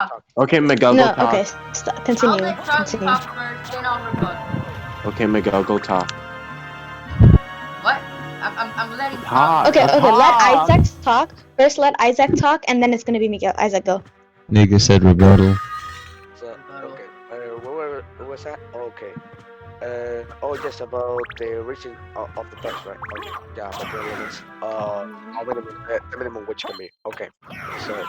Okay, Miguel, go No, talk. okay, continue. I'll let Charlie Continue. talk first, then I'll rebuttal. Okay, Miguel, go talk. What? I'm letting Talk. Charlie Okay, talk. okay, let Talk. Isaac talk. First, let Isaac talk, and then it's gonna be Miguel. Isaac, go. Nigga said rebuttal. So Rebuttal. okay, where was that? Okay. Just about the reaching of the tax, right? Okay, yeah, about the limits. How the minimum wage can be. Okay, so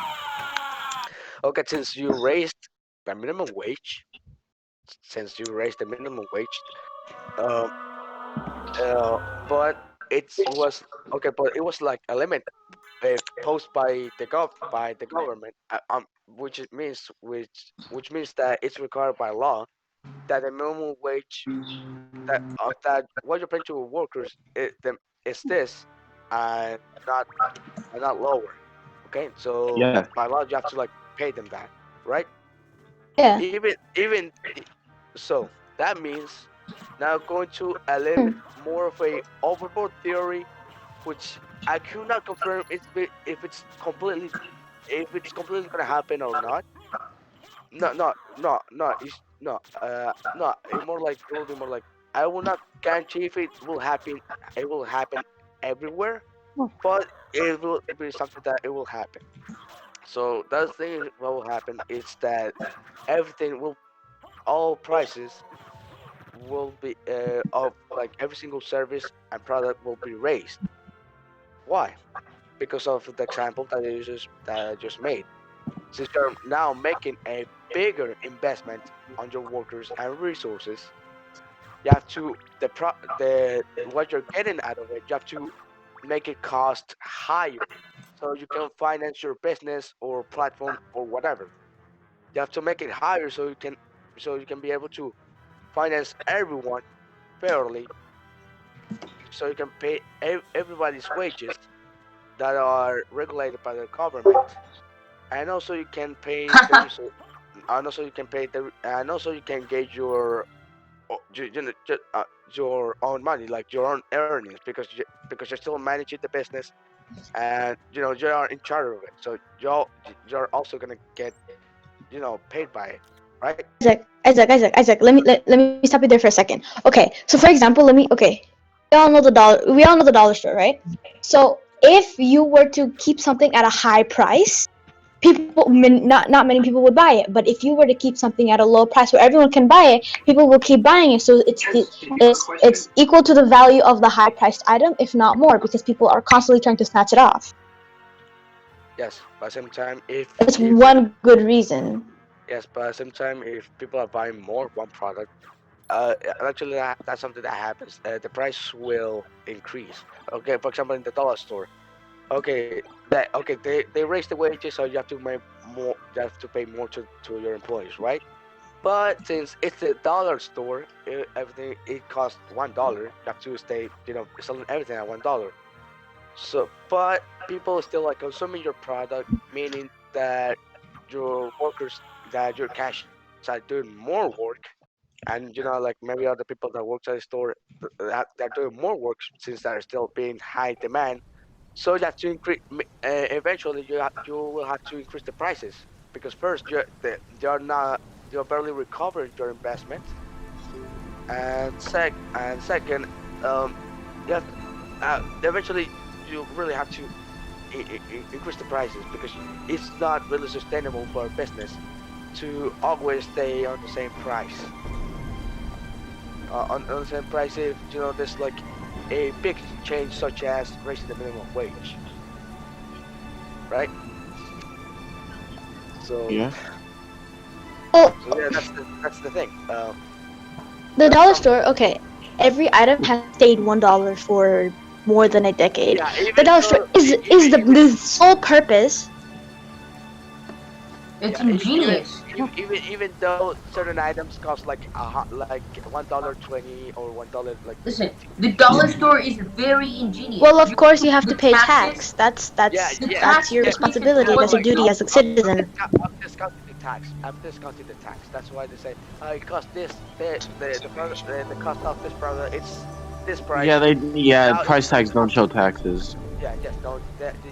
since you raised the minimum wage, um, but it was okay, but it was like a limit posed by the government, which means that it's required by law that the minimum wage that what you're paying to workers is this and not not lower. Okay, so Yeah. by law you have to like pay them that, right? Yeah. Even so, that means now going to a little bit more of a overboard theory, which I could not confirm if it's completely gonna happen or not. No, no, no, no. It's no, no. It will be more like I will not guarantee if it will happen. It will happen everywhere, but it will be something that it will happen. So that's the thing. What will happen is that everything will, all prices will be of like every single service and product will be raised. Why? Because of the example that I just made. Since you're now making a bigger investment on your workers and resources, you have to the what you're getting out of it, you have to make it cost higher so you can finance your business or platform or whatever. You have to make it higher so you can be able to finance everyone fairly, so you can pay everybody's wages that are regulated by the government, and also you can pay the resource, and also you can get your own money, like your own earnings, because you're still managing the business, and you are in charge of it. So you're also gonna get paid by it, right? Isaac. Let me stop you there for a second. Okay, so for example, okay. We all know the dollar store, right? So if you were to keep something at a high price, not many people would buy it. But if you were to keep something at a low price where everyone can buy it, people will keep buying it. So it's equal to the value of the high priced item, if not more, because people are constantly trying to snatch it off. Yes, but at the same time, That's if one good reason. yes, but at the same time, if people are buying more of one product, actually that's something that happens. The price will increase. Okay, for example, in the dollar store. They raise the wages, so you have to make more. You have to pay more to your employees, right? But since it's a dollar store, everything it costs $1. You have to stay, selling everything at $1. So, but people still like consuming your product, meaning that your workers, that your cashiers are doing more work, and like maybe other people that work at the store, that they're doing more work since they're still being high demand. So you have to increase. Eventually, you will have to increase the prices because first you're barely recovering your investment, and second, um, you have eventually you really have to increase the prices because it's not really sustainable for a business to always stay on the same price. On the same price, if there's like a big change such as raising the minimum wage, right? So, Yeah. Well, so yeah, that's the thing. the That's dollar some store, okay. Every item has stayed $1 for more than a decade. yeah. The Even dollar store though is the sole purpose. It's yeah, ingenious. even though certain items cost like $1.20 or $1 like Listen, 50. the dollar store is very ingenious. Well, of course, you have The to pay taxes, tax. That's Yeah, that's the yeah, that's tax your yeah. implications responsibility. for That's your like duty as a citizen. I'm discounting the tax. I'm discounting the tax. That's why they say it costs this. The product, the cost of this product, it's this Yeah, price. yeah, Now it's price tags don't show taxes. yeah, yes, don't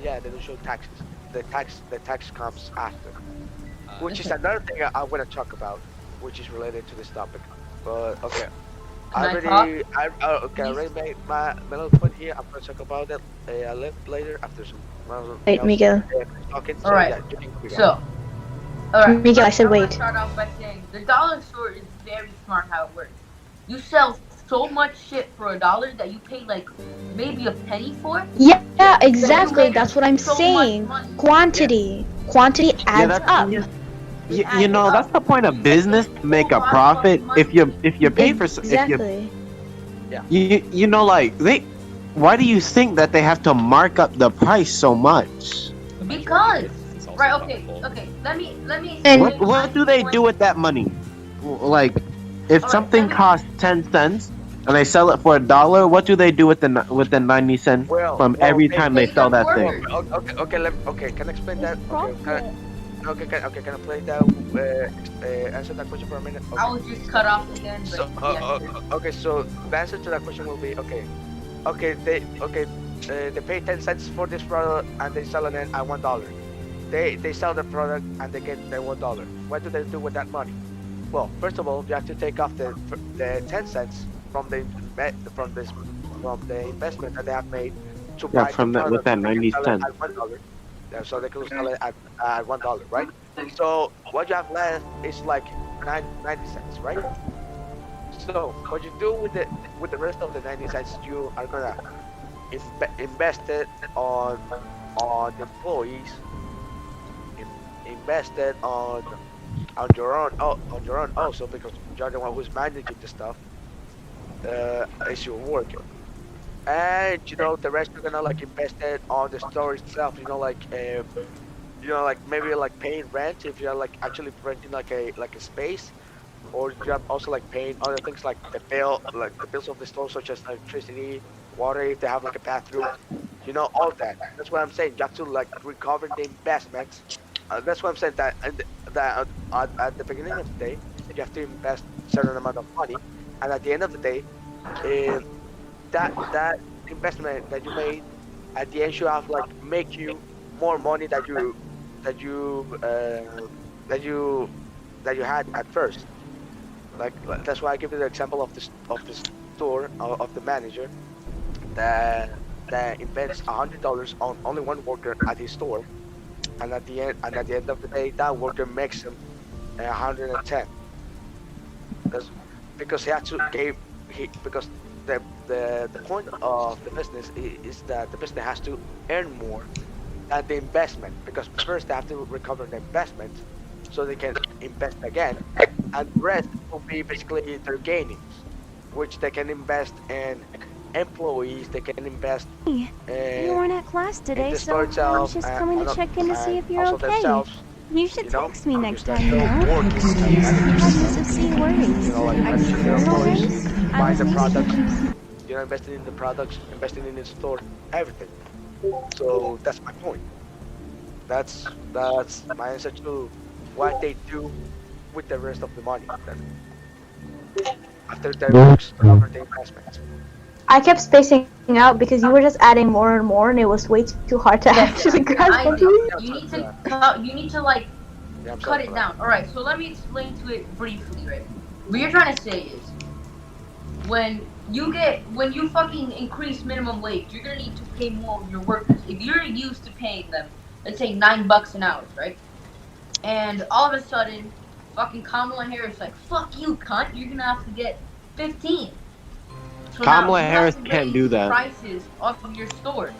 yeah, they don't show taxes. The tax comes after. which is another thing I want to talk about, which is related to this topic. But okay, Can I talk? okay, I already made my little point here. I'm gonna talk about it a little later after someone Wait, else Miguel. talking. So Alright, yeah, you can go. So, alright. Miguel, I said I'm gonna wait. start off by saying the dollar store is very smart how it works. You sell so much shit for $1 that you pay like maybe a penny for. Yeah, So you exactly. make That's what I'm so much saying. money. Quantity adds that's up. you know that's the point of business, to make a profit. If you pay for if you Exactly. you know like why do you think that they have to mark up the price so much? Because right, okay. Let me And- What do they do with that money? Like, if Alright, something let me- costs 10 cents and they sell it for $1, what do they do with the 90 cents from every time they sell that thing? Okay, can I explain that? Can I play that? Answer that question for a minute. I was just cut off again. But So, okay, so the answer to that question will be they pay 10 cents for this product and they sell it at $1. They sell the product and they get their $1. What do they do with that money? Well, first of all, you have to take off the 10 cents from the investment that they have made to buy from the that with product that so they 90 can sell it cents. at $1. Yeah, so they can sell it at $1, right? So what you have left is like 90 cents, right? So what you do with the rest of the 90 cents, you are gonna invest it on employees, invest it on your own also, because you're the one who's managing the stuff. It's your work, and the rest you're gonna like invest it on the store itself. Like maybe like paying rent if you're like actually renting like a space, or you're also like paying other things like the bills of the store, such as electricity, water, if they have like a bathroom, all that. That's what I'm saying. You have to like recover the investments. That's what I'm saying, that at the beginning of the day you have to invest certain amount of money, and at the end of the day, that investment that you made at the end should have like make you more money that you had at first. Like that's why I give you the example of the store, of the manager that invests $100 on only one worker at his store, and at the end of the day, that worker makes him 110. That's because he had to because the point of the business is that the business has to earn more than the investment, because first they have to recover the investment so they can invest again, and the rest will be basically their gainings, which they can invest in employees, they can invest You weren't at class in today, the so store I was itself, just coming to check in to see if you're also okay. themselves, You should text me next because time, they're you still know? working You and managing have to stuff, see worries. like Are managing you their no employees, worries? I buying the was products, missing. investing in the products, investing in the store, everything. So that's my point. That's my answer to what they do with the rest of the money after their works cover the investment. I kept spacing out because you were just adding more and more, and it was way too hard to actually grasp I onto. think you need to like Yeah, I'm cut sorry it for down. All right, so let me explain to it briefly, right? What you're trying to say is when you fucking increase minimum wage, you're gonna need to pay more of your workers. If you're used to paying them, let's say $9 an hour, right? And all of a sudden, fucking Kamala Harris like, fuck you, cunt. You're gonna have to get 15. So now Kamala you have Harris to can't raise do that. prices off of your store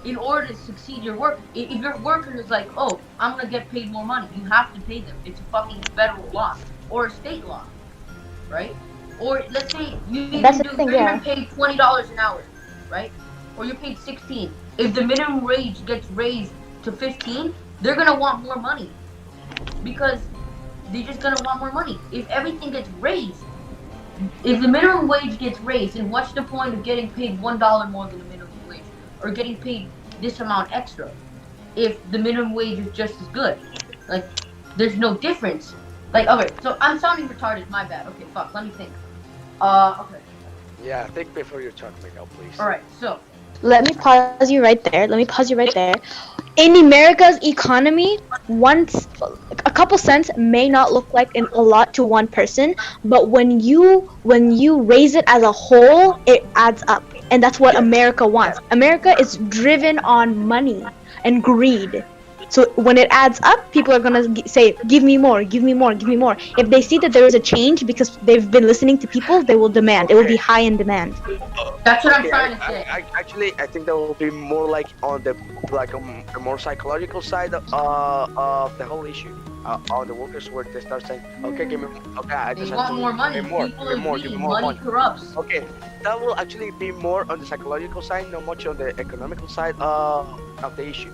in order to succeed your work. If your worker is like, oh, I'm gonna get paid more money, you have to pay them. It's a fucking federal law or a state law, right? Or let's say you're getting paid $20 an hour, right? Or you're paid 16. If the minimum wage gets raised to 15, they're gonna want more money because they're just gonna want more money. If everything gets raised, if the minimum wage gets raised, then what's the point of getting paid $1 more than the minimum wage, or getting paid this amount extra, if the minimum wage is just as good? Like, there's no difference. Like, okay, so I'm sounding retarded. My bad. Okay, fuck. Let me think. Okay. Yeah, think before you talk, Miguel, please. All right. So, Let me pause you right there. In America's economy, once a couple cents may not look like a lot to one person, but when you raise it as a whole, it adds up, and that's what America wants. America is driven on money and greed. So when it adds up, people are gonna say, "Give me more, give me more, give me more." If they see that there is a change because they've been listening to people, they will demand. It will be high in demand. That's what I'm trying to say. Actually, I think that will be more like on the a more psychological side of the whole issue. On the workers where they start saying, "Okay, give me, okay, I They just want have to more money. give me more, People give me more, are give me greedy. more Money corrupts. Okay, that will actually be more on the psychological side, not much on the economical side of the issue.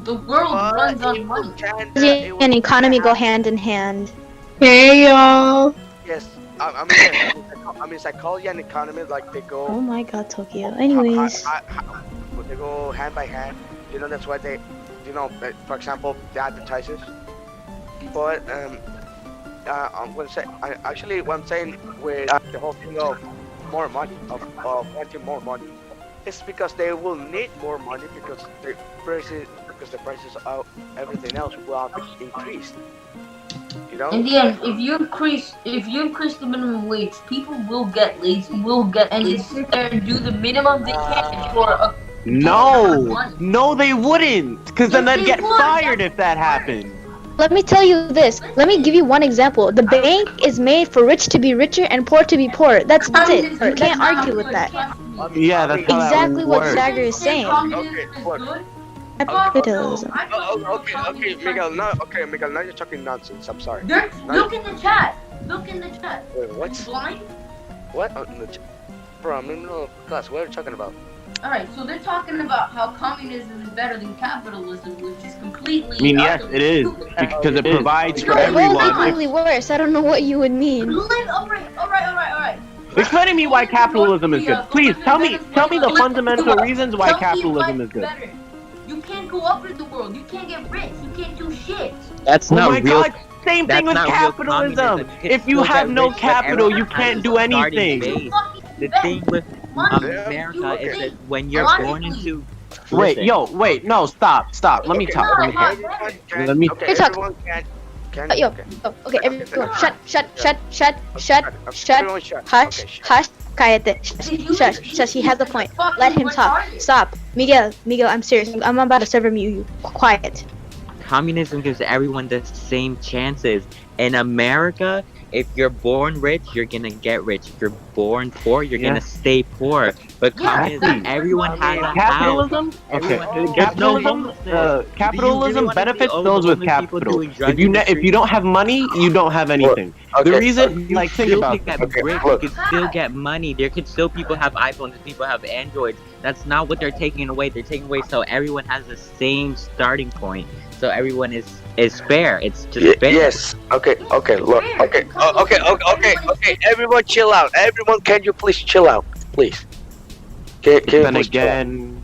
The world runs It on will money. it will And economy go have- hand in hand. Hey y'all. Yes, I mean, yes, I mean psychology and economy like they go. Oh my God, Tokyo. Anyways. They go hand by hand. You know, that's why they, for example, the advertisers. But I'm gonna say, what I'm saying with the whole thing of more money, of wanting more money, it's because they will need more money because the prices of everything else will have increased. You know. In the end, if you increase the minimum wage, people will get lazy, and they sit there and do the minimum they can for a No, they wouldn't, because then Yes, they'd they get would. fired if that happened. Let me tell you this. Let me give you one example. The bank is made for rich to be richer and poor to be poor. That's it. You can't argue with that. Yeah, that's how Exactly that what works. Jagger is saying. Okay, look. Capitalism. Okay, Miguel. Now you're talking nonsense. I'm sorry. Look in the chat. Wait, what? Blind? What? Bro, I'm in the middle of class. What are you talking about? Alright, so they're talking about how communism is better than capitalism, which is completely. I mean, yes, utterly it is, stupid. because it provides for No, everyone. Relatively worse. I don't know what you would mean. Alright. Explain to me why capitalism is good. Please, tell me the fundamental reasons why capitalism is good. Better. You can't go up in the world. You can't get rich. You can't do shit. That's Oh not my real. God, same That's thing with not real capitalism. communism. You can If you still have get no rich, but capital, you everyone can't has do a starting anything. base. The thing with America is that when you're born into Wait, Listen. no, stop. Let me talk. Let me. Okay, talk. everyone can. Okay, everyone, shut. Everyone shut. Hush, Okay, shut. hush, cállate. Shush, he has a point. Let him talk. Stop. Miguel, I'm serious. I'm about to server mute you. Quiet. Communism gives everyone the same chances. In America, if you're born rich, you're gonna get rich. If you're born poor, you're gonna stay poor. But communism, everyone has a house. Capitalism? Okay. There's no homelessness. Capitalism wanna benefits see all those the with homeless people capital. doing drugs If you in the if you street? don't have money, you don't have anything. Okay, The reason, You like, think still about can get Okay, bricks, look. you can still get money. There could still people have iPhones, people have Androids. That's not what they're taking away. They're taking away so everyone has the same starting point. So everyone is fair. It's just fair. Yes. Okay. Look. Okay. Okay. Everyone, chill out. Everyone, can you please chill out, please? Can you Then please chill out? again,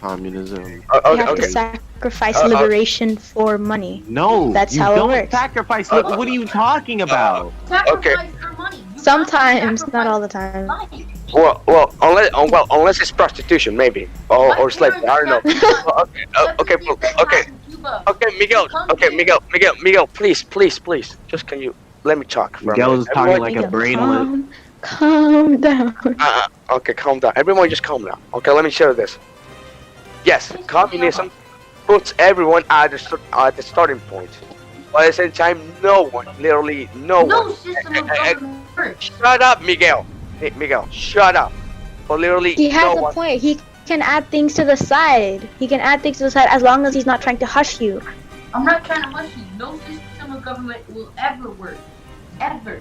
communism. You have to Okay. sacrifice liberation for money. No, That's you how it don't works. sacrifice. What are you talking about? Sacrifice for money. You Sometimes, gotta not all the sacrifice time. life. Unless it's prostitution, maybe, or slavery. I don't know. Okay, Miguel. Miguel. Please. Just can you let me talk for a Miguel minute? is talking Everyone- like a brainless. Calm down. Okay, calm down. Everyone just calm down. Okay, let me share this. Yes, communism puts everyone at the starting point. But at the same time, literally no No one. system of government works. Shut up, Miguel. Hey, Miguel, shut up. But literally He has no a one. point. He can add things to the side. As long as he's not trying to hush you. I'm not trying to hush you. No system of government will ever work. Ever.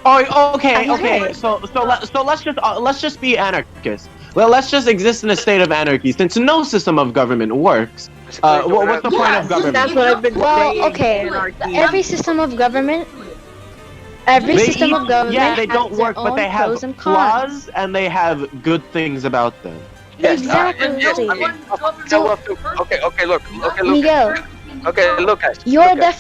Oh, okay. Okay. So let's just be anarchists. Well, let's just exist in a state of anarchy, since no system of government works. What's the point of government? That's what I've been saying. Well, okay. Anarchy. Every system of government, They don't has work, their but own they have pros and cons. flaws and they have good things about them. Yes, Exactly. yes, I mean, okay, look. Miguel, Okay, look, guys. your look, guys.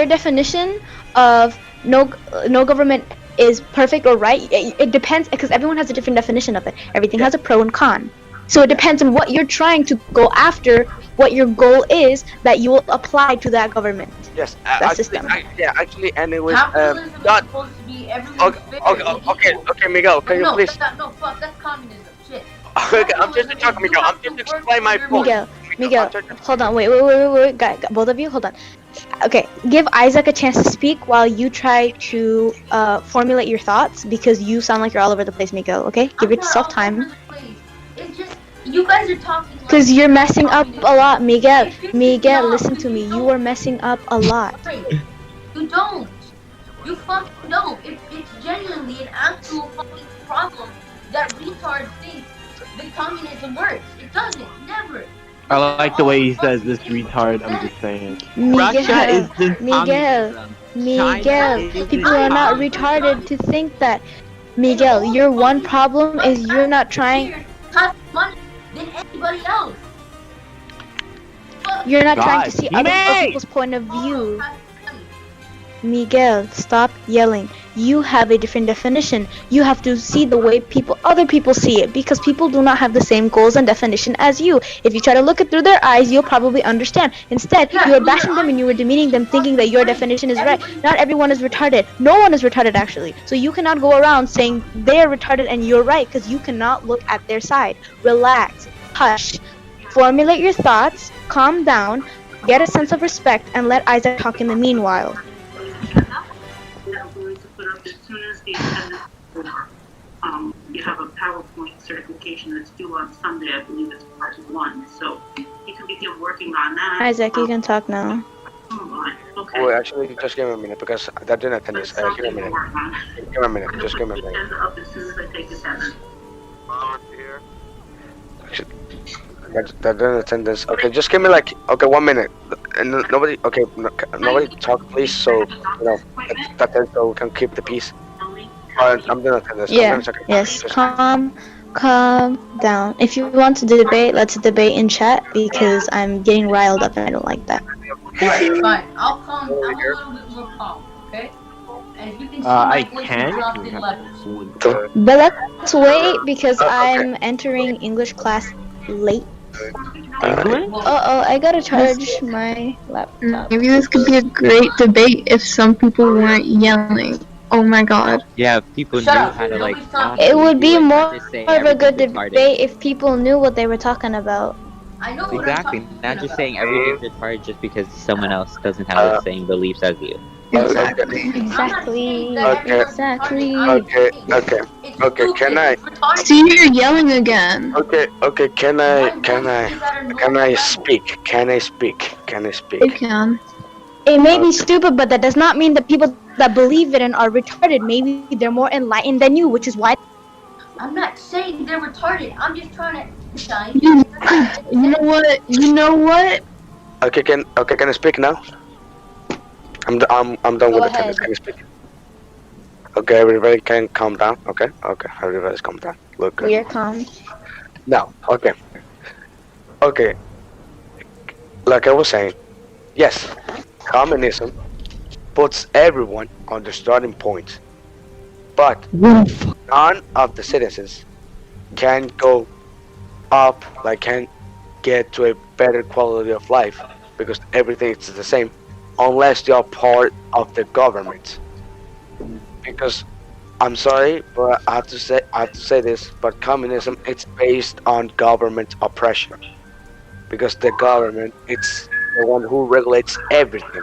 definition of no government is perfect or right. It depends because everyone has a different definition of it. Everything has a pro and con. So it depends on what you're trying to go after, what your goal is that you will apply to that government. Yes, That system. actually, anyways, Capitalism is not supposed to be everyone's fair and okay, equal. okay, Miguel, can you No, please? no, fuck, that's communism. Shit. Okay, I'm just talking, Miguel. I'm just explaining my point. Miguel, hold on, wait, guys, both of you, hold on. Okay, give Isaac a chance to speak while you try to formulate your thoughts because you sound like you're all over the place, Miguel. Okay, give yourself time. It's just you guys are talking. Because you're messing up a lot, Miguel. Miguel, listen to me. You are messing up a lot. You don't. You fucking don't. It's genuinely an actual fucking problem that retards think that communism works. It doesn't. Never. I like the way he says this retard. I'm just saying. Russia is the Miguel, people are not retarded to think that. Miguel, your one problem is you're not trying. Cost money than anybody else. You're not trying to God see damn other it! people's point of view. Miguel, stop yelling. You have a different definition. You have to see the way other people see it because people do not have the same goals and definition as you. If you try to look it through their eyes, you'll probably understand. Instead, you are bashing them and you are demeaning them thinking that your definition is right. Not everyone is retarded. No one is retarded actually. So you cannot go around saying they're retarded and you're right because you cannot look at their side. Relax. Hush. Formulate your thoughts. Calm down. Get a sense of respect and let Isaac talk in the meanwhile. That I'm going to put up as soon as the attendance is over. You have a PowerPoint certification that's due on Sunday, I believe it's part 1, so you can begin working on that. Isaac, you can talk now. Okay. Wait, actually, just give me a minute because that didn't attend this. Give me a minute. Give me a minute. Just give me a minute. Agenda up as soon as I take attendance. That didn't attend this. Okay, just give me like 1 minute. And nobody. Okay, nobody talk, please. So that's it. So we can keep the peace. I'm gonna attend this. Yeah. I'm gonna check it. Yes. Just- Calm down. If you want to debate, let's debate in chat because I'm getting riled up and I don't like that. Alright, fine. I'll calm. I'm a little bit more calm. Okay. And if you can see I my voice can. dropped in levels. But let's wait because I'm entering English class late. English? Uh-oh, I gotta charge my laptop. Maybe this could be a great debate if some people weren't yelling. Oh my god. Yeah, if people Shut knew up, how to like. nobody's talking. It would be actually, more just say of a good everything's retarded. debate if people knew what they were talking about. I know what Exactly. I'm talking Not just about. saying everything's retarded just because someone else doesn't have the same beliefs as you. Exactly. I'm not saying that Okay. everyone's Exactly. retarded. Okay. It's Okay, stupid. can I- It's retarded. See, you're yelling again. Okay. Can I speak? Can I speak? You can. It may be stupid, but that does not mean that people that believe it and are retarded. Maybe they're more enlightened than you, which is why. I'm not saying they're retarded. I'm just trying to shine. You know what? You know what? Okay, can I speak now? I'm done Go with the ahead. tennis. Can I speak? Okay, everybody can calm down. Okay, everybody's calm down. Look. We are calm. Now, okay. Like I was saying, yes, communism puts everyone on the starting point, but none of the citizens can go up, like can get to a better quality of life because everything is the same, unless they are part of the government. Because I'm sorry, but I have to say this, but communism it's based on government oppression. Because the government it's the one who regulates everything.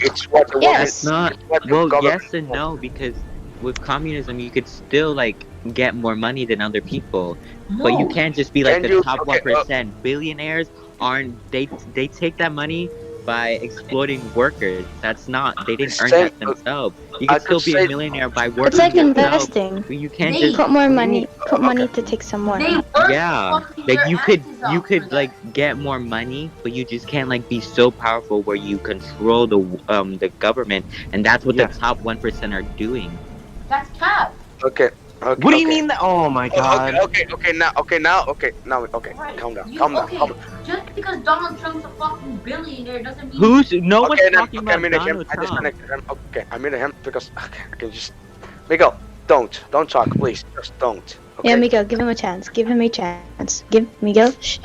It's what the Yes. woman, Not what the well, government yes and no, because with communism you could still like get more money than other people, but you can't just be like Can the you- top okay, 1%. Billionaires aren't they take that money by exploiting workers. That's not they didn't earn Same- that themselves. You I can still could be say- a millionaire by working It's like yourself. investing. But you can't They- just Put more money. Put money to take some more. They work yeah, fucking like their you could asses off for that. like get more money, but you just can't like be so powerful where you control the government, and that's what Yeah. the top 1% are doing. That's cap. Okay. What do you mean that? Oh my god. Now, Right. calm down. Okay, just because Donald Trump's a fucking billionaire doesn't mean No one's talking about I muted him. Donald I Trump. disconnected him. Okay, I muted him because I can just Miguel, don't talk, please. Just don't. Okay. Yeah, Miguel, give him a chance. Give him a chance. Give Miguel. Shh.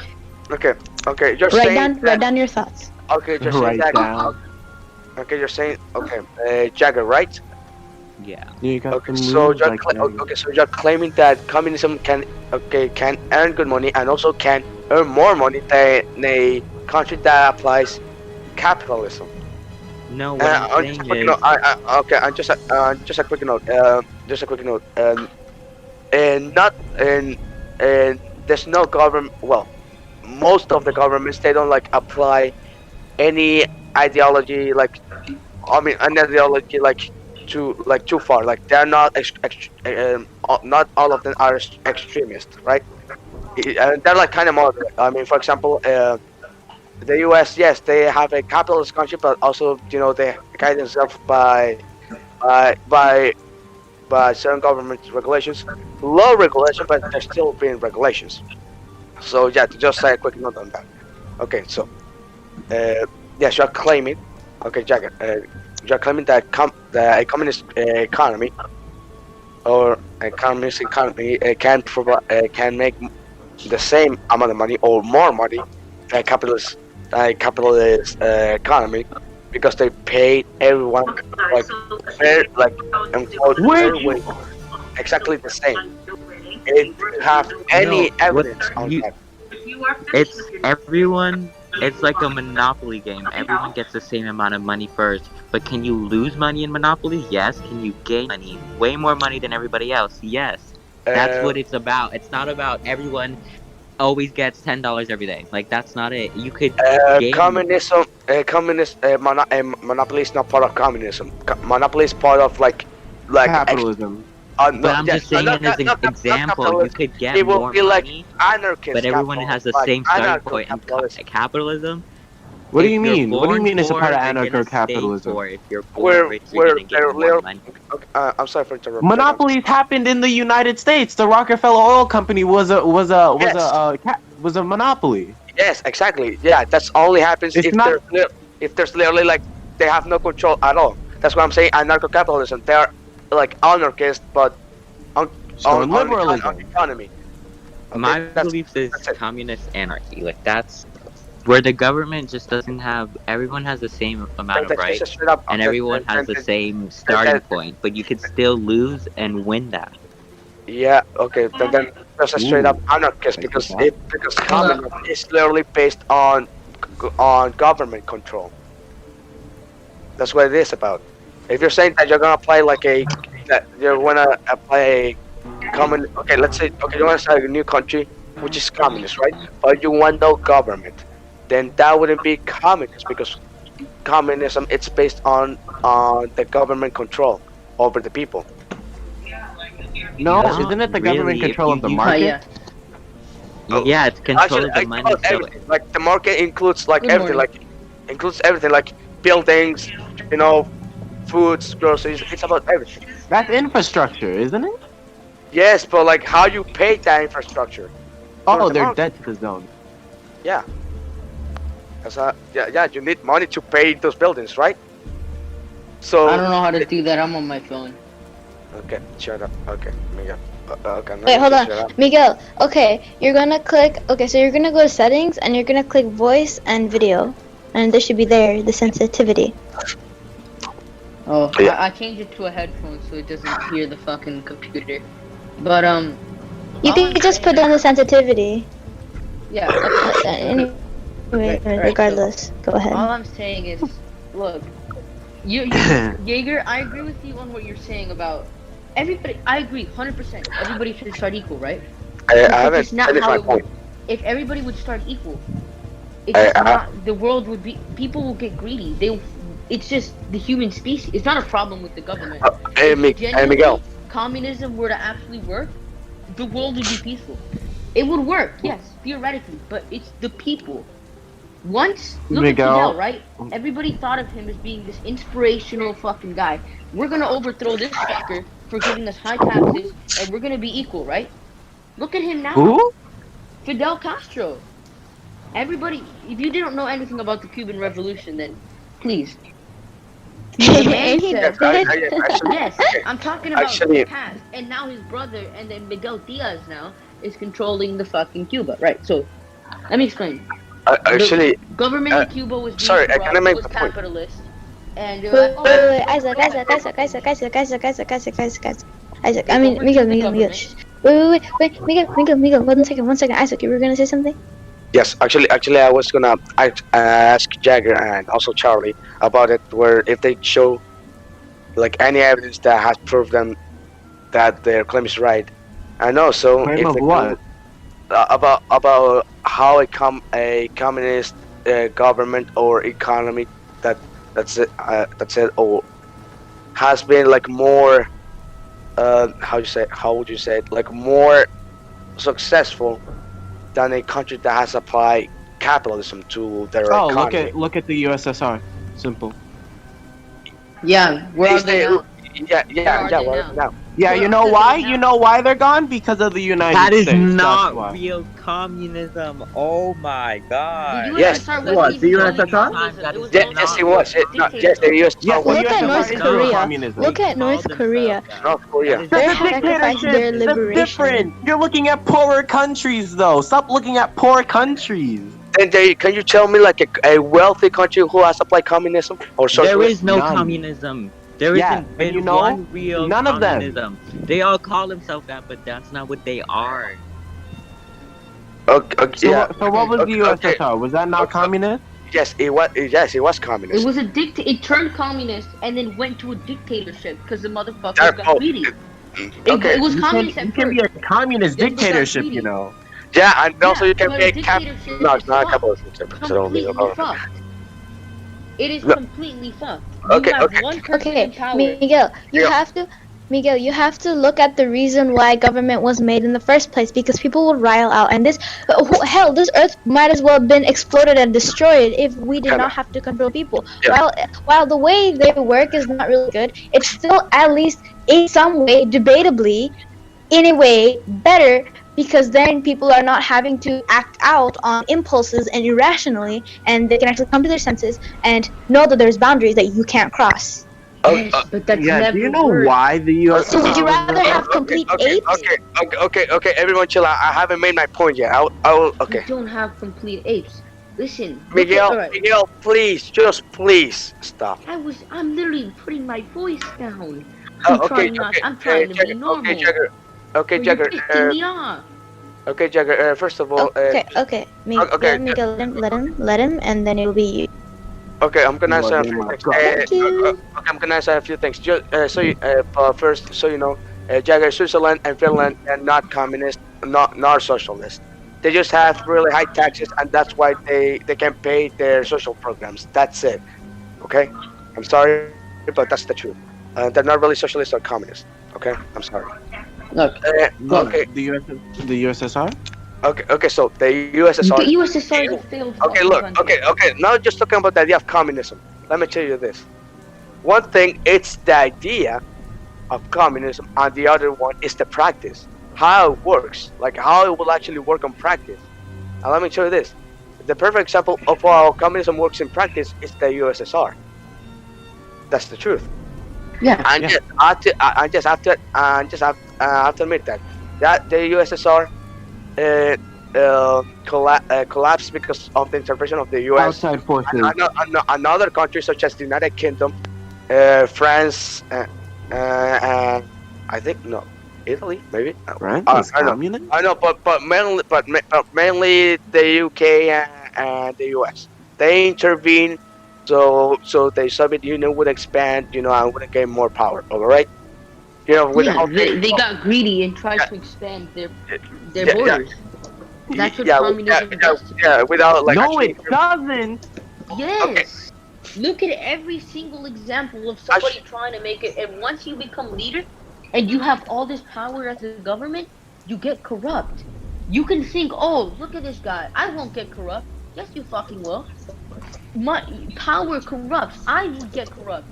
Okay. You're Write saying down. that, Write down your thoughts. Okay, you're saying Write that. down. Okay, you're saying Jagger, right? Yeah. You got Okay, the so moves you're like that. so you're claiming that communism can earn good money and also can earn more money than a country that applies capitalism. No, what I'm Just a saying quick is, note. Okay, and just a quick note. Just a quick note. And not and there's no government. Well, most of the governments they don't like apply any ideology like an ideology too far. Like they're not not all of them are extremists, right? They're like kind of moderate. I mean, for example, the U.S. Yes, they have a capitalist country, but also they guide themselves by by by certain government regulations, low regulation, but there's still being regulations. So yeah, to just say a quick note on that. Okay, so yes, you're claiming, okay, Jagger, you're claiming that a communist economy or a communist economy can make the same amount of money or more money than capitalist economy because they pay everyone like fair, like fair exactly the same. If you have any evidence on that, it's everyone. It's like a Monopoly game. Everyone gets the same amount of money first. But can you lose money in Monopoly? Yes. Can you gain money? Way more money than everybody else? Yes. That's what it's about. It's not about everyone always gets $10 every day. Like, that's not it. You could gain. Communism, Monopoly is not part of communism. Monopoly is part of like Capitalism. But I'm just saying it as an example. You could get it will more be like money, anarchist, but everyone has the same starting point in capitalism. What do If you you're mean? What do you born mean it's a part of poor, you're gonna stay anarcho-capitalism? poor. If you're born rich, you're gonna get more money. I'm sorry for interrupting. Monopolies happened in the United States. The Rockefeller Oil Company was a monopoly. Yes, exactly. Yeah, that's only happens It's if not- there's literally like they have no control at all. That's what I'm saying. Anarcho-capitalism. They're like anarchist, but on liberalism. on economy. Okay, My that's- belief is that's it. communist anarchy. Like, that's where the government just doesn't have. Everyone has the same amount of That's rights, just straight up- and okay, everyone has the same starting point. But you could still lose and win that. Yeah. Okay. Then that's a straight up anarchist Like because that? because communism is literally based on government control. That's what it is about. If you're saying that you're gonna apply that you're gonna apply a common, okay, let's say, okay, you want to start a new country which is communist, right? But you want no government, then that wouldn't be communist because communism it's based on the government control over the people. No, Not isn't it the really, government if control of you the use- market? Oh, Yeah, it's control Actually, of the it's money. about So everything. Like the market includes like Good everything, morning. like includes everything, like buildings, foods, groceries. It's about everything. That's infrastructure, isn't it? Yes, but like how you pay that infrastructure. Oh, the they're market. dead to the zone. Yeah. Yeah. You need money to pay those buildings, right? So. I don't know how to do that. I'm on my phone. Okay, shut up. Okay, Miguel. Okay. I'm not Wait, hold gonna on, shut up. Miguel. Okay, you're gonna click. Okay, so you're gonna go to settings and you're gonna click voice and video, and there should be there the sensitivity. Oh, Yeah. I changed it to a headphone so it doesn't hear the fucking computer. But You all can I'm just put saying down the sensitivity. yeah. Okay. Anyway, Right, right, regardless, go ahead. All I'm saying is, look, you Jaeger, I agree with you on what you're saying about everybody. I agree, 100%. Everybody should start equal, right? I But haven't that's not finished how my it point. works. If everybody would start equal, I- the world would be. People will get greedy. It's just the human species. It's not a problem with the government. Hey, If hey, Miguel. genuinely communism were to actually work, the world would be peaceful. It would work, yes, theoretically, but it's the people. Once, look Miguel. at Fidel, right? Everybody thought of him as being this inspirational fucking guy. We're gonna overthrow this fucker for giving us high taxes, and we're gonna be equal, right? Look at him now. Who? Fidel Castro. Everybody, if you didn't know anything about the Cuban Revolution, then please. The man And he said, did. Actually, yes, I'm talking about Actually- the past. And now his brother, and then Miguel Diaz now, is controlling the fucking Cuba. Right, so, let me explain. actually, The government in Cuba was being sorry, corrupt, can I make was the point? capitalist. And they're Wait, like, wait, oh, wait, Isaac, I mean, Miguel. Shh. Wait, Miguel, 1 second. Isaac, you were gonna say something? Yes, actually, I was gonna ask Jagger and also Charlie about it, where if they show like any evidence that has proved them that their claim is right, and also Claim if of they what? about how a communist government or economy that's it or has been like more how would you say it, like more successful than a country that has applied capitalism to their Oh, economy. look at the USSR. Simple. yeah, where are they now? Yeah. Where are they Well, now? now. Yeah, you know why? You know why they're gone? Because of the United That is States. That's not why. real communism. Oh my god. The Yes. USSR What, wasn't the even really USSR? communism. That It is was not- Yes, also it was. Yes, the USSR Yes, was Look at USSR North is Korea. communism. Look at North Korea. North Korea. That is They're That's a sacrificing their dictatorship. That's liberation. different. You're looking at poorer countries, though. Stop looking at poor countries. And can you tell me like a wealthy country who has applied communism or There socialism? is no None. communism. There Yeah, isn't and been you know, one real none of them. communism. They all call themselves that, but that's not what they are. Okay, So, yeah. so what was the Okay. USSR? Was that not Okay. communist? Yes, it was. Yes, it was It communist. was a it turned communist and then went to a dictatorship because the motherfuckers That- got oh, greedy. Okay. It was You communist can at be first. a communist Then they got dictatorship, greedy. you know. Yeah, and also Yeah, you can but be a a cap. dictatorship No, is it's not a fucked. capitalist dictatorship. It's only a Completely government. fucked. It is No. completely fucked. You Okay, have okay. one person Okay, in power. Miguel, you have to look at the reason why government was made in the first place, because people would rile out, and this earth might as well have been exploded and destroyed if we did not have to control people. Yeah. While the way they work is not really good, it's still at least in some way, debatably, in a way, better, because then people are not having to act out on impulses and irrationally, and they can actually come to their senses and know that there's boundaries that you can't cross. Yes, but that's Yeah, never do you know worked. why the USSR? So would you was rather have complete apes? Okay. Everyone, chill out. I haven't made my point yet. I will. Okay. You don't have complete apes. Listen, Miguel, alright. Miguel, please, just please stop. I'm literally putting my voice down. Oh, okay, I'm trying to be Jagger, normal. okay, Jagger. Okay, But Jagger. you're pissing me off. Okay, Jagger. First of all, Okay. Miguel, let him, and then it'll be you. okay, I'm gonna answer a few Oh my things. God. Thank you. Okay, I'm gonna answer a few things. Just first, so you know, Jagger, Switzerland and Finland are not communist, not socialist. They just have really high taxes, and that's why they can pay their social programs. That's it. Okay, I'm sorry, but that's the truth. They're not really socialist or communist. Okay, I'm sorry. Look, Okay, The USSR? okay. So the USSR. the USSR is a failed Okay, fucking look, country. okay. Now just talking about the idea of communism. Let me tell you this. One thing, it's the idea of communism, and the other one is the practice. How it works, like how it will actually work on practice. And let me tell you this. The perfect example of how communism works in practice is the USSR. That's the truth. Yeah. And I just have to admit that the USSR collapsed because of the intervention of the US. Outside forces. Another country such as the United Kingdom, France, I think no, Italy maybe. Right? I It's know. communist? I know, but mainly the UK and the US. They intervened, so the Soviet Union would expand, and would gain more power. All right, with Yeah, how they got greedy and tried to expand their Yeah, borders. That's what yeah, communism does to yeah, without like No, actually- it doesn't. Yes. Look at every single example of somebody trying to make it. And once you become leader, and you have all this power as a government, you get corrupt. You can think, oh, look at this guy. I won't get corrupt. Yes, you fucking will. My power corrupts. I would get corrupt.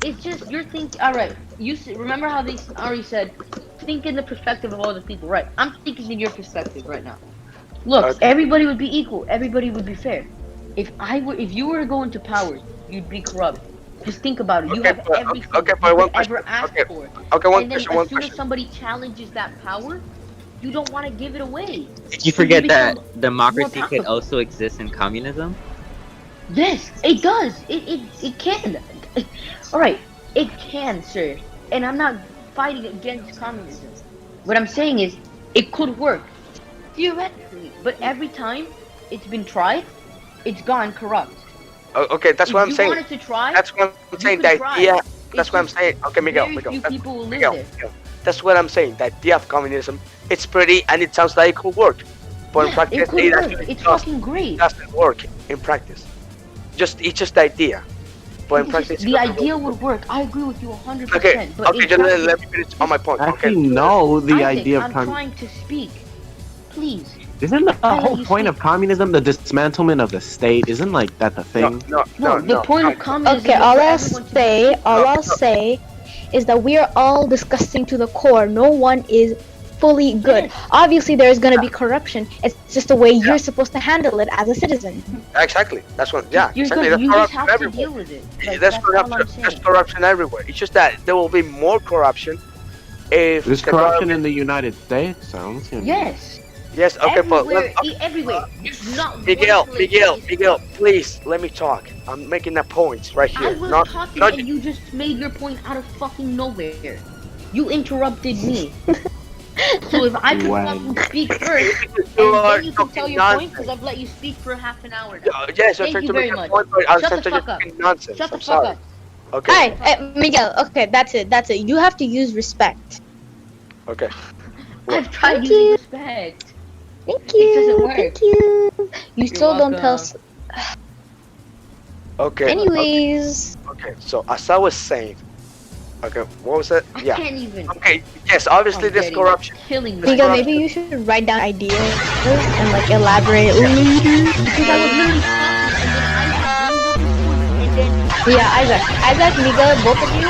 It's just you're thinking. All right. Remember how they already said, think in the perspective of other people. Right. I'm thinking in your perspective right now. Look, Okay. everybody would be equal. Everybody would be fair. If you were to go into power, you'd be corrupt. Just think about it. You Okay, have but- everything okay, you but one could ever question. ask Okay, for. Okay, one And then question. as One soon as question. somebody challenges that power, you don't want to give it away. Did you forget that become democracy more could powerful. also exist in communism? Yes, it does. It can. All right, it can, sir. And I'm not fighting against communism. What I'm saying is, it could work theoretically, but every time it's been tried, it's gone corrupt. Okay, that's If what I'm you saying. wanted to try, That's what I'm you saying. could The try. idea. It's That's what I'm just saying. Okay, Miguel. very Miguel. few that's- people will live Miguel, there. Miguel. That's what I'm saying. The idea of communism, it's pretty and it sounds like it could work, but in Yeah, practice, it could it work. actually It's fucking great. doesn't work in practice. It's just the idea, but in It's practice, just, it the doesn't idea work. would work. I agree with you 100%. Okay, But okay, in just practice, let me finish on my point. Actually, Okay, no. The Isaac, idea of I'm communism. trying to speak. Please. Isn't the I let whole you point of speak. communism the dismantlement of the state? Isn't like that the thing? No, the point of communism Okay, is all for I'll everyone to say, be all I'll say, is that we are all disgusting to the core. No one is fully good. Yes. Obviously, there is going to be corruption. It's just the way you're supposed to handle it as a citizen. Exactly. That's what. Yeah, You're exactly. good. That's You just corruption have to everywhere. deal with it. Like, That's that's all I'm corruption. There's saying. corruption everywhere. It's just that there will be more corruption if There's the corruption government- in the United States. Sounds. Yes. Yes. Okay, but Everywhere. Everywhere. It's not one Miguel, place Miguel, is Miguel, corrupt. please let me talk. I'm making a point right I here. was Not, talking not and you just made your point out of fucking nowhere. You interrupted me. So if I could When? fucking speak first, you and are then you can tell talking your point, nonsense. because I've let you speak for half an hour now. Yes, I'm Thank trying you to very make a much. point, but I'm Shut the trying to fuck up. talking nonsense. Shut the I'm fuck sorry. up. Okay. Alright, Miguel, okay, that's it, that's it. You have to use respect. Okay. I've tried Thank using you. respect. Thank It doesn't you, work. thank you. You still don't tell... welcome. Okay. Anyways... Okay. So as I was saying. Okay. What was it? I Yeah. can't even. Okay. Yes. Obviously, I'm there's getting corruption. Killing me. Miguel, maybe you should write down ideas and like elaborate later. Because I was literally talking and then I brings up his point and then Yeah, Isaac, Miguel, both of you,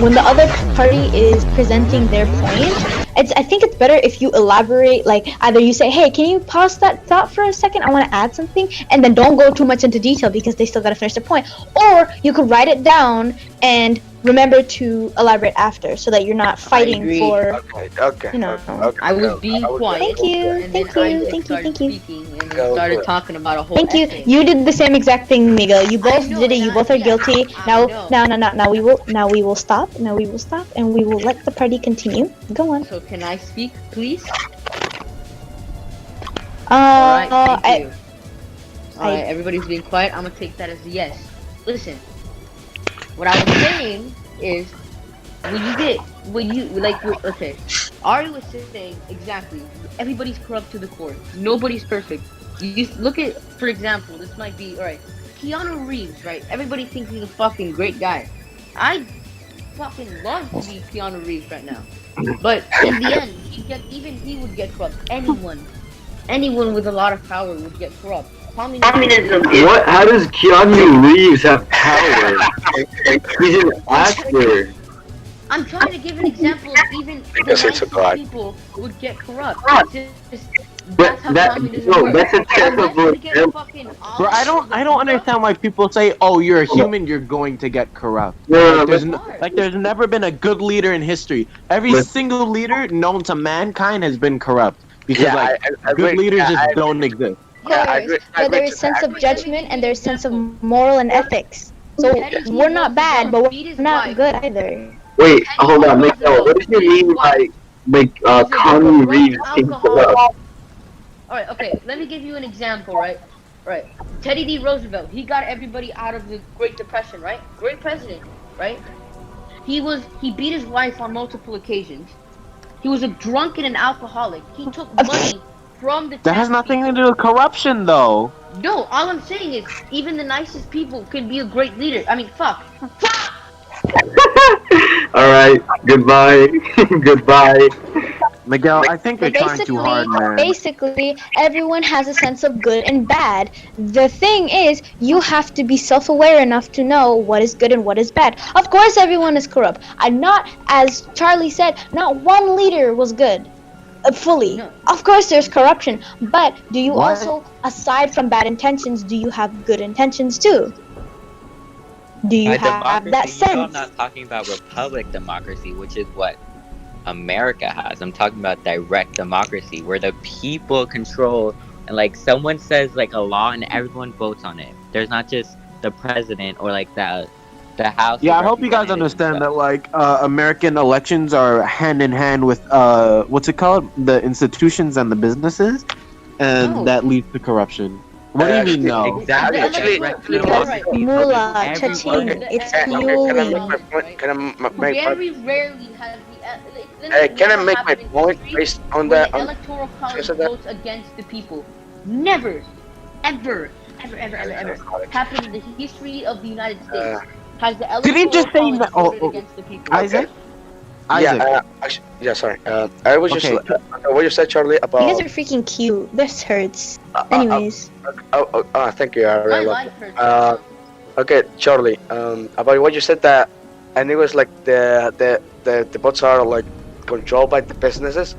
when the other party is presenting their point, I think it's better if you elaborate. Like either you say, "Hey, can you pause that thought for a second? I want to add something," and then don't go too much into detail because they still gotta finish their point. Or you could write it down and remember to elaborate after, so that you're not fighting agree. for. Okay. Okay. You know. Okay. I was being quiet. Thank you, And then thank you, Isaac thank you, started thank you. speaking and Go then started for it. talking about a whole Thank you. essay. You did the same exact thing, Miguel. You both know, did it. and You both are yeah, guilty. I know. Now we will stop. Now we will stop, and we will let the party continue. Go on. So can I speak, please? Alright, thank you. Alright, everybody's being quiet. I'm gonna take that as a yes. Listen, what I was saying is, okay, Ari was saying exactly, everybody's corrupt to the core. Nobody's perfect. You look at, for example, this might be, alright, Keanu Reeves, right? Everybody thinks he's a fucking great guy. I fucking love to be Keanu Reeves right now. But in the end, even he would get corrupt. Anyone with a lot of power would get corrupt. Communism. What? How does Keanu Reeves have power? He's an actor. I'm trying to give an example of even the Because it's a nicest god. people would get corrupt. It's just, But that's how that- communism no, works. that's a Unless terrible you get example. fucking Bro, I don't understand why people say, "Oh, you're a human, you're going to get corrupt." No, There's but- there's never been a good leader in history. Every But- single leader known to mankind has been corrupt because Yeah, like I good agree. leaders Yeah, just I agree. don't exist. Yeah, I agree. I But there agree is to sense that. of judgment and there's sense of moral and ethics. So Teddy we're not bad, but beat we're his not wife. good either. Wait, hold on, Miguel. What do you mean by Keanu Reeves being corrupt? Alright, okay, let me give you an example, right? Right. Teddy D. Roosevelt, he got everybody out of the Great Depression, right? Great president, right? He beat his wife on multiple occasions. He was a drunk and an alcoholic. He took money from the That has tax nothing to people. do with corruption, though. No, all I'm saying is, even the nicest people can be a great leader. I mean, fuck. Alright, goodbye. Goodbye. Miguel, I think you're But trying too hard, man. basically, everyone has a sense of good and bad. The thing is, you have to be self-aware enough to know what is good and what is bad. Of course, everyone is corrupt. I'm not, as Charlie said, not one leader was good. Fully. No. Of course, there's corruption. But do you What? also, aside from bad intentions, do you have good intentions too? Do you By have democracy, that you know I'm sense? not talking about republic democracy, which is what America has. I'm talking about direct democracy, where the people control, and like someone says like a law and everyone votes on it. There's not just the president or like the House Yeah, of I hope you guys Representatives and understand stuff. that like American elections are hand in hand with what's it called? The institutions and the businesses, and No. that leads to corruption. What do you mean no? Exactly. Actually, Direct actually, democracy. right. Moolah, Everyone- cha-ching, it's Okay, can I fueling. make my point? Can I make my Very rarely has the can I never make my happened in point history based on where the the electoral college because of that? votes against the people. Never, ever, happened in the history of the United States. Has the Did he electoral just say college that- voted oh, against the people? Isaac? Yeah, Isaac. yeah, sorry. I was just Okay. what you said, Charlie, You guys about. are freaking cute. This hurts. Uh, Anyways. Thank you, I My really love life it. hurts. Okay, Charlie. About what you said that, and it was like the bots are like controlled by the businesses.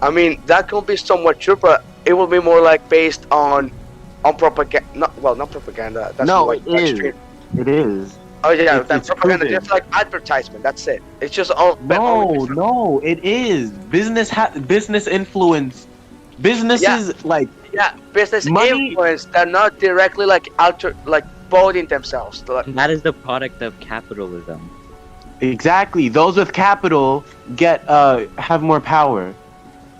I mean, that could be somewhat true, but it will be more like based on propaganda. Not propaganda. That's No, more it like is. extreme. It is. Oh yeah, It's that's propaganda. proven. Just like advertisement. That's it. It's just all. No, it is business influence. Businesses like Yeah, business Money- influence. They're not directly like voting themselves. Like, That is the product of capitalism. exactly those with capital get have more power.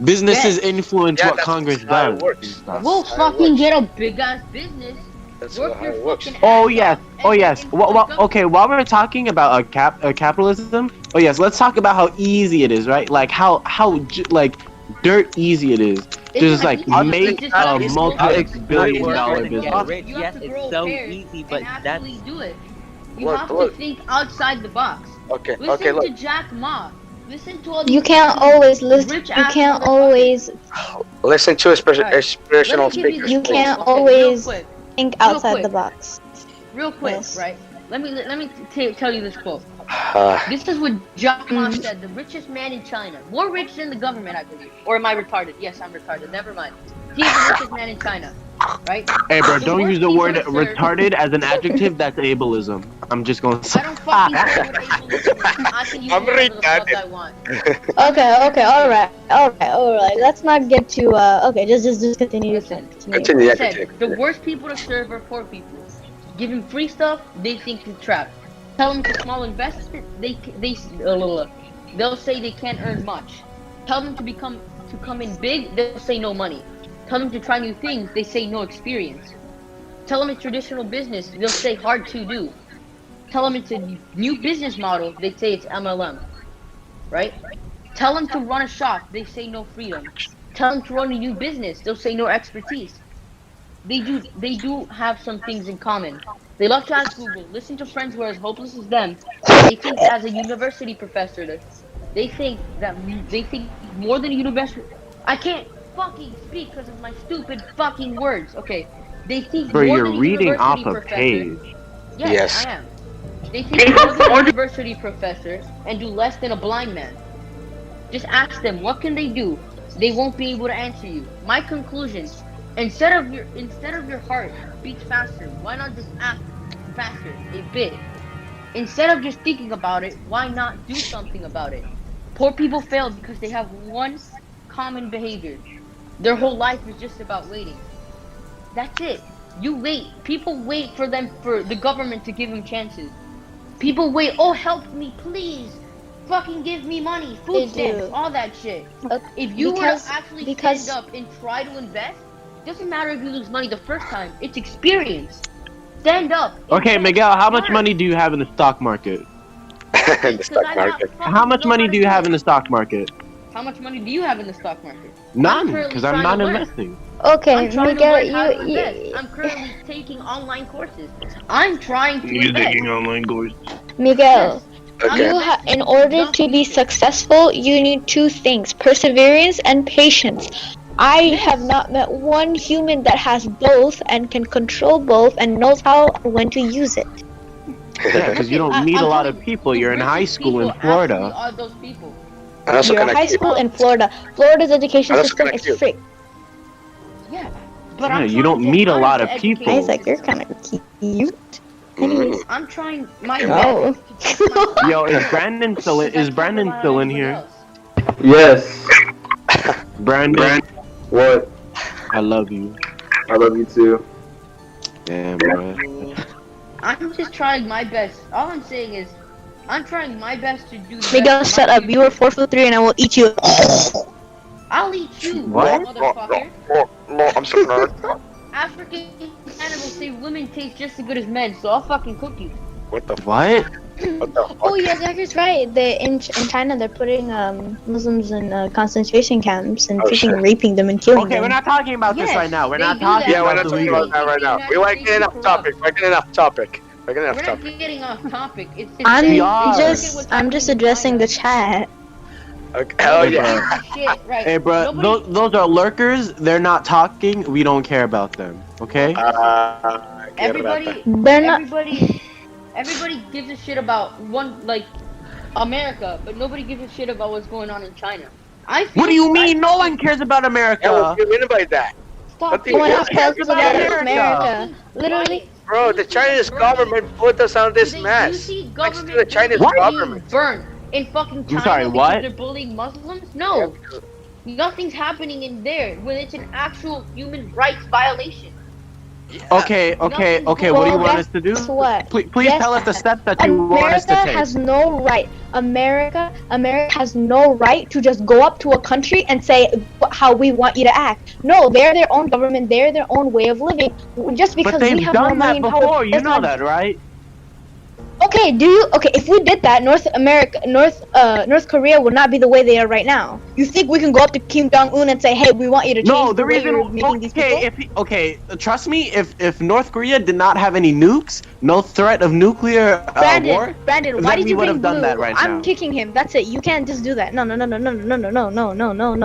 Businesses influence Yeah, what that's Congress how it does. works. and stuff. We'll That's how it fucking works. get a big ass business. That's Work how your it works. fucking Oh ass yes, off, oh and yes. then Well, influence okay, while we're talking about capitalism, oh yes, let's talk about how easy it is, right? Like how like dirt easy it is. It's Just not like easy, make it's just a not easy. multi-billion You have dollar to business. grow- Rich. You have Yes, to it's grow so pears easy, but and that's actually do it. You Look, have look. to think outside the box. Okay, Listen okay, look. to Jack Ma. Listen to all You these can't fucking always listen. rich You ass can't motherfuckers. always Listen to Alright, inspirational Let me give you speakers. this You quote, can't okay, always real quick, think Real outside quick. the box. real quick, Yes. right? Let me tell you this quote. Uh, This is what Jack Ma said, the richest man in China. More rich than the government, I believe. Or am I retarded? Yes, I'm retarded. Never mind. He's the richest man in China. Right? Hey bro, The don't worst use the people word to serve- retarded as an adjective. That's ableism. I'm just gonna say. I don't fucking care what ableism is. I can use I'm whatever the fuck retarded. I want. Okay, alright. Let's not get too okay, just continue. Listen, Continue. I Yeah, said, continue. the worst people to serve are poor people. Give them free stuff, they think you're trapped. Tell them it's a small investment, they'll say they can't earn much. Tell them to come in big, they'll say no money. Tell them to try new things, they say no experience. Tell them it's traditional business, they'll say hard to do. Tell them it's a new business model, they say it's MLM. Right? Tell them to run a shop, they say no freedom. Tell them to run a new business, they'll say no expertise. They do have some things in common. They love to ask Google, listen to friends who are as hopeless as them. They think as a university professor, they think more than a university. I can't fucking speak because of my stupid fucking words. Okay, they think Bro, more you're than a reading university off a professor. page. Yes, Yes. I am. They think more than a university professor and do less than a blind man. Just ask them, what can they do? They won't be able to answer you. My conclusion, instead of your heart beats faster, why not just act faster, a bit? Instead of just thinking about it, why not do something about it? Poor people fail because they have one common behavior. Their whole life is just about waiting. That's it. You wait. People wait for the government to give them chances. People wait, oh help me please. Fucking give me money, They food stamps, do. all that shit. Uh, If you were because- to actually because- stand up and try to invest, doesn't matter if you lose money the first time, it's experience. Stand up. Okay, invest, Miguel, how much learn. money do you have in the stock market? In the 'Cause stock I'm not market. fucking How much money nobody do you have in else. the stock market? How much money do you have in the stock market? None, currently because I'm trying not to learn. investing. Okay, I'm trying to Miguel, learn how to you invest. I'm currently taking online courses. I'm trying to invest. online courses. Miguel, Okay. in order to be successful, you need two things: perseverance and patience. I have not met one human that has both and can control both and knows how and when to use it. Yeah, because you don't meet a lot of people. You're in high school in Florida. Are those people? And also You're in connect high you. school in Florida. Florida's education And also system connect is you. free. Yeah. But Yeah, I'm you trying don't to meet a harness lot the of people. education Isaac, you're system. kind of cute. Anyways. I'm trying my No. best. to keep my- Yo, is Brandon still in? Is Brandon still in here? Yes. Brandon, What? I love you. I love you too. Damn, bro. I'm just trying my best. All I'm saying is, I'm trying my best to do. the Miguel, best shut my up. You are 4'3" and I will eat you. I'll eat you, What? motherfucker. No, I'm so not. African cannibals say women taste just as good as men, so I'll fucking cook you. What the fuck? What? What the fuck? Oh yeah, Zach is right. In China they're putting Muslims in concentration camps and Oh, freaking shit. raping them and killing Okay, them. we're not talking about this Yes, right now. We're they not do talking that. Yeah, we're about not the talking legal. about that right now. United We're States getting is off corrupt. topic. We're getting off topic. We're getting We're off not topic. getting off topic. It's I'm We are. just addressing the chat. Okay. Oh Hey, yeah. Shit, right. Hey, bro, those are lurkers. They're not talking. We don't care about them. Okay? I get about Everybody, that. They're not. everybody gives a shit about America, but nobody gives a shit about what's going on in China. What do you mean? No one cares about Yeah, America. what do you mean by that? Stop Nothing No one else else cares cares about about America. Literally. Bro, the Chinese government put us on this Do mess. you see Thanks to the government Chinese buildings government. burn in fucking China sorry, because what? they're bullying Muslims? No, nothing's happening in there when it's an actual human rights violation. Okay. What do you Well, want us to do? guess what? Please Yes. tell us the steps that you want us to America take. has no right. America has no right to just go up to a country and say how we want you to act. No, they're their own government. They're their own way of living. Just because But we they've have more done money that and power, before. You does know not- that, right? Okay, if we did that, North Korea would not be the way they are right now. You think we can go up to Kim Jong Un and say, "Hey, we want you to change No, the way reason. you're making these people"? Trust me. If North Korea did not have any nukes, no threat of nuclear war, Brandon, why then did we you would bring have done blue? that right I'm now. kicking him. That's it. You can't just do that. No.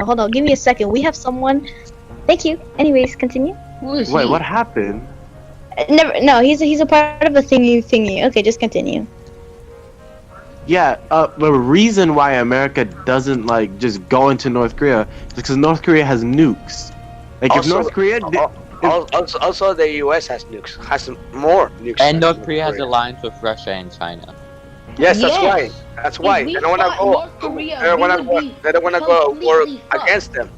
Hold on. Give me a second. We have someone. Thank you. Anyways, continue. Who is Wait, he? what happened? Never. No, he's a part of a thingy. Okay, just continue. Yeah, the reason why America doesn't like just go into North Korea is because North Korea has nukes. Like if Also- North Korea, Also, the U.S. has nukes. Has more nukes. And than North Korea has alliance with Russia and China. Yes, that's Yes. why. That's why. If we They don't wanna fought go. North Korea, They don't we wanna would go. be They don't wanna go war completely fucked. against them.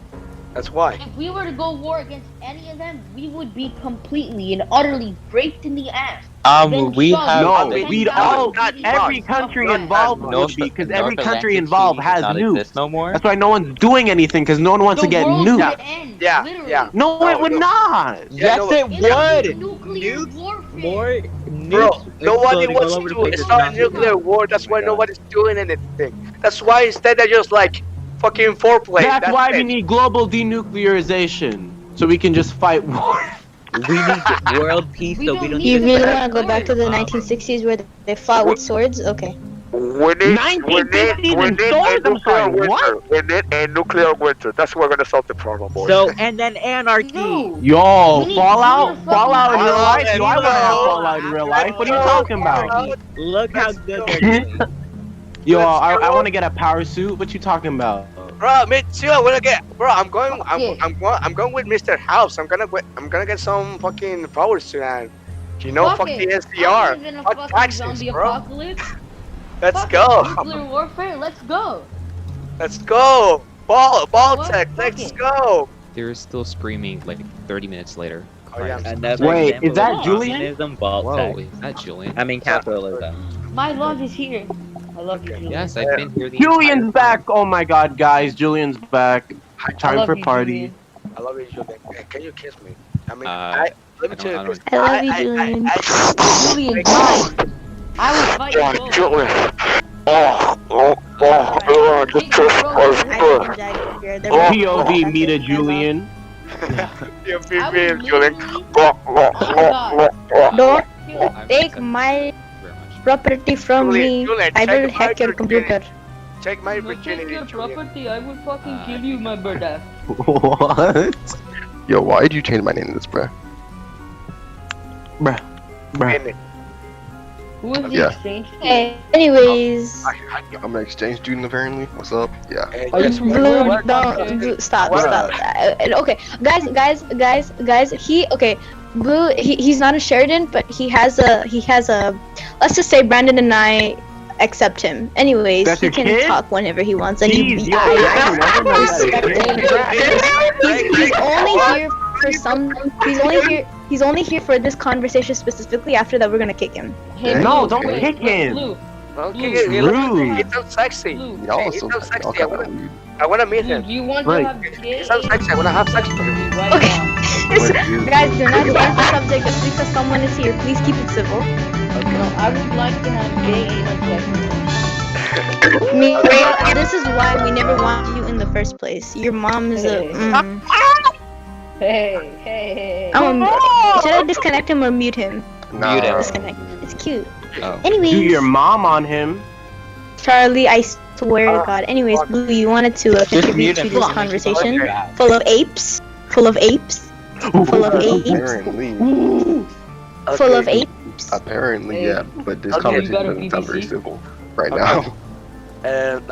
That's why. If we were to go war against any of them, we would be completely and utterly raped in the ass. Then We shoved have no, into we'd 10,000 all, not cities. every much. country Not involved much. would be, because every North country Atlantic involved Treaty has does not nukes. exist no more. That's why no one's doing anything, because no one wants The to get world nuked. would end, Yeah, literally. yeah. No, No, it would no. not. Yeah, Yes, no, it It would. nuclear Nukes, warfare. more Bro, nukes nobody exploding all wants over the to place. start a Not- nuclear war. That's Oh why my God. nobody's doing anything. That's why instead they're just like fucking foreplay. That's why we it. need global denuclearization, so we can just fight war. We need world peace, We so don't we don't need You need to really fight want to go back to the Um, 1960s where they fought with swords? Okay. We need 1950s and a swords? I'm nuclear sorry, winter. what? We need a nuclear winter. That's where we're gonna solve the problem, boys. So and then anarchy. No. Yo, We need Fallout, more Fallout in real Fallout life? and Do I want to have Fallout. Fallout in real life? What are you talking about? Look how Let's good go. they're doing. Yo, Let's I go. want to get a power suit. What you talking about? Bro, me too. I wanna get. Bro, I'm going. Yeah. I'm going with Mr. House. I'm gonna get some fucking powers tonight. You know, fuck it. the I SDR. live in a Fuck fucking taxes, zombie bro. apocalypse. Let's Fuck go. it. Nuclear warfare. Let's go. Let's go. Ball What? tech. Fuck Let's it. go. They're still screaming like 30 minutes later. Oh, yeah. Another Wait, example is that of Julian? communism, vault Whoa, tech. is that Julian? I mean capitalism. My love is here. I love you, Julian. Yes, I've been here the Julian's entire back. Oh my god, guys. Julian's back. I Time love for you, party. Julian. I love you, Julian. Hey, can you kiss me? I mean, Uh, let me I tell you don't- this. I love you, Julian. Julian, mine. I will fight you both. Julian. Alright, the take the road. POV, meet a Julian. You be I real, would Julian. literally- Don't I've take said my very much. property from me. Julian, I check will my hack your virginity. computer. Take my If I take virginity, your Julian. property, I will fucking kill you, my brother. What? Yo, why did you change my name to this, bruh? Bruh. Minute. Who is the Yeah. exchange? Okay, anyways. I'm an exchange student apparently. What's up? Yeah. Hey, Are you guess what? blue? Don't stop. Bruh. Okay, guys. He okay. Blue, he's not a Sheridan, but he has a. Let's just say Brandon and I accept him. Anyways, That's he your can kid? talk whenever he wants, and Jeez, yo, I respect him. He's He's only here for some. He's only here for this conversation specifically. After that, we're gonna kick him. Hey, No, Blue, don't wait, kick wait, him. Blue, Okay, he Rude. sounds sexy. Blue, Y'all He also sounds sexy. kind of weird. I wanna meet Blue, him. do you want Right. to have a He sounds sexy. I wanna have sex with him. Right Okay. now. Guys, do not change the subject just because someone is here. Please keep it civil. No, I would like to have gay anal sex. Miriam, this is why we never want you in the first place. Your mom is a. Hey. Should I disconnect him or mute him? Nah. Disconnect. It's cute. Oh. Anyways, Do your mom on him. Charlie, I swear to God. Anyways, Blue, you wanted to contribute mute to him. this conversation full of apes, full of apes, full of apes, Apparently. full of apes. Apparently, Hey. yeah. But this Okay. conversation You got a doesn't sound very BBC? civil right Okay. now.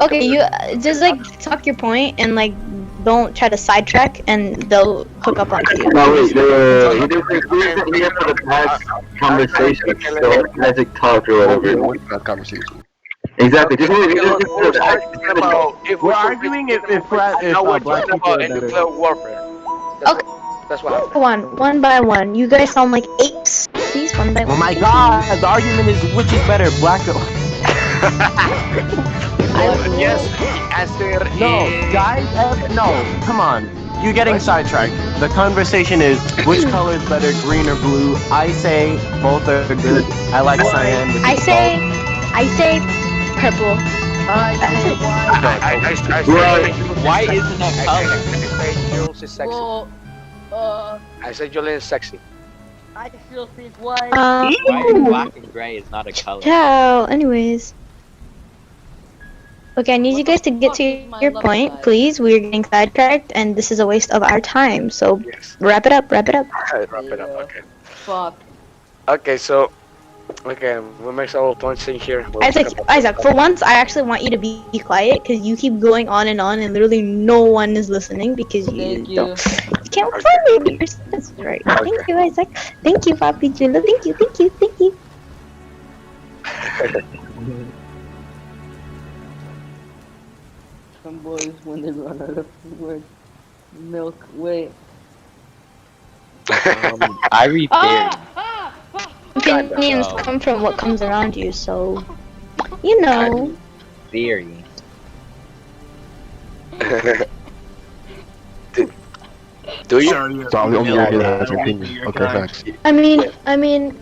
Okay, you just like talk your point and like don't try to sidetrack, and they'll hook up onto you. No, wait, we here for the past conversation, so magic talk or whatever. What's that conversation? Exactly, just If We're arguing if black people are better. nuclear warfare. Okay. That's what happened. One by one. You guys sound like apes. Please, one by one. Oh my Thank God! The argument is which is better, black or Yes, answer no, is... guys. No, come on. You're getting sidetracked. The conversation is which color is better, green or blue. I say both are good. I like cyan. Which I is say purple. Why isn't that color? I say Jules is sexy. Well, I say Julian is sexy. I still think white. Why is black and gray is not a color? Ciao. Anyways. Okay, I need you guys to get to your point, please. We're getting sidetracked, and this is a waste of our time. So Yes. wrap it up. Wrap it up. Okay. Fuck. Okay, so we make our points in here. We'll Isaac, for once, I actually want you to be quiet because you keep going on, and literally no one is listening because you Thank you. don't. You can't afford me. That's right. Thank you, Isaac. Thank you, Papi Jula. Thank you. Some boys, when they run out of food, milk, wait. I read theory. Opinions come from what comes around you, so you know. Theory. Do you? So I'm the only one here that has an opinion. Okay, facts. I mean,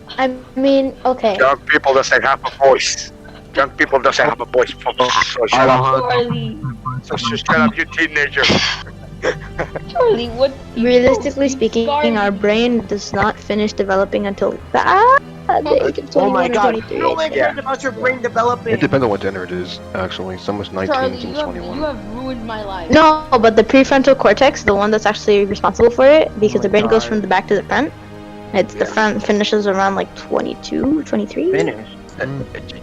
okay. Young people doesn't have a voice. Young people doesn't have a voice. So shut up. Charlie, So shut up, you teenager. Charlie, what? Realistically speaking, our brain does not finish developing until the age of 21 Oh my or God! 23. No one Yeah. cares about your brain developing. It depends on what gender it is, actually. Some is 19, Charlie, some you is have 21. ruined my life. No, but the prefrontal cortex, the one that's actually responsible for it, because the brain goes from the back to the front. It's the front finishes around like 22, 23. Finish.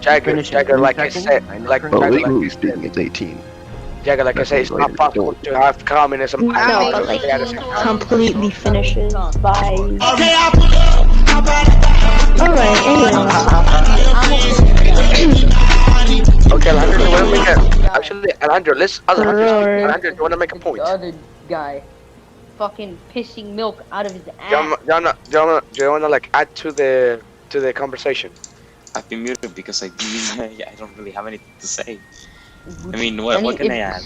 Jagger, like I said, But legally speaking, it's 18. Jagger, like I said, it's not possible to have communism. No, but like completely finishes by. Alright, Okay, Alejandro, you wanna make a... Actually, Alejandro, Alejandro, you wanna make a point? The other guy, fucking pissing milk out of his Do ass. you wanna like add to the conversation? I've been muted because I don't really have anything to say. I mean, what can I add?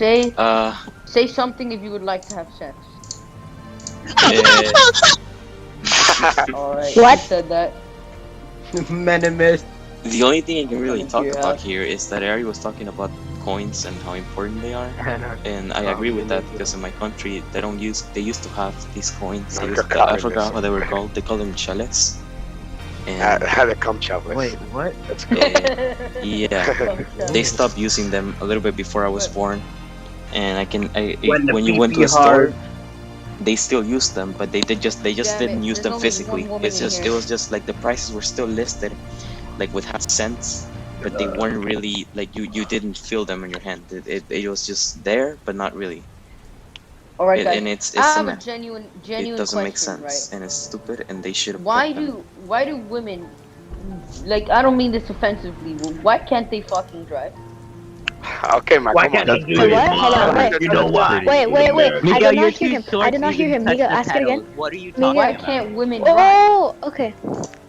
Say something if you would like to have sex. Alright, What? you said that. Minimus. The only thing I can really talk about here is that Ari was talking about coins and how important they are, and I agree with that because in my country they used to have these coins. I forgot what they were called. They call them chales. And Had a cum challenge. Wait, what? That's cool. yeah, they stopped using them a little bit before I was born, and when you went to a hard. store, they still used them, but they just didn't use them physically. It was just like the prices were still listed, like with half cents, but they weren't really like you didn't feel them in your hand. It was just there, but not really. All right, guys. And it's I a have a mess. genuine It doesn't make question, sense, right? and it's stupid, and they should have. Why do women, like, I don't mean this offensively, but why can't they fucking drive? Okay, man. Why Come on. can't they do Wait, it? what? Hold on, wait. You know why? Wait. I Miguel, did you're not hear too him. short I did to not hear even him. touch Miguel, the ask it again. pedals. What are you Miguel. talking Why about? can't women drive? Oh, okay.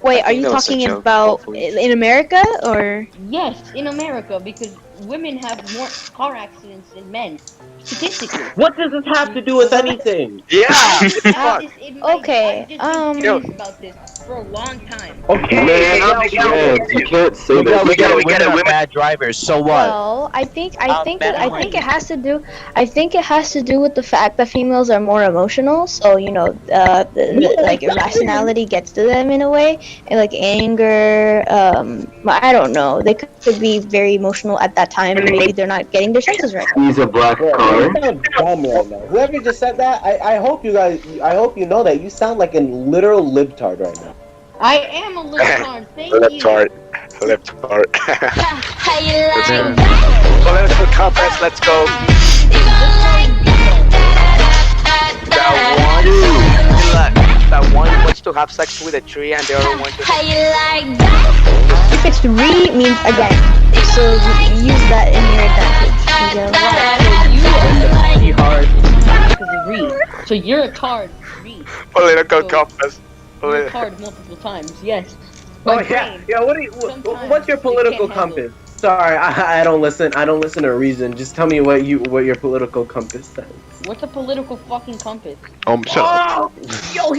Wait, are think you that was a talking joke, about hopefully. in America or? Yes, in America, because women have more car accidents than men, statistically. What does this have to do with anything? Yeah. Okay, I've just been Yo. curious about this for a long time. Okay, Man, you can't say that. We get it. Women are bad drivers. So what? well, I think better it has to do. I think it has to do with the fact that females are more emotional. So like irrationality gets to them in a way, and like anger. I don't know. They could be very emotional at that time, and maybe they're not getting their senses right. He's a black Bro, car. you sound dumb right now. Whoever just said that, I hope you guys, I hope you know that you sound like a literal libtard right now. I am a little hard. Thank you. Libtard. Libtard. How you like Well, let's go compass. Let's go. That one wants to have sex with a tree, and the other one just. How you like that? Prefix re means again, so use that in your advantage. Miguel. Right, so you are because of read. So you're a card. Read. Political So- compass. You're a card multiple times. Yes. Oh My yeah, brain, yeah. sometimes What's your it political can't handle. compass? Sorry, I don't listen. I don't listen to reason. Just tell me what your political compass says. What's a political fucking compass? Shut up. Yo,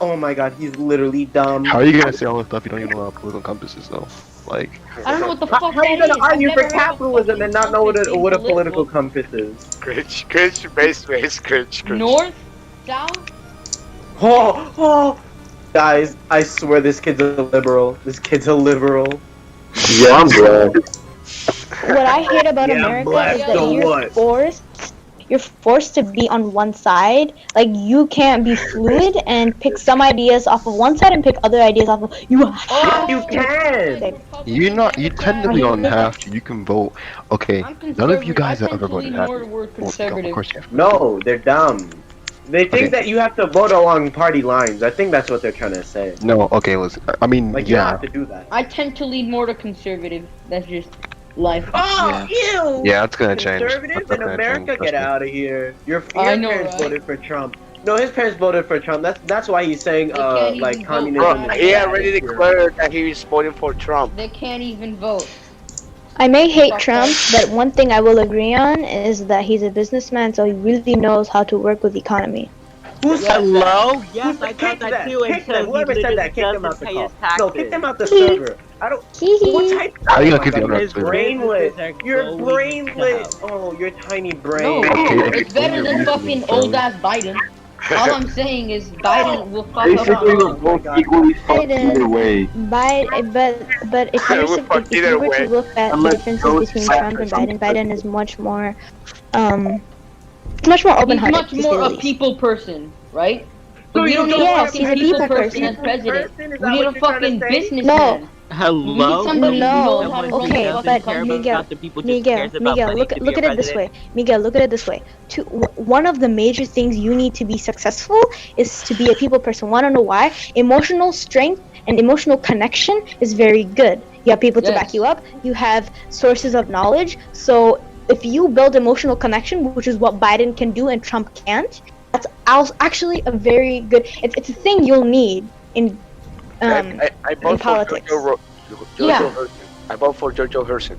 oh my god, he's literally dumb. How are you gonna say all this stuff you don't even know what political compass is though? Like, I don't know what the fuck How are you that gonna is. argue I've for never heard of a capitalism and not know what fucking a thing political compass is? Cringe, base, cringe. North, south. Oh, guys, I swear this kid's a liberal. This kid's a liberal. Yeah, I'm black. What I hate about Yeah, America black, is that so what? you're forced to be on one side. Like you can't be fluid and pick some ideas off of one side and pick other ideas off of you. You can. you technically don't have to. You can vote. Okay, none of you guys have ever voted. Have you? Well, of course you have. No, they're dumb. They think Okay. that you have to vote along party lines. I think that's what they're trying to say. No, okay, listen. I mean, Like you don't yeah. have to do that. I tend to lean more to conservative. That's just life. Oh, ew! Yeah, that's gonna change. Conservatives That's in gonna America, change, get trust me. out of here. Your I know, parents right? voted for Trump. No, his parents voted for Trump. That's why he's saying can't like even vote. communism. Bro, is he bad. already declared that he is voting for Trump. They can't even vote. I may hate Trump, but one thing I will agree on is that he's a businessman, so he really knows how to work with the economy. Who said Hello? that? Yes, Who I kicked thought that that? too. Kick Until them. Whoever he said that, literally kick them doesn't out the pay call. his No, taxes. kick them out the server. I don't. What type? How you gonna Oh kick my them God, out you're the server? brainless. Are You're going brainless. to Oh, your tiny No, brain. Okay, it's better than okay. fucking old ass Biden. All I'm saying is Biden will fuck up. Basically, we're both equally fucked either way. But if We're you fucked if either you were way. to look at the Unless differences those between factors Trump and are Biden, Biden is much more open He's hearted. much more a people person, right? But we don't need Yes, a fucking he's a people people person as person. president. Is We that need a what you're trying to fucking say? businessman. Hello? somebody who knows No, how to Someone who okay, doesn't but care about Miguel, the people, just Miguel, cares about money look to be at a it this way. president. Miguel, look at it this way. One of the major things you need to be successful is to be a people person. Want to know why? Emotional strength and emotional connection is very good. You have people to back you up. You have sources of knowledge. So if you build emotional connection, which is what Biden can do and Trump can't, that's actually a very good. It's a thing you'll need in I vote for politics. Jojo Yeah. Herson. I vote for Jojo Herson.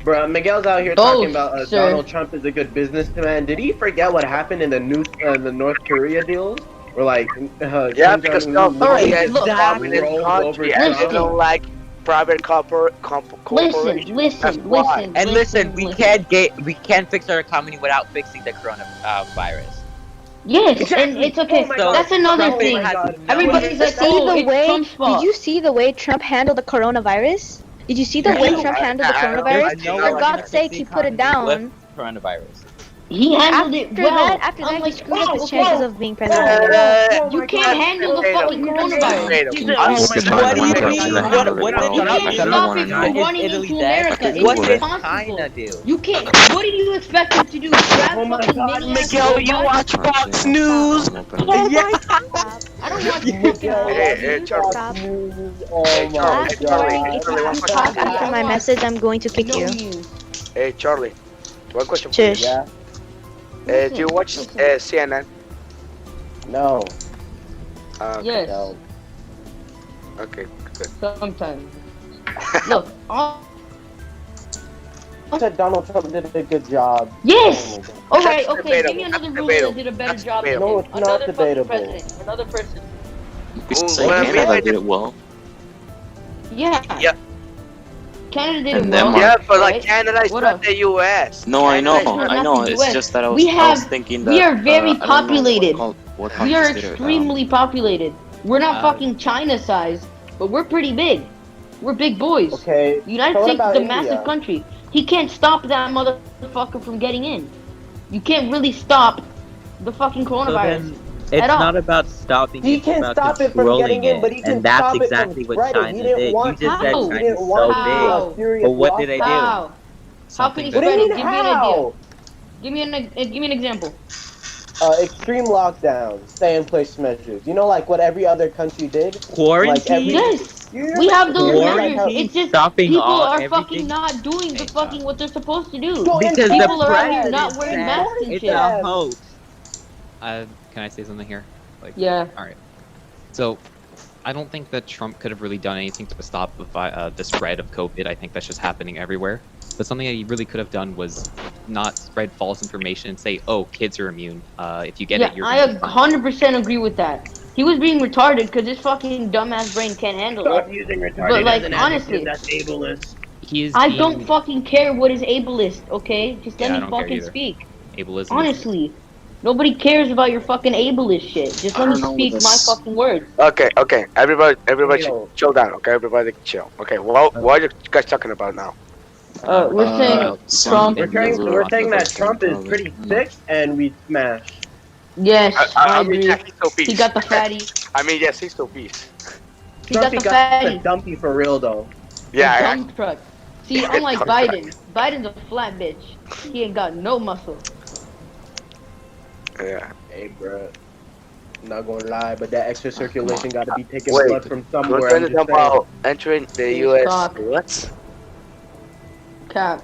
Bro, Miguel's out here Oh, talking about sir. Donald Trump is a good businessman. Did he forget what happened in the North Korea deals? Where like, Yeah, Kim because Jong-un no, he has look, dominant rolled country over and they Trump. don't like private corporations. That's why. And listen, we can't fix our economy without fixing the coronavirus. Yes, Exactly. and it's okay. Oh my God. That's another Oh thing. my God. Everybody's like, oh, it's Trump's fault. Did you see the way Trump handled the coronavirus? Did you see the way Trump handled the coronavirus? There's no For way God's to sake, fix he the put it economy down. with coronavirus. He handled it well. After that, he Unlike screwed up his whoa, chances whoa. of being president. You can't handle the fucking coronavirus. What do you mean? What did You can't stop it from Is running Italy into dead? America. What It's did impossible. China do? You can't. What did you expect him to do? Grab fucking maniacs Miguel, you robots? watch Fox News. Yeah. I don't watch fucking Hey, Charlie. Stop. Hey, Charlie. Last warning, if you talk after my message, I'm going to kick you. Hey, Charlie. One question for you. Shush. Yeah. Do you watch CNN? No. Yes. No. Okay, good. Sometimes. Look, I said Donald Trump did a good job. yes. All right. That's Okay. Give me debatable. another That's ruler that debatable. did a better That's job than debatable. him. No, it's not Another fucking debatable. president. Another person. You could say Well, Canada did it well. Yeah. Yeah. Canada did And it well. Denmark. Yeah, but like right? Canada is What not else? the U.S. No, I know, Canada is I not- know. the It's US. just that I was, We I was have- thinking that we are very I don't know populated. what We are countries did it. extremely populated. We're not fucking China size, but we're pretty big. We're big boys. Okay. United so what States about is a India? massive country. He can't stop that motherfucker from getting in. You can't really stop the fucking So coronavirus. then, it's At all. not about stopping. He it's can about stop it from controlling getting in, but he can and that's stop it from exactly what spreading. China He didn't did. want You just said How? He China's didn't so want How? big. serious But what did they do? How? How can Something he that- What do you spread it? mean Give me an idea. how? Give me an example. Extreme lockdown, stay-in-place measures. You know, like what every other country did. Quarantine? Yes. You We have those Quarantine? measures. It's just Stopping people all are everything? fucking not doing the fucking what they're supposed to do. Go Because inside. People the are out here president not wearing said masks and it's shit. a hoax. Can I say something here? Like, Yeah. all right. So, I don't think that Trump could have really done anything to stop the spread of COVID. I think that's just happening everywhere. But something that he really could have done was not spread false information and say, "Oh, kids are immune. If you get Yeah, it, you're." I 100% agree with that. He was being retarded because his fucking dumbass brain can't handle Stop it. using retarded But like as an honestly, adjective, that's ableist. He is I being don't fucking care what is ableist. Okay, just Yeah, I let me don't care fucking either. speak. ableism. Honestly, nobody cares about your fucking ableist shit. Just let me speak my fucking words. Okay, okay. Everybody, Yo. chill down. Okay, everybody, chill. Okay, well, what are you guys talking about now? We're saying Trump. We're saying that Trump is pretty sick and we smash. Yes, I mean, agree. yeah, he's so He beast. got the fatty. I mean, yes, he's so beast. He got the Trumpy got fatty. the dumpy for real though. Yeah, The dump truck. See, unlike Biden, Biden's a flat bitch. He ain't got no muscle. yeah. Hey, bro. I'm not gonna lie, but that extra circulation got to be taking Wait, blood from We're somewhere. going I'm to just talk about entering the It's U.S. cock. What? Cap.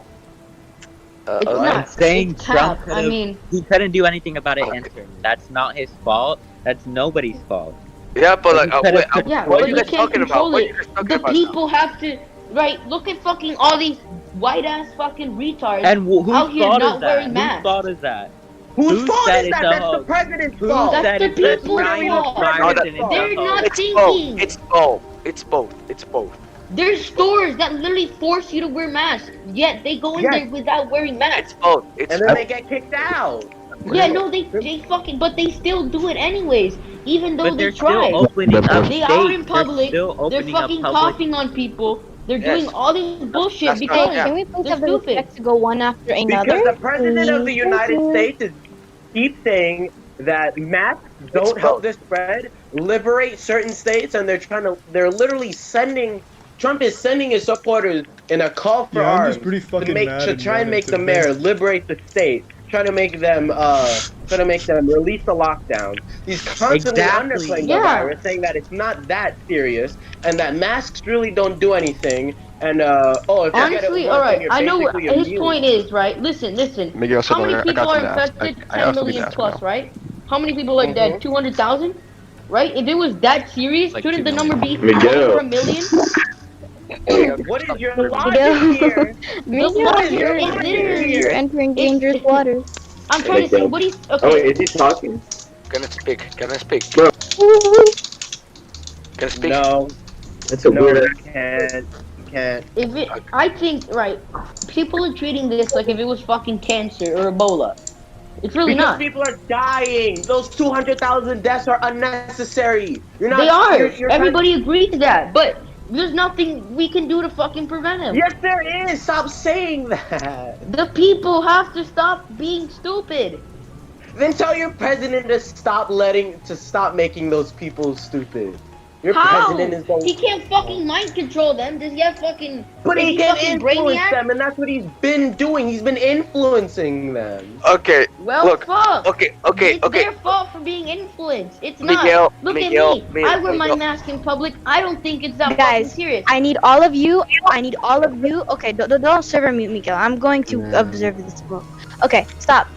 It's Okay. not. I'm saying It's Trump cap. could I have. mean, He couldn't do anything about it Okay. entering. That's not his fault. That's nobody's fault. Yeah, but like, He could've wait, yeah, what but are you you guys can't talking about? control What are it. you guys talking The about? people have to. Right, look at fucking all these white ass fucking retards And whose out here fault not is that? wearing Whose masks. fault is that? Whose Who fault said is it's that? a That's the hoax? president's Who fault. That's said the it's the people's China fault. virus and it's a They're hoax? not It's thinking. both. It's both. It's both. It's both. There's stores that literally force you to wear masks, yet they go in Yes. there without wearing masks. It's both. It's And then both. they get kicked out. Yeah, no, they fucking, but they still do it anyways, even though But they they're try. still opening up They states. are in public. They're still They're opening up fucking public. coughing on people. They're Yes. doing all this bullshit That's because right, yeah. Can we please they're have the stupid. respect to go one after another? Because the president of the Please, United thank you. States is keep saying that masks don't help the spread, liberate certain states, and they're literally sending. Trump is sending his supporters in a call for Yeah, I'm arms just pretty fucking to mad to and try and wanted make to the mayor vent. liberate the state, trying to make them release the lockdown. He's constantly Exactly. underplaying the Yeah. virus, saying that it's not that serious and that masks really don't do anything. And if you get it Honestly, once, all then right. you're I know what basically his immune. point is, right? Listen. Miguel, sit How many down. I people got are some mask. infected? I 10 also million mask plus, now. right? How many people are dead? 200,000? Right? If it was that serious, Like shouldn't 2 the number be Miguel. over a million? What is your Miguel, logic here? Miguel, What is your you're, logic you're here? entering dangerous waters. I'm trying to say, what he's Oh okay. wait, is he talking? Can I speak? Can I speak? Bro. Can I speak? No, That's a no, weird. you can't. You can't. If it, I think, right, people are treating this like if it was fucking cancer or Ebola. It's really Because not. people are dying. Those 200,000 deaths are unnecessary. You're not. They are. You're Everybody agrees to that. But There's nothing we can do to fucking prevent him. Yes, there is. Stop saying that. The people have to stop being stupid. Then tell your president to stop making those people stupid. Your How? president is the. He can't fucking mind control them. Does he have fucking? But is he can fucking influence brainiac? them, and that's what he's been doing. He's been influencing them. Okay. Well, look. fuck. Okay. It's their fault for being influenced. It's not. Miguel, Look Miguel, at me. I wear my mask in public. I don't think it's that fucking Guys, serious. I need all of you. Okay, don't server mute, Miguel. I'm going to observe this book. Okay, stop.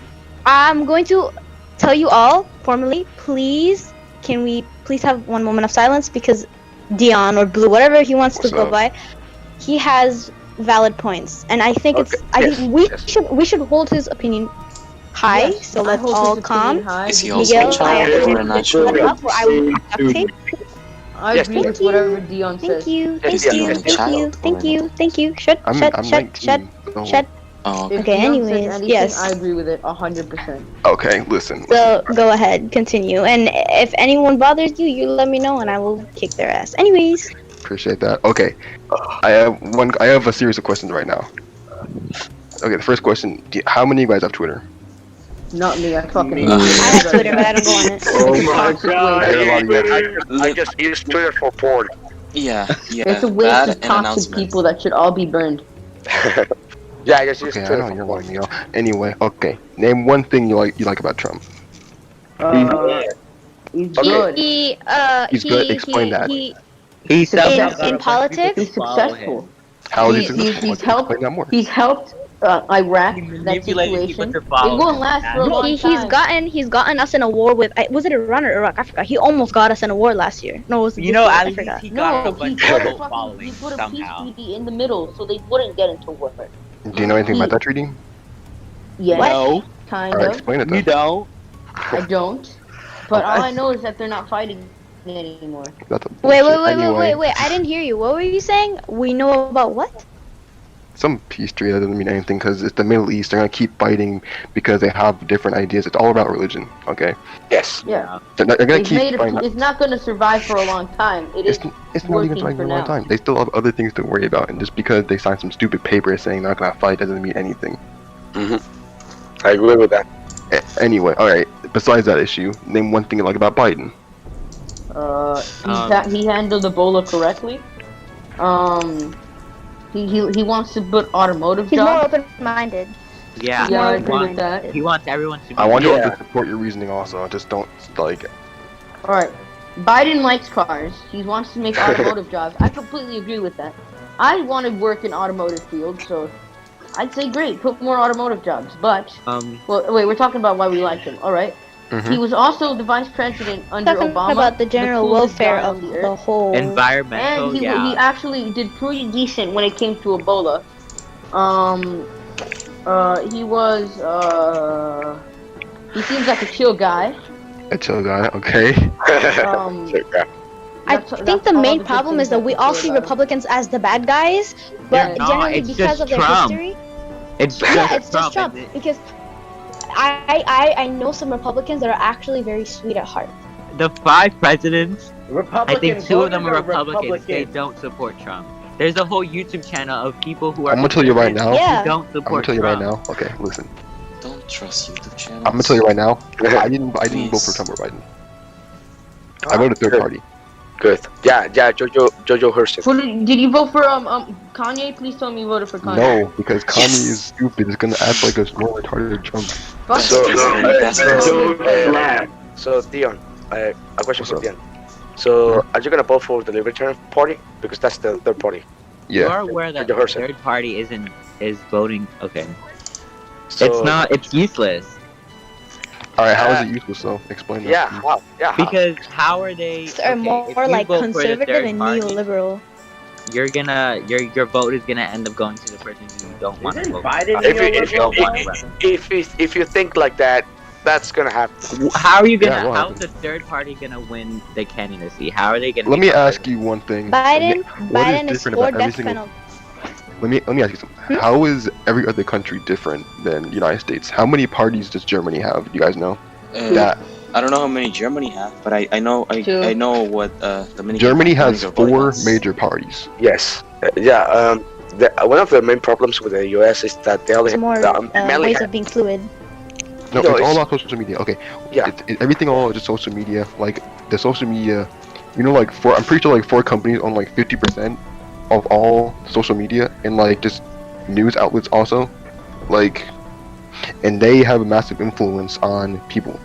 I'm going to tell you all formally. Please, can we please have one moment of silence because Deon or Blue, whatever he wants to go by, he has valid points, and I think I think we should hold his opinion high. Yes, so I let's hold all his calm. opinion high. Is he also Miguel, a child or a natural? I agree with whatever Deon says. Thank you. Shut. Oh, If Okay, Deon says anyways, anything, yes. I agree with it 100%. Okay, listen. So go ahead, continue, and if anyone bothers you, you let me know, and I will kick their ass. Anyways. Appreciate that. Okay, I have a series of questions right now. Okay, the first question: how many of you guys have Twitter? Not me, I fucking I have Twitter, but I don't go on it. Oh my god! I just use Twitter for porn. Yeah. It's a waste of toxic people that should all be burned. Yeah, I just use Okay, I Twitter know for you're porn. lying, yo. Anyway, okay. Name one thing you like about Trump. He's good. He's good. Explain that. He's in politics. He's successful. How is he He's successful? helped. Explain that more. He's helped Iraq. That situation. It won't last for a long time. He's gotten us in a war with. Was it Iran or Iraq? I forgot. He almost got us in a war last year. No, it was. You know, I at least forgot. he got a No, bunch he of put a people following peace somehow. treaty in the middle so they wouldn't get into war. Do you know anything about that treaty? Yes, No. kind Alright, of. explain it You then. don't. I don't. But all I know is that they're not fighting anymore. That's a Wait, bullshit. Anyway, I didn't hear you. What were you saying? We know about what? some peace treaty that doesn't mean anything because it's the Middle East. They're gonna keep fighting because they have different ideas. It's all about religion. Okay. Yes. Yeah. They're gonna It's, keep fighting. it's not going to survive for a long time. It's not even trying for a long time. They still have other things to worry about, and just because they signed some stupid paper saying they're not gonna fight doesn't mean anything. I agree with that. Anyway, all right. Besides that issue, name one thing you like about Biden. He handled Ebola correctly. He wants to put automotive He's more jobs. open-minded. Yeah, Yeah, I he agree wants- with that. He wants everyone to be. I want you to support your reasoning also. Just don't like. All right. Biden likes cars. He wants to make automotive jobs. I completely agree with that. I want to work in automotive field, so I'd say great, put more automotive jobs. But well, wait, we're talking about why we like him. All right. He was also the vice president under Talking Obama. about the general coolest welfare guy on of the the earth. whole Environmental, And he actually did pretty decent when it came to Ebola. He seems like a chill guy. A chill guy, okay. I think the main problem is that we all see Republicans as the bad guys, but not, generally it's because just of their Trump. history. It's Yeah, it's just Trump. Trump. Because I know some Republicans that are actually very sweet at heart. The 5 presidents, I think 2 of them are voters are Republicans. They don't support Trump. There's a whole YouTube channel of people who are. I'm gonna tell you right now. who don't I'm support gonna tell you Trump. right now. Okay, listen. Don't trust YouTube channels. I'm gonna tell you right now. I didn't vote for Trump or Biden. I voted third party. Good. Yeah, Jojo Herson. Who did you vote for? Kanye? Please tell me you voted for Kanye. No, because Kanye is stupid. He's gonna act like a more retarded Trump. So Deon, a question for Deon. So are you gonna vote for the Libertarian Party because that's the third party? You are aware that Jojo the Herson. third party is voting. Okay. So- It's not. It's useless. All right, how is it useless though? Explain that. Yeah, how? Yeah. How? Because how are they? They're okay, more if you like vote for the conservative third and party, neoliberal. You're gonna your vote is gonna end up going to the person you don't want to vote. Biden If you think like that, that's gonna happen. How are you gonna? Yeah, what how's the third party gonna win the candidacy? How are they gonna? Let me become ask you one thing. Biden What is different for about every death single- penalty. Let me ask you something. How is every other country different than the United States? How many parties does Germany have? Do you guys know? That I don't know how many Germany have, but I know I know what Dominican Germany has Republic 4 has. major parties. Yes. One of the main problems with the US is that they only It's more mainly ways have, of being fluid. No, No, it's all it's- about social media. Okay, Yeah. everything all is just social media. Like the social media, you know, like I'm pretty sure like 4 companies own like 50% of all social media and like just news outlets also, like, and they have a massive influence on people.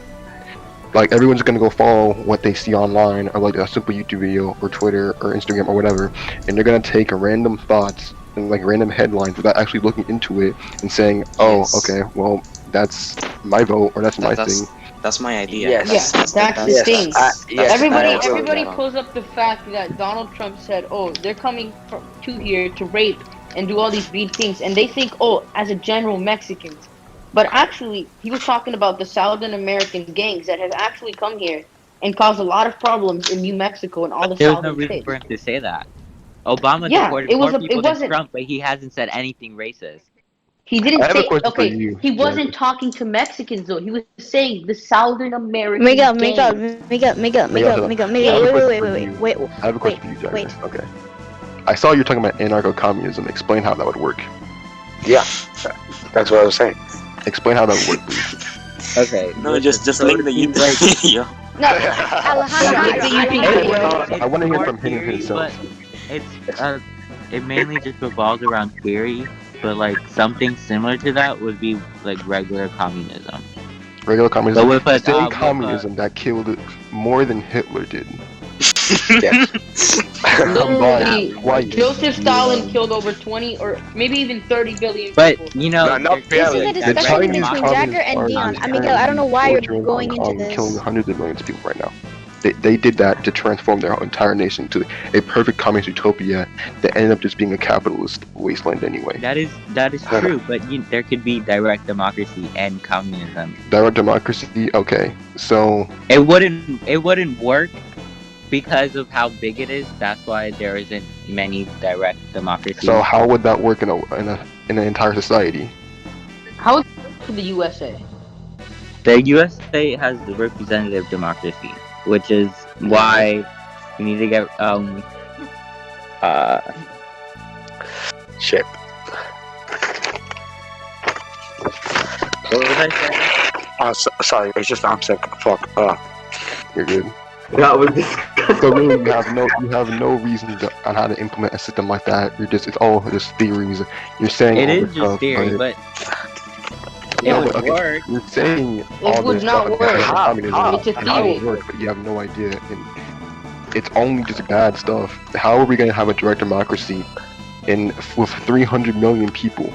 Like everyone's gonna go follow what they see online or like a simple YouTube video or Twitter or Instagram or whatever, and they're gonna take random thoughts and like random headlines without actually looking into it and saying, "Oh, Yes. okay, well that's my vote or that's my thing." That's my idea. Yes. That's the yes, thing. yes, everybody I agree with everybody that. pulls up the fact that Donald Trump said, "Oh, they're coming to here to rape and do all these bad things," and they think, "Oh, as a general Mexicans." But actually, he was talking about the Southern American gangs that have actually come here and caused a lot of problems in New Mexico and all the There was no southern reason states. for him to say that. Obama Yeah, deported it was more a, people it than wasn't. Trump, but he hasn't said anything racist. He I didn't have a say. question for Okay, you, he wasn't Jagger. talking to Mexicans though. He was saying the Southern American Miguel, gangs. Miguel, I have a question for wait, you. wait, I have a question wait, for you, Jagger. wait. Okay. I saw you're talking about anarcho-communism. Explain how that would work. Yeah, that's what I was saying. Explain how that would work, please. Okay. No, just link the YouTube like, video. No, Alejandro, what do you think? I want to hear more from him theory, himself. but it mainly just revolves around theory. But like something similar to that would be like regular communism. Regular communism. But with The a, same with communism that killed more than Hitler did. Yes. Literally, Twice. Joseph Stalin killed over 20 or maybe even 30 billion But people. you know, No, not This is really. a The discussion Chinese between Communist Jagger and Party Deon. is Miguel, I don't know why you're torturing going Hong into Kong, killing this. hundreds of millions of people right now. They did that to transform their entire nation to a perfect communist utopia that ended up just being a capitalist wasteland anyway. that is true. But there could be direct democracy and communism. Direct democracy, okay. So It wouldn't work because of how big it is. That's why there isn't many direct democracies. so how would that work in an entire society? How is it for the USA? The USA has the representative democracy, which is why we need to get Shit. what was I saying? Sorry, it's just I'm sick. Fuck. You're good. That was disgusting. So really, you have no reason on how to implement a system like that. It's all just theories. You're saying It all is this just stuff, theory, but it No, would but okay, work. you're saying all would this not stuff work. about How? communism It's a and how it theory. would work, but you have no idea, and it's only just bad stuff. How are we going to have a direct democracy with 300 million people?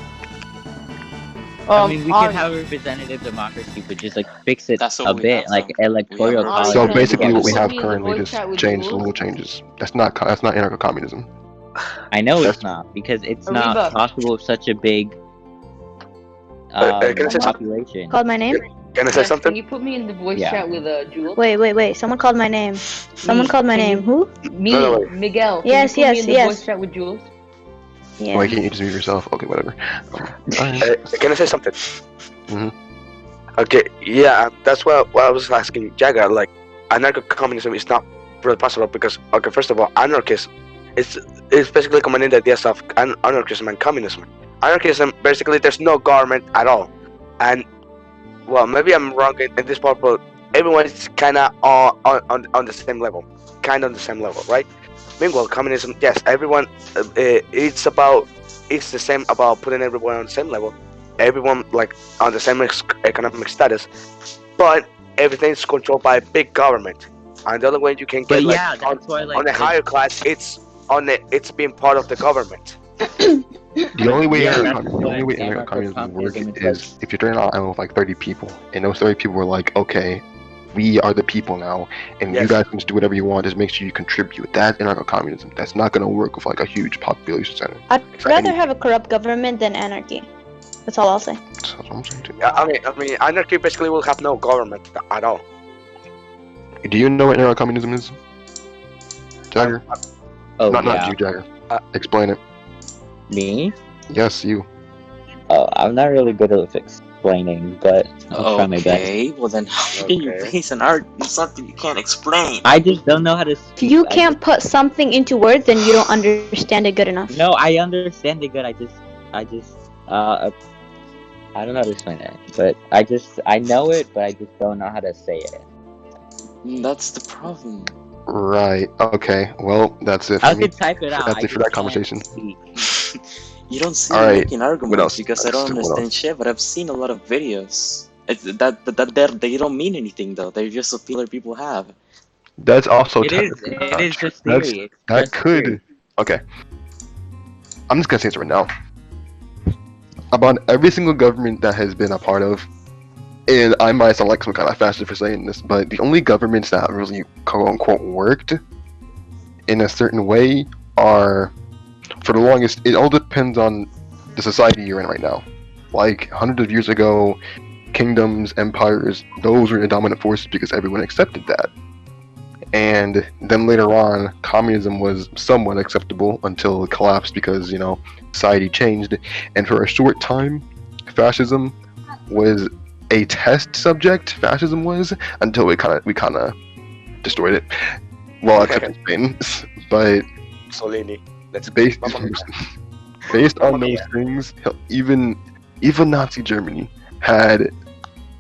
I mean, we can have a representative democracy, but just like fix it That's what a we bit, have, like though. electoral We have college. So can basically, you what we put have me in the currently voice chat just with changed Jules? little changes. That's not anarcho-communism. I know That's- it's not because it's Ariba. not possible with such a big Can I say something? population. Called my name? Can I say Yes, something? Can you put me in the voice Yeah. chat with Jules? Wait. Someone called my name. Someone called my Can name. Who? Me, No, wait. Miguel. Can Yes, you put yes, me in the yes. voice chat with Jules? Yeah. Why can't you just mute yourself? Okay, whatever. Can I say something? Mhm. Okay, yeah, that's what I was asking Jagger. Like, anarcho-communism is not really possible because, okay, first of all, anarchism it's basically combining the ideas of anarchism and communism. Anarchism, basically, there's no government at all, and well, maybe I'm wrong in this part, but everyone's kind of on the same level, right? Meanwhile, communism, yes, everyone, it's the same about putting everyone on the same level, everyone like on the same economic status, but everything's controlled by big government, and the only way you can get But like yeah, that's why like on the higher class, it's being part of the government. The only way Yeah, anarcho-communism would work anarcho-communism is if you're turning on an island with like 30 people, and those 30 people were like, okay, we are the people now, and you Yes. guys can just do whatever you want, just make sure you contribute. That's anarcho-communism. That's not going to work with like a huge population center. I'd rather have a corrupt government than anarchy. That's all I'll say. That's what I'm saying too. Yeah, I mean, anarchy basically will have no government at all. Do you know what anarcho-communism is? Jagger? Oh Not yeah, you, Jagger. Explain it. me. Yes, you. Oh, I'm not really good at explaining, but I'll try my best. Okay, well then how can you base an art on something you can't explain? I just don't know how to If speak. you can't put something into words, then you don't understand it good enough. No, I understand it good. I don't know how to explain it, but I know it, but I just don't know how to say it. That's the problem. Right. Okay. Well, that's it for I me. could type it out. That's I it for that just can't conversation. speak. You don't see All me right. making What arguments else? because I don't What understand else? shit, but I've seen a lot of videos. They don't mean anything though. They're just what people have. That's also It is not true. just theory. It's That just could. theory. Okay. I'm just gonna say this right now. About every single government that has been a part of, and I might sound like some kind of fascist for saying this, but the only governments that really quote unquote worked in a certain way are, for the longest, it all depends on the society you're in right now. Like hundreds of years ago, kingdoms, empires, those were the dominant forces because everyone accepted that. And then later on, communism was somewhat acceptable until it collapsed because, society changed. And for a short time, fascism was a test subject. Fascism was until we kind of destroyed it. Well, except in Spain, but Solini. That's based on those things, even Nazi Germany had,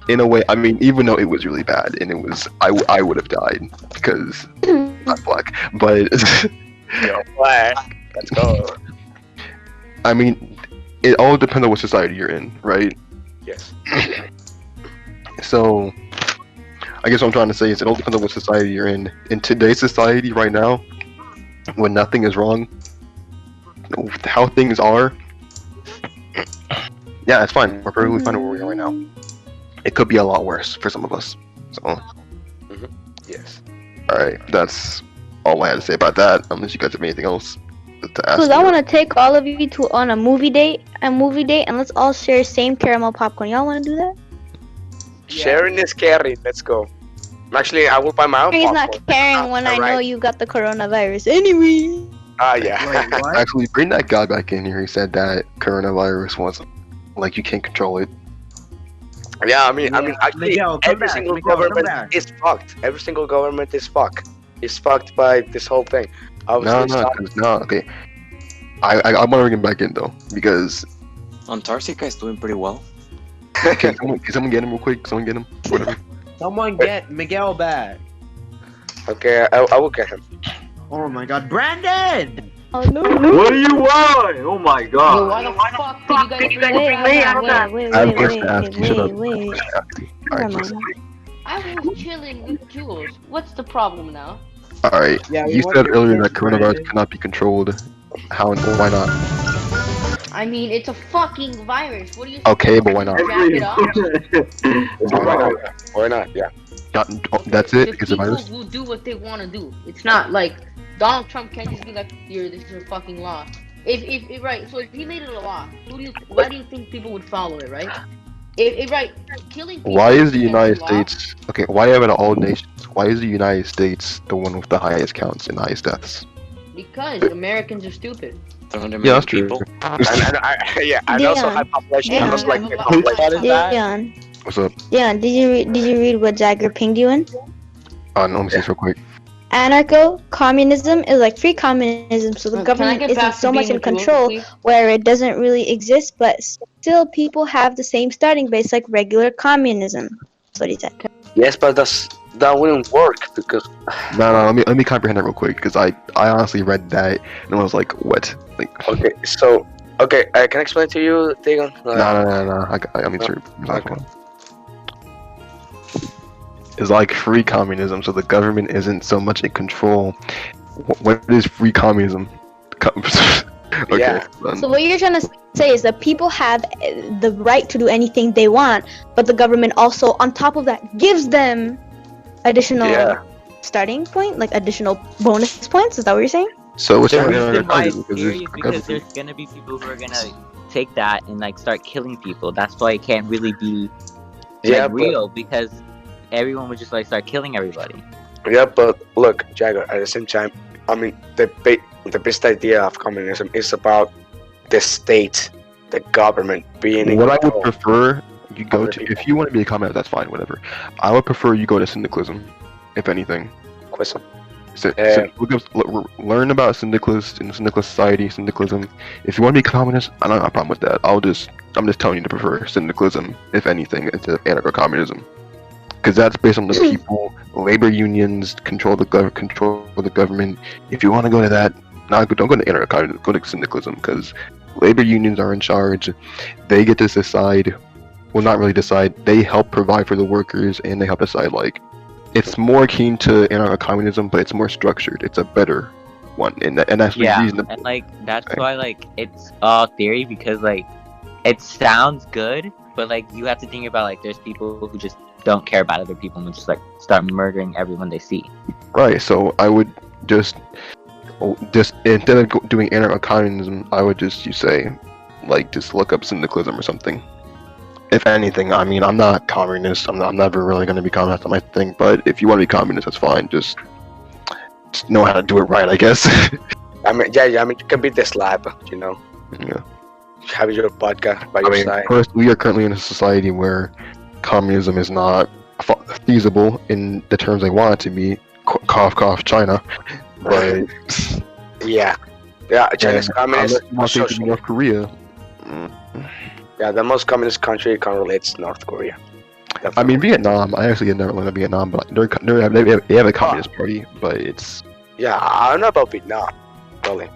in a way, I mean, even though it was really bad and it was, I would have died because I'm black, but You're black. Let's go. I mean, it all depends on what society you're in, right? Yes. So, I guess what I'm trying to say is it all depends on what society you're in. In today's society right now, when nothing is wrong, how things are, yeah, it's fine. We're perfectly fine where we are right now. It could be a lot worse for some of us. So, Yes. alright, that's all I had to say about that, unless you guys have anything else to ask Because me. I want to take all of you on a movie date, and let's all share same caramel popcorn. Y'all want to do that? Sharing is caring. Let's go. Actually, I will buy my own He's popcorn. not caring when I know Alright. you got the coronavirus. Anyway. Yeah. Actually, bring that guy back in here. He said that coronavirus was like you can't control it. Yeah, I mean, actually, Miguel, come every back, single Miguel, come government back. is fucked. Every single government is fucked. Is fucked by this whole thing. Obviously, Okay. I want to bring him back in though because Antarctica is doing pretty well. can someone get him real quick? Someone get him. Whatever. Someone get Miguel back. Okay, I will get him. Oh my god, Brandon! Oh no. What do you want? Oh my Yo, god. why the fuck did you guys bring me out? Wait, I have a question to ask you. Shut up. Alright, Never listen. mind. I was chilling with Jules. What's the problem now? Alright, Yeah, we you want said your earlier opinion, that coronavirus Brandon. cannot be controlled. How and why not? I mean, it's a fucking virus. What do you? Okay, but why not? Jack it up? Why not? Yeah. That's The it? It's a people virus? will do what they want to do. It's not like Donald Trump can't just be like, "Here, this is a fucking law." If right, so if he made it a law, why do you think people would follow it, right? If right, killing people. Why is the against United law, States okay? Why out of all nations? Why is the United States the one with the highest counts and highest deaths? Because Americans are stupid. Yeah, that's true. Yeah, and also high population. And also like high population. Deon, What's up? Deon, did you read what Jagger pinged you in? No, let me see this real quick. Communism is like free communism, so the Can I government get isn't back to so much being in with you, control please? where it doesn't really exist, but still people have the same starting base like regular communism. That's what he said. Yes, but that wouldn't work because No, let me comprehend that real quick because I honestly read that and I was like, what? Like, okay, so can I explain to you, Deon? no. I mean, sure. It's like free communism, so the government isn't so much in control. What is free communism? Okay. Yeah. So what you're trying to say is that people have the right to do anything they want, but the government also, on top of that, gives them additional starting point, like additional bonus points. Is that what you're saying? So it's The not reason why it's because scary is because there's gonna be people who are gonna take that and like start killing people. That's why it can't really be real because everyone would just like start killing everybody. Yeah, but look, Jagger. At the same time, I mean, the best idea of communism is about the state the government being in What I would control. prefer you go Other to, people. if you want to be a communist, that's fine, whatever. I would prefer you go to syndicalism, if anything. Question. Learn about syndicalist and syndicalist society, syndicalism. If you want to be a communist, I don't have a problem with that. I'm just telling you to prefer syndicalism, if anything, instead of anarcho-communism. Because that's based on the people, labor unions control the government. If you want to go to that, don't go to anarcho-communism, go to syndicalism, because labor unions are in charge. They get to decide. Well, not really decide. They help provide for the workers, and they help decide. Like, it's more akin to anarcho-communism, but it's more structured. It's a better one, and that's the reason. And like that's why like it's all theory, because like it sounds good, but like you have to think about like there's people who just don't care about other people and would just like start murdering everyone they see. Right. So I would just instead of doing anarcho-communism, I would just just look up syndicalism or something. If anything, I mean, I'm not communist. I'm never really going to be communist. That's my thing. But if you want to be communist, that's fine. Just know how to do it right, I guess. I mean, you can beat the slab, you know. Yeah. Have your vodka by your side. Of course, we are currently in a society where communism is not feasible in the terms they want it to be. Cough, cough, China. But yeah, China's communist. Unless you want to be North Korea. Yeah, the most communist country currently is North Korea. Definitely. I mean, Vietnam. I actually never went to Vietnam, but they have a communist party, but it's. Yeah, I don't know about Vietnam, really.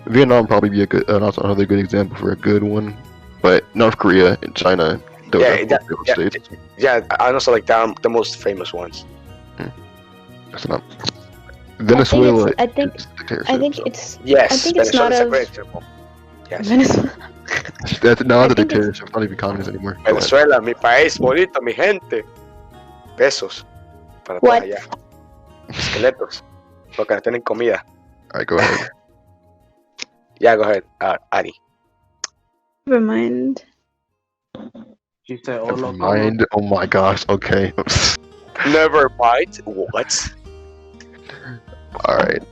Vietnam probably be another good example for a good one, but North Korea and China. I also like the most famous ones. That's not. Venezuela. I think it's. Yes, I think it's not a of. great example. Yes. Venezuela. That's not a dictatorship. It's not even communist anymore. Venezuela, mi país bonito, mi gente. Pesos. Para todos allá. Esqueletos. Porque no tienen comida. Alright, go ahead. Yeah, go ahead, Ari. Never mind. She said, Never mind. Oh my gosh. Okay. Never mind. What? Alright.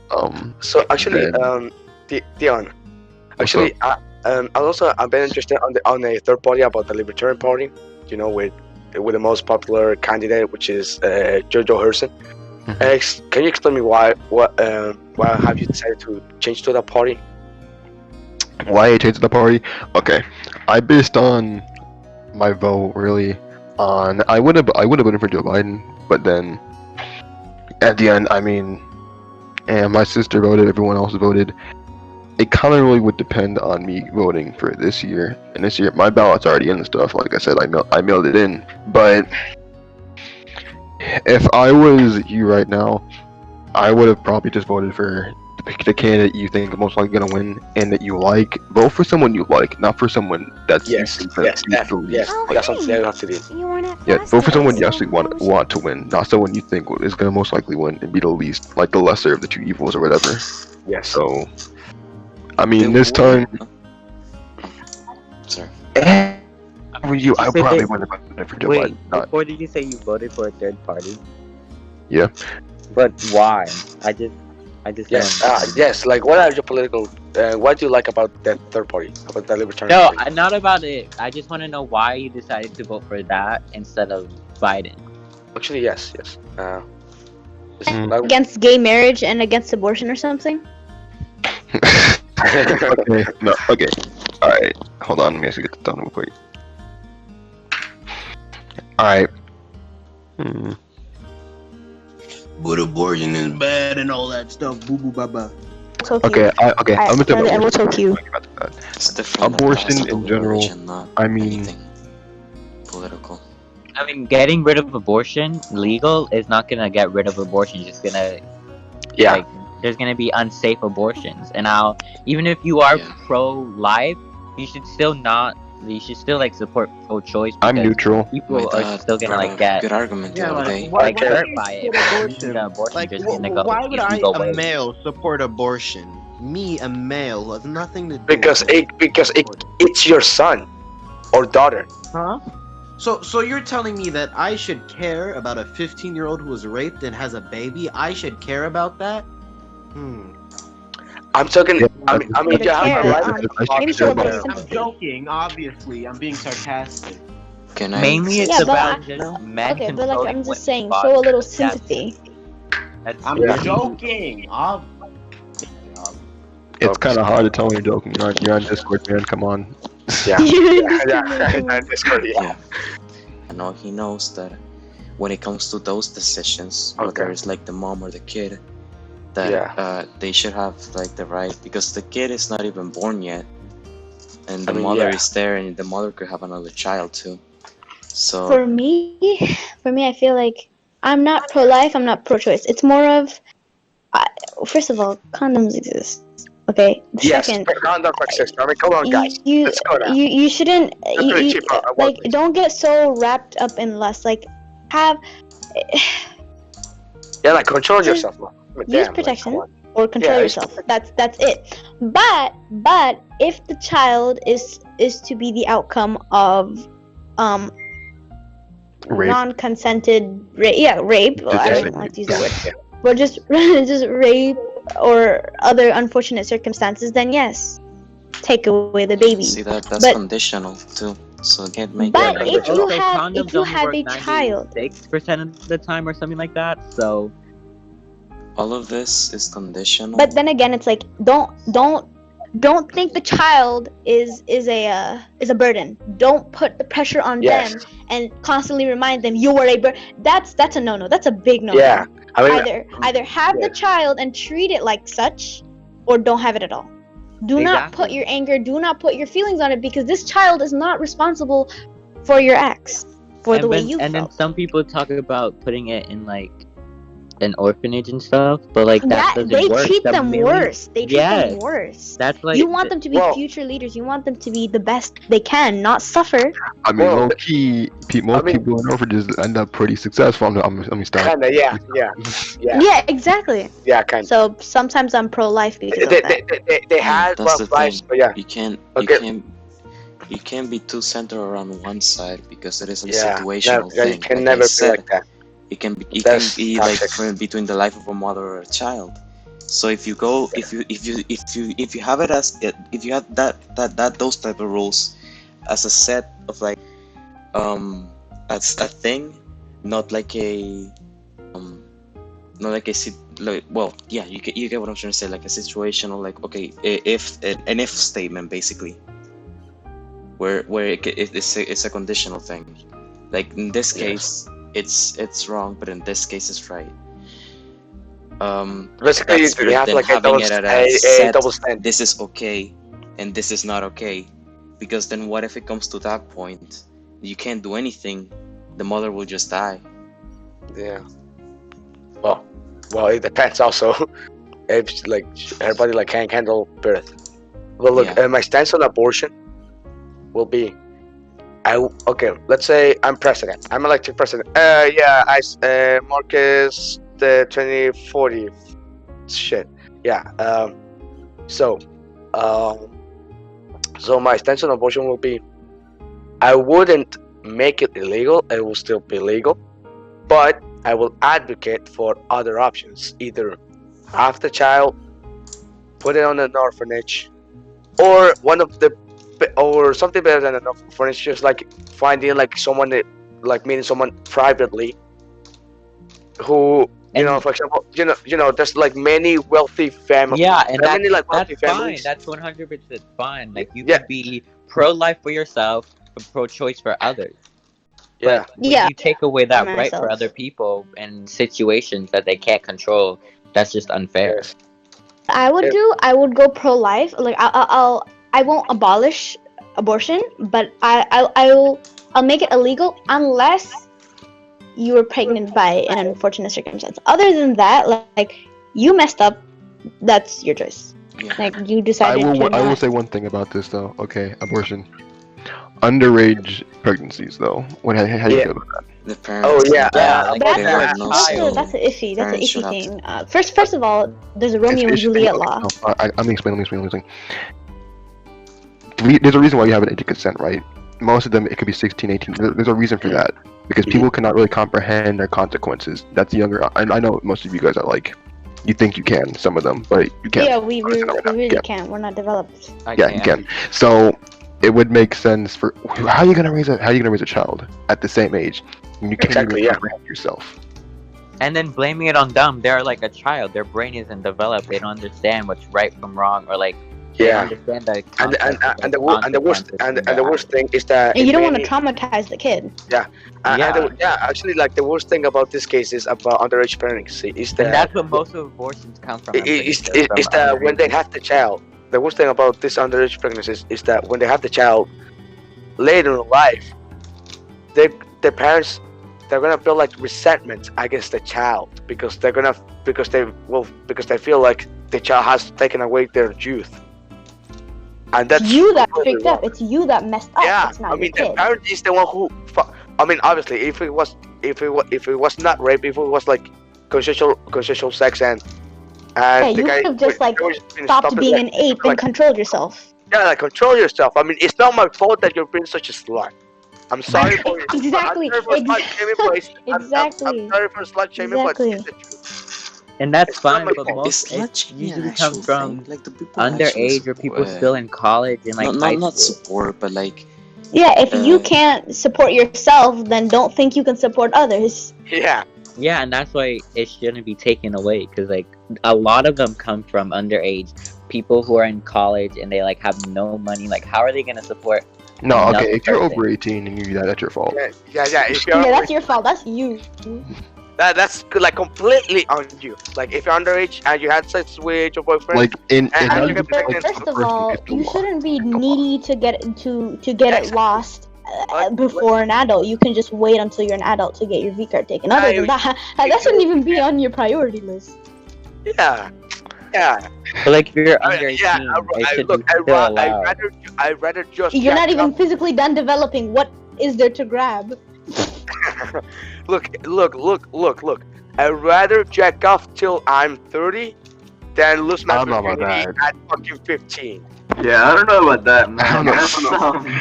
So actually, Deon. Actually, I've been interested on the third party about the Libertarian Party. You know, with the most popular candidate, which is Jojo Herson. Can you explain me why have you decided to change to that party? Why I changed the party? Okay, I based on my vote really on I would have voted for Joe Biden, but then at the end, I mean, and my sister voted, everyone else voted. It kind of really would depend on me voting for this year. And this year, my ballot's already in and stuff. Like I said, I mailed it in. But if I was you right now, I would have probably just voted for the candidate you think is most likely gonna win and that you like. Vote for someone you like, not for someone that's yes. That's something you have to do. Yeah, vote for someone you actually want to win, not someone you think is gonna most likely win and be the least, like the lesser of the two evils or whatever. Yes. So, I mean, this time. Sorry. I probably would have voted for Joe Biden. Before did you say you voted for a third party? Yeah. But why? I just. Yes. Yes. Like, what are your political? What do you like about that third party? About the Libertarian No, Party? not about it. I just want to know why you decided to vote for that instead of Biden. Actually, yes. Against gay marriage and against abortion or something? Okay. No. Okay. All right. Hold on. Let me actually get this done real quick. All right. But abortion is bad and all that stuff. Boo boo baba. Okay. I'm gonna tell you. And we'll talk you. Abortion in general. I mean. Political. I mean, getting rid of abortion legal is not gonna get rid of abortion. It's just gonna. Yeah. Like, there's gonna be unsafe abortions, and now even if you are pro-life, you should still like support pro-choice. I'm neutral. People are still gonna like get good argument. Yeah, like hurt by it. Like, why would I, a male, support abortion? Me, a male, has nothing to do. Because it's your son or daughter. Huh? So you're telling me that I should care about a 15-year-old who was raped and has a baby? I should care about that? I'm talking. Yeah, I mean, But you have care, a right maybe show a bit of I'm sympathy. joking, obviously. I'm being sarcastic. Can I? Mainly, it's Yeah, but about just men okay, but like controlling I'm just women's saying, bodies. show a little That's sympathy. I'm Yeah. joking. It's kind of hard to tell when you're joking. You're on Discord, man. Come on. Yeah. Discord. Yeah. I know he knows that when it comes to those decisions, whether it's like the mom or the kid, that they should have like the right, because the kid is not even born yet, and the mother is there, and the mother could have another child too. So For me, I feel like I'm not pro-life. I'm not pro-choice. It's more of, first of all, condoms exist. Okay. Second, condom exist. I mean, come on, guys. Let's go now. you shouldn't really cheap, like don't get so wrapped up in lust. Like have like control yourself. use protection or control yourself. That's it. But if the child is to be the outcome of Rape. non-consented rape. Well, I don't like to use that word. But just rape or other unfortunate circumstances, then yes, take away the baby. see that's conditional too. So can't make But it. if you have condoms a child, 6% of the time or something like that. So all of this is conditional. but then again, it's like don't think the child is a burden. Don't put the pressure on them and constantly remind them you are a burden. That's a no-no. That's a big no-no. Yeah. I mean, either have the child and treat it like such, or don't have it at all. Do not put your anger, do not put your feelings on it, because this child is not responsible for your acts, for the way you felt. And then some people talk about putting it in like an orphanage and stuff, but like that doesn't they work. treat them worse. They treat them worse. That's like you want them to be future leaders. You want them to be the best they can, not suffer. I mean, low key, most people in orphanages end up pretty successful. I'm stop. Kinda, yeah. Yeah, exactly. Yeah, kinda. So sometimes I'm pro-life because of that. They had That's the lives, thing. but yeah. You can't be too centered around one side, because it is a Yeah, situational no, thing. you can like never I be said, like that. It can be That's like toxic. between the life of a mother or a child. So if you go if you have it as if you have that those type of rules as a set of like as a thing, not like a you get what I'm trying to say, like a situational, like okay, if an if statement basically, where it's a conditional thing. Like in this case, it's wrong, but in this case, it's right. Basically, that's you have than like a having double, it at a double standard. This is okay, and this is not okay, because then what if it comes to that point? You can't do anything. The mother will just die. Yeah. Well, it depends also. If like everybody like can't handle birth. Well, look, my stance on abortion will be, let's say I'm president. I'm elected president. Marcus the 2040 shit. Yeah. So my stance on abortion will be, I wouldn't make it illegal. It will still be legal, but I will advocate for other options. Either have the child, put it on an orphanage, or or something better than an orphanage, just like finding like someone like meeting someone privately who for example there's like many wealthy families. And there are many like wealthy that's fine. families. That's 100% fine. Like you can be pro-life for yourself, but pro-choice for others. But when you take away that right for other people in situations that they can't control, that's just unfair. I would go pro-life. Like I won't abolish abortion, but I'll make it illegal unless you were pregnant by an unfortunate circumstance. Other than that, like you messed up, that's your choice. Like you decided. I will say one thing about this though. Okay, abortion. Underage pregnancies though. How do you feel about that? The parents. That's an iffy. That's an iffy thing. First of all, there's a Romeo and Juliet law. Let me explain. There's a reason why you have an age of consent, right? Most of them, it could be 16, 18. There's a reason for that. Because people cannot really comprehend their consequences. That's younger. I know most of you guys are like You think you can, some of them, but you can't. Yeah, we really Yeah. can't. We're not developed. Yeah, you can. So it would make sense for how are you gonna raise a child at the same age when you can't Exactly, even yeah. comprehend yourself? And then blaming it on them. They're like a child. Their brain isn't developed. They don't understand what's right from wrong, or like they Yeah. don't understand the And the worst thing is that And you it don't want to may- traumatize the kid. Yeah. Actually, like the worst thing about this case is about underage pregnancy is that And that's what most of abortions come from. I'm pretty is sure, from that when they underage. have the child, the worst thing about this underage pregnancies is that when they have the child later in life, their parents they're gonna feel like resentment against the child because they feel like the child has taken away their youth. And that's It's you that completely freaked up. wrong. It's you that messed up. Yeah, It's not I mean your the kid. parent is the one who. I mean, obviously, if it was not rape, if it was like consensual sex and Yeah, the you guy could have just like they were being stopped being like- an ape and like, controlled yourself. yeah, like control yourself. I mean, it's not my fault that you're being such a slut. I'm sorry for Exactly. I'm sorry for slut shaming, but Exactly. I'm sorry for slut shaming, but Exactly. it's the truth. And that's It's not fine, my but fault. most Is it slut shaming an usually actual comes from thing? Like, do people actually underage or people support- still in college and like high not school. support, but like Yeah, if you can't support yourself, then don't think you can support others. Yeah. Yeah, and that's why it shouldn't be taken away because like a lot of them come from underage people who are in college and they like have no money. Like, how are they gonna support? No, another okay, if you're person? over 18 and you do that, that's your fault. Yeah. If you're Yeah, that's your fault. That's you. that's like completely on you. Like if you're underage and you had sex with your boyfriend, Like in and in you get pregnant, First of all, you shouldn't be needy to get it lost before an adult. You can just wait until you're an adult to get your V card taken. Other than that, that shouldn't even be on your priority list. yeah. But like if you're under 18, it should be still allowed. I'd rather just. You're not jack even off- physically done developing. What is there to grab? Look. I'd rather jack off till I'm 30 than lose my I don't know about virginity at fucking 15. Yeah, I don't know about that, man. I don't know.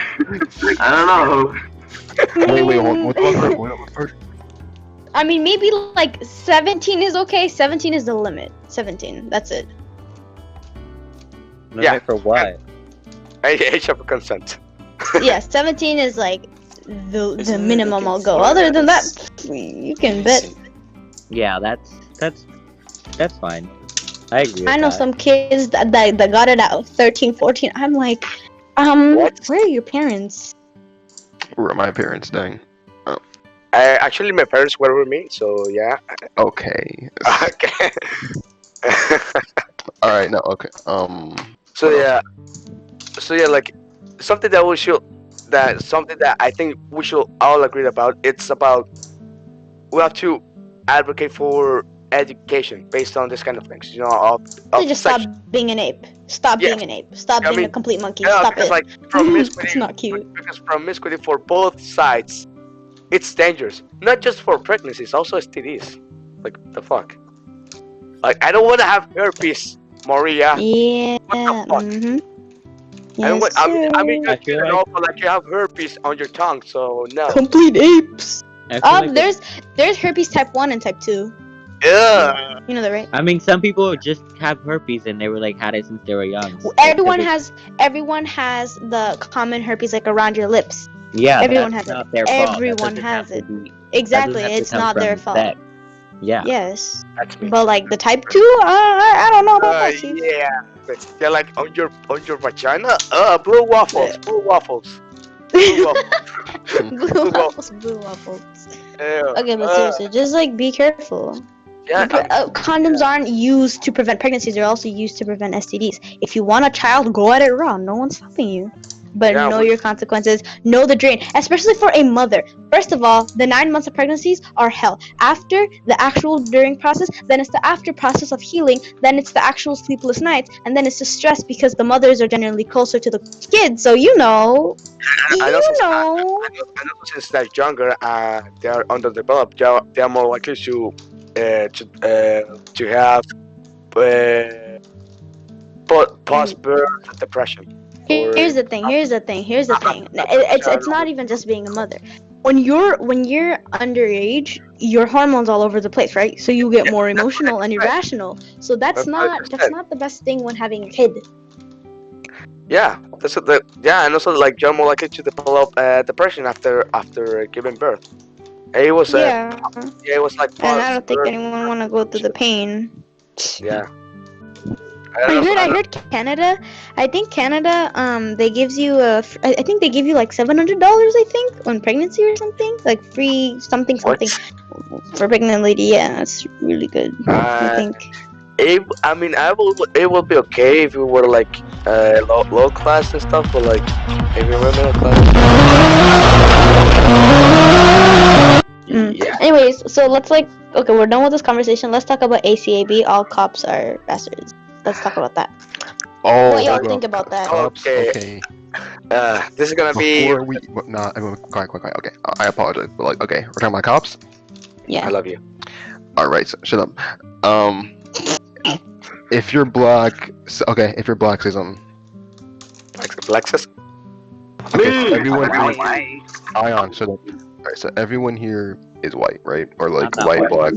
I don't know. Wait, hold on. What's first? I mean, maybe like 17 is okay. 17 is the limit. 17. That's it. Yeah. For what? Age of consent. Yeah, 17 is like the Isn't it minimum I'll against go. law Other than that that, you can bet. Yeah, that's fine. I agree. With I know that. some kids that got it at 13, 14. I'm like, where are your parents? Where are my parents? Dang. Actually, my parents were with me, so yeah. Okay. Okay. All right. No. Okay. So yeah, like something that I think we should all agree about. It's about we have to advocate for education based on this kind of things. You know, They just stop being an ape. Stop being an ape. Stop I being mean, a complete monkey. yeah, Stop because it. like promiscuity, It's not cute. because promiscuity for both sides, it's dangerous. Not just for pregnancies, also STDs. Like the fuck. Like I don't want to have herpes, Maria. Yeah. What the fuck? Yes, I mean, I feel you know, but like you have herpes on your tongue, so no. complete apes. I feel like There's herpes type 1 and type 2. Yeah. You know that, right? I mean, some people just have herpes and they were like had it since they were young. So Everyone because has the common herpes like around your lips. yeah, everyone that's has not it. their fault. That Everyone doesn't has have it. to be- Exactly, that doesn't have to it's come not their from fault. sex. Yeah. Yes. That's me. But like the type 2, I don't know about that. Chief. Yeah, like on your vagina. Blue waffles. Blue waffles. Blue waffles. Blue waffles, blue waffles. Yeah. Okay, but seriously, just like be careful. Yeah. Condoms aren't used to prevent pregnancies; they're also used to prevent STDs. If you want a child, go at it raw. No one's stopping you. But Yeah, know your consequences. Know the drain, especially for a mother. First of all, the 9 months of pregnancies are hell. After the actual during process, then it's the after process of healing. Then it's the actual sleepless nights, and then it's the stress because the mothers are generally closer to the kids. So you know. I know since they're younger, they are underdeveloped. They are more likely to have post-birth depression. Here's the thing. It's not even just being a mother. when you're underage, your hormones all over the place, right? So you get more emotional and irrational. So that's not the best thing when having a kid. Yeah, and also like you're more likely to develop depression after giving birth. It was it was like And I don't think anyone want to go through the pain. Yeah. I heard Canada. I think Canada. They gives you I think they give you like $700. I think on pregnancy or something, like free something for a pregnant lady. Yeah, that's really good. I think. It will be okay if you were like low class and stuff, but like if you were middle class. Yeah. Anyways, so let's okay, we're done with this conversation. Let's talk about ACAB. All cops are bastards. Let's talk about that. Oh, what y'all think about that? Okay. This is gonna be. Quiet. Okay, I apologize, but like, okay, we're talking about cops. Yeah. I love you. All right, so shut up. If you're black, if you're black, say something. Lexus. Okay, everyone here, Ion, shut up. Alright, so everyone here is white, right? Or like white, black?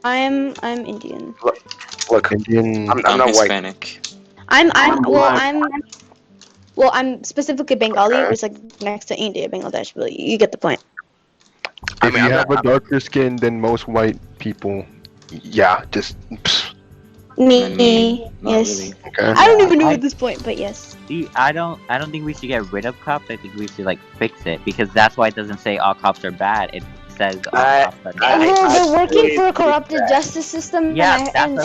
I'm Indian. Look, Indian. I'm not Hispanic. I'm specifically Bengali, which is like next to India, Bangladesh, but you get the point. If you have a darker skin than most white people, yeah, just. Me, yes. Really. Okay. I don't even know at this point, but yes. See, I don't think we should get rid of cops. I think we should like fix it because that's why it doesn't say all cops are bad. It says all cops are bad. They're working for a corrupted justice system. Yeah, and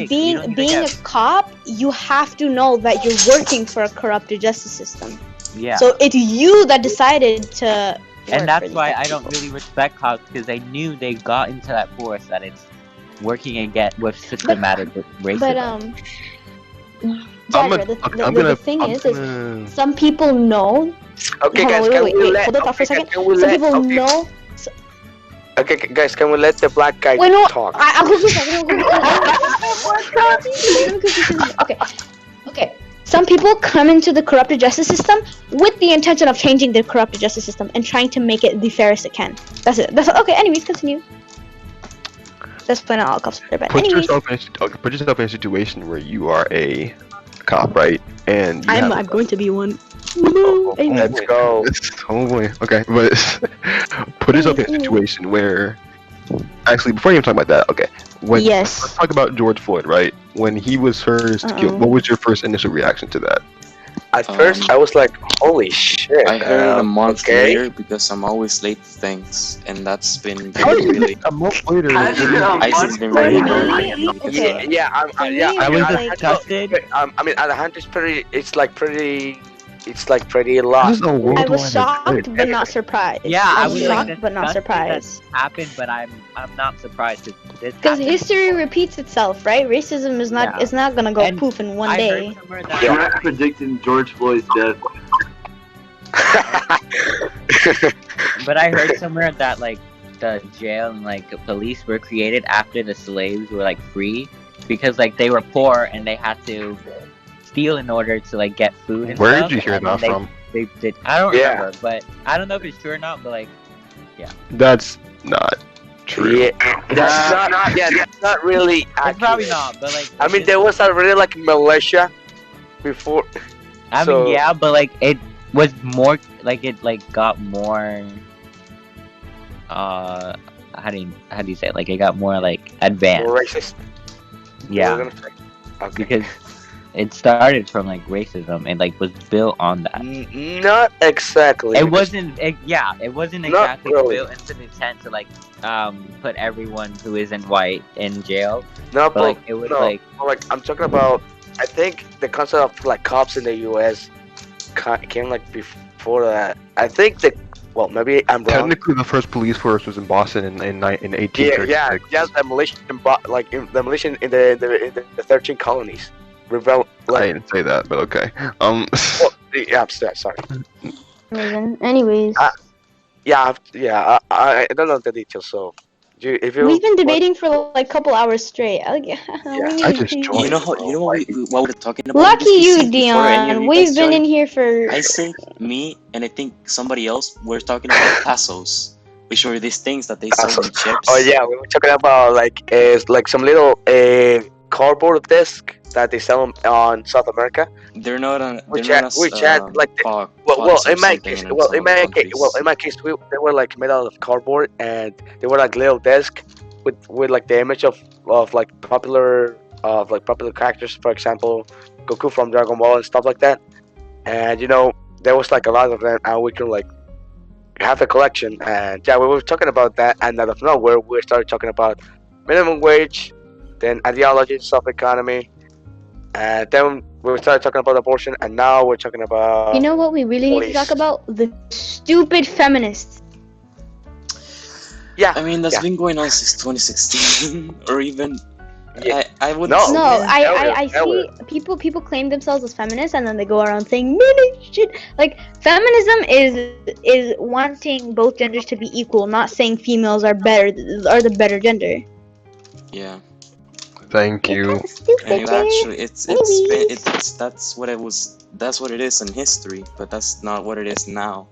being a cop, you have to know that you're working for a corrupted justice system. Yeah. So it's you that decided to. And that's why I don't really respect cops because I knew they got into that force that it's working again with systematic racism. But the thing is some people know. Okay, guys, hold up for a second. Some people know. Okay, guys, can we let the black guy talk? Okay. Some people come into the corrupted justice system with the intention of changing the corrupted justice system and trying to make it the fairest it can. That's it. Okay. Anyways, continue. Let's point out all cops are bad. Put yourself in a situation where you are a cop, right? And I'm going to be one. Let's go. Oh boy. Okay, but put yourself in a situation where. Actually, before you even talk about that, okay. Let's talk about George Floyd, right? When he was first killed, what was your first initial reaction to that? At first, I was like, "Holy shit!" I heard a month later because I'm always late to things, and that's been really. A month later. It's been very annoying. I was disgusted. I mean, at 100 it's like pretty a lot. I was shocked but not surprised. Yeah, I was shocked but not surprised. Happened, but I'm not surprised because history repeats itself, right? Racism is not gonna go poof in one day. You're predicting George Floyd's death. But I heard somewhere that like the jail and like police were created after the slaves were like free because like they were poor and they had to steal in order to like get food and Where stuff. did you hear that from? They did. I don't remember, but I don't know if it's true or not. But like, yeah, that's not true. Yeah, that's not really accurate. It's probably not, but like, I mean, there was a really like militia before. I mean, yeah, but like it was more like it like got more. How do you say it? Like it got more like advanced. More racist. Yeah. Okay. Because it started from like racism and like was built on that. Not exactly. It wasn't. It wasn't exactly built into the intent to like put everyone who isn't white in jail. No, but like it was like I'm talking about. I think the concept of like cops in the U.S. came like before that. I think maybe I'm wrong. Technically, the first police force was in Boston in 1836. Yeah, the militia, the militia in the 13 colonies. I didn't say that, but okay. Yeah, sorry. Anyways. I don't know the details, so if you We've been debating for like a couple hours straight. We I need just to- joined. You know what we're talking about? Lucky in this you, PC before any of Dion. you We've guys been in joined? here for. I say me and I think somebody else were talking about pesos, which were these things that they sell in chips. Oh yeah, we were talking about like some little cardboard disc that they sell on South America. They're not on. Which They're had, not as which had like pods or in my something case, in some other countries. in my case, they were like made out of cardboard, and they were like little disc with like the image of like popular characters, for example, Goku from Dragon Ball and stuff like that. And there was like a lot of them, and we could like have a collection. And yeah, we were talking about that, and out of nowhere, we started talking about minimum wage, then ideologies of economy, and then we started talking about abortion, and now we're talking about. You know what we really need to talk about? The stupid feminists. Yeah. I mean, that's been going on since 2016, or even. Yeah. I wouldn't. No, I see people claim themselves as feminists and then they go around saying men should like feminism is wanting both genders to be equal, not saying females are the better gender. Yeah. Thank you. And actually, it's that's what it was. That's what it is in history, but that's not what it is now.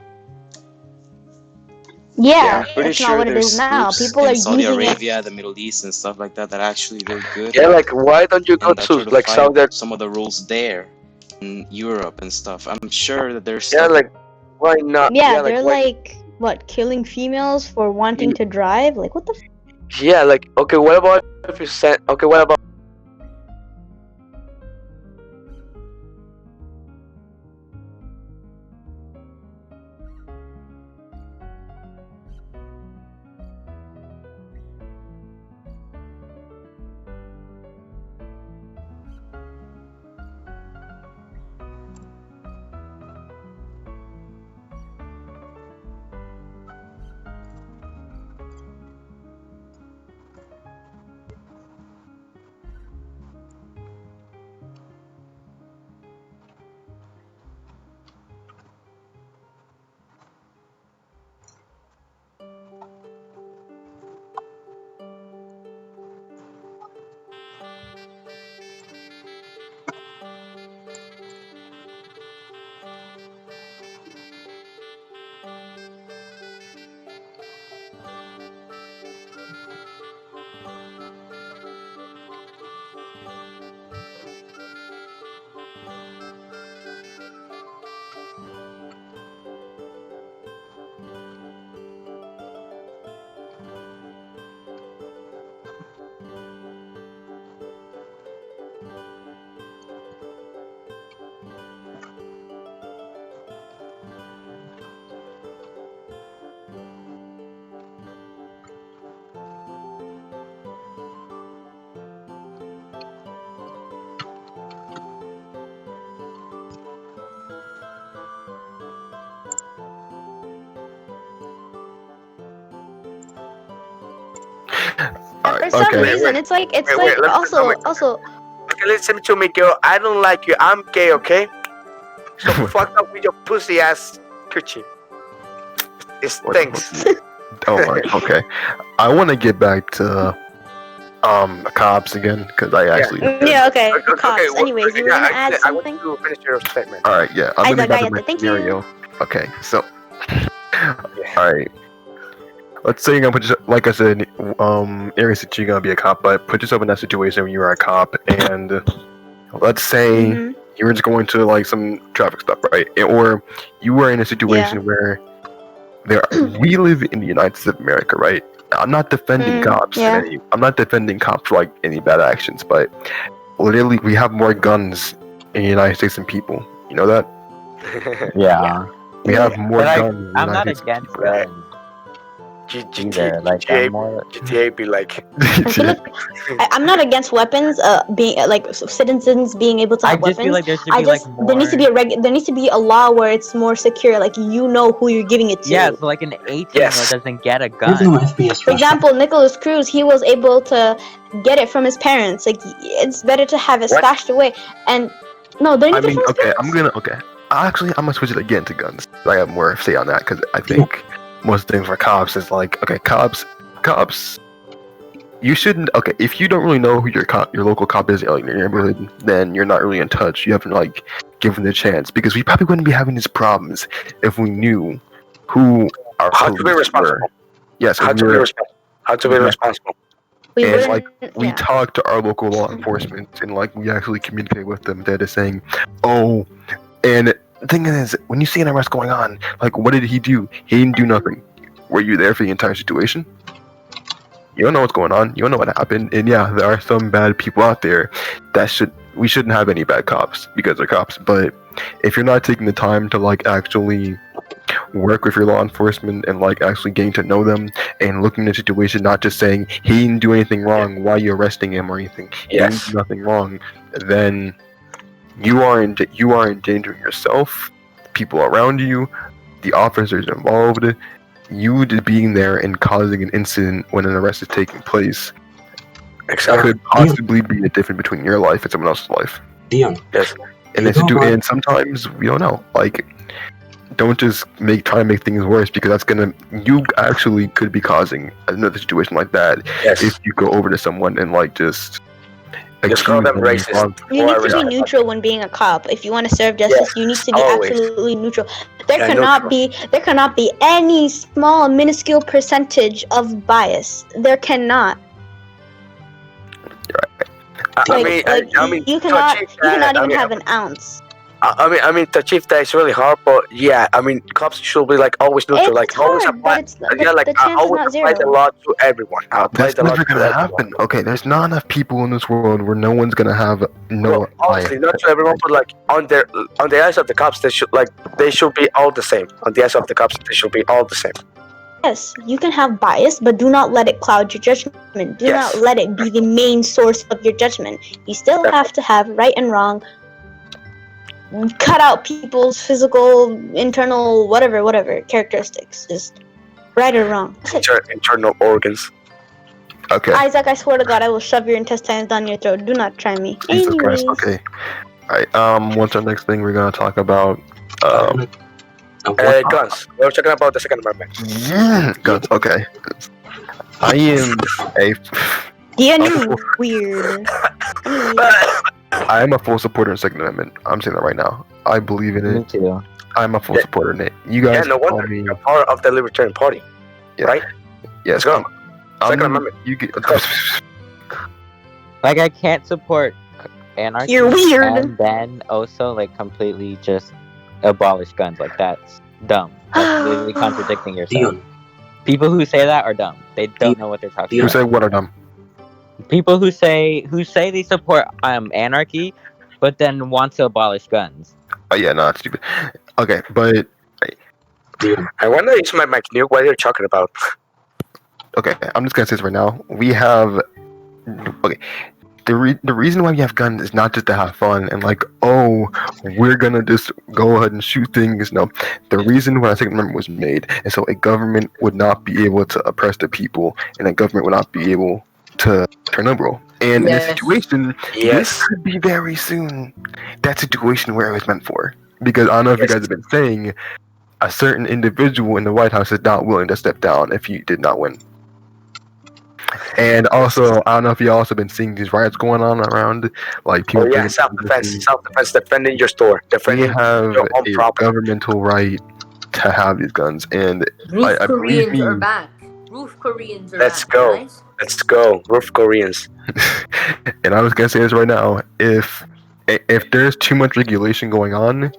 Yeah, Pretty it's sure not what it there's is now. groups People are in Saudi using Arabia, the Middle East, and stuff like that that actually did good. Yeah, like why don't you go and that try to like fight Saudi? some of the rules there in Europe and stuff. I'm sure that there's Yeah, stuff like why not? Yeah, like, they're why- like what, killing females for wanting to drive? Like what the Yeah, like okay, what about if you said okay, what about For some reason, it's like also. Okay, listen to me, girl. I don't like you. I'm gay, okay? So fuck up with your pussy ass coochie. It stinks. Alright, okay. I want to get back to cops again because I actually. Yeah, okay. Cops. well, Anyways, you were gonna add I want something? to finish your statement. All right, yeah. I'm gonna Isaac, go I to get my that. Thank you. scenario. Okay, so. All right. Let's say you're gonna put yourself, like I said, Aries said you're gonna be a cop, but put yourself in that situation when you are a cop, and let's say you were just going to like some traffic stop, right? Or you were in a situation where we live in the United States of America, right? I'm not defending cops. yeah. I'm not defending cops for like any bad actions, but literally we have more guns in the United States than people. You know that? Yeah. We have more But guns. in the I'm not United States than against people. guns. Either. Like, I'm more. GTA be like. I'm not against weapons. Being like citizens being able to I have just weapons. feel like there should be like more. there needs to be there needs to be a law where it's more secure. Like you know who you're giving it to. Yeah, so like an 18-year-old doesn't get a gun. For example, Nicholas Cruz, he was able to get it from his parents. Like it's better to have it stashed away. And no, they need I to mean, from his okay, parents. Actually, I'm gonna switch it again to guns. I have more say on that because I think most things for cops is like, okay, cops you shouldn't. Okay, if you don't really know who your local cop is in your neighborhood, then you're not really in touch. You haven't like given the chance because we probably wouldn't be having these problems if we knew who our How to be police responsible. were. Yes, How if to we be were, responsible. How to be yeah. responsible. We And wouldn't. like we Yeah. talk to our local law enforcement and like we actually communicate with them. They're just saying, "Oh," and the thing is, when you see an arrest going on, like what did he do? He didn't do nothing. Were you there for the entire situation? You don't know what's going on. You don't know what happened. And yeah, there are some bad people out there that we shouldn't have any bad cops because they're cops. But if you're not taking the time to like actually work with your law enforcement and like actually getting to know them and looking at the situation, not just saying he didn't do anything wrong, why are you arresting him or anything? He didn't do nothing wrong, then you are endangering yourself, people around you, the officers involved. You just being there and causing an incident when an arrest is taking place could possibly be a difference between your life and someone else's life. Deon. Yes. And sometimes we don't know. Like, don't just try to make things worse because you actually could be causing another situation like that if you go over to someone and like just call them racist. You need to be neutral when being a cop. If you want to serve justice, you need to be absolutely neutral. There cannot be any small, minuscule percentage of bias. There cannot. You cannot even have an ounce. I mean, to achieve that is really hard, but yeah, I mean, cops should be like always neutral, like always apply. Always apply the law to everyone. That's never gonna happen. Okay, there's not enough people in this world where no one's gonna have no. Obviously, not to everyone, but like on the eyes of the cops, they should be all the same. On the eyes of the cops, they should be all the same. Yes, you can have bias, but do not let it cloud your judgment. Do not let it be the main source of your judgment. You still have to have right and wrong. Cut out people's physical, internal, whatever characteristics. Just right or wrong. Internal organs. Okay. Isaac, I swear to God, I will shove your intestines down your throat. Do not try me. Jesus Christ. Okay. Alright. What's our next thing? We're gonna talk about guns. We're talking about the Second Amendment. Yeah, guns. Okay. I am a. Deon, you're weird. I am a full supporter of Second Amendment. I'm saying that right now. I believe in it. Me too. I'm a full supporter in it. You guys no wonder you're part of the Libertarian Party, right? Yes. Let's go. Second Amendment. You get. Like I can't support anarchy. You're weird. And then also like completely just abolish guns. Like that's dumb. That's literally contradicting yourself. Deon. People who say that are dumb. They don't know what they're talking about. Who say what are dumb? People who say they support anarchy, but then want to abolish guns. Oh yeah, no, that's stupid. Okay, but I wonder if my mic knew what you're talking about. Okay, I'm just gonna say this right now. We have the reason why we have guns is not just to have fun and like, oh, we're gonna just go ahead and shoot things. No, the reason why Second Amendment was made is so a government would not be able to oppress the people, and a government would not be able to turn liberal. And in a situation, this could be very soon that situation where it was meant for. Because I don't know if you guys have been saying, a certain individual in the White House is not willing to step down if he did not win. And also, I don't know if you also been seeing these riots going on around, like people. Oh yeah, self-defense, defending your store, defending your own property. Governmental right to have these guns, and I believe are back. Roof Koreans are Let's back. go. Guys. Let's go. Roof Koreans. And I was gonna say this right now: if there's too much regulation going on,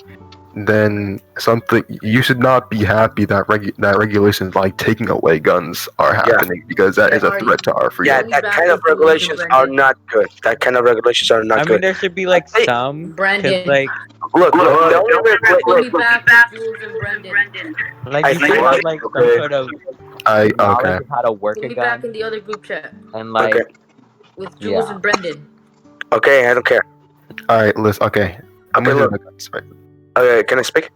then you should not be happy that regulations like taking away guns are happening because that is a threat to our freedom. Yeah, that kind of regulations are not good. That kind of regulations are not I good. mean, there should be like some. Brandon. Like, look. The only way. We'll be back with Jules and Brendan. Like you should have like some sort of knowledge of how to work We'll a be gun. back in the other group chat And like with Jules and Brendan. Okay, I don't care. All right, listen. Okay, I'm gonna do the guns. Right. Okay, can I speak?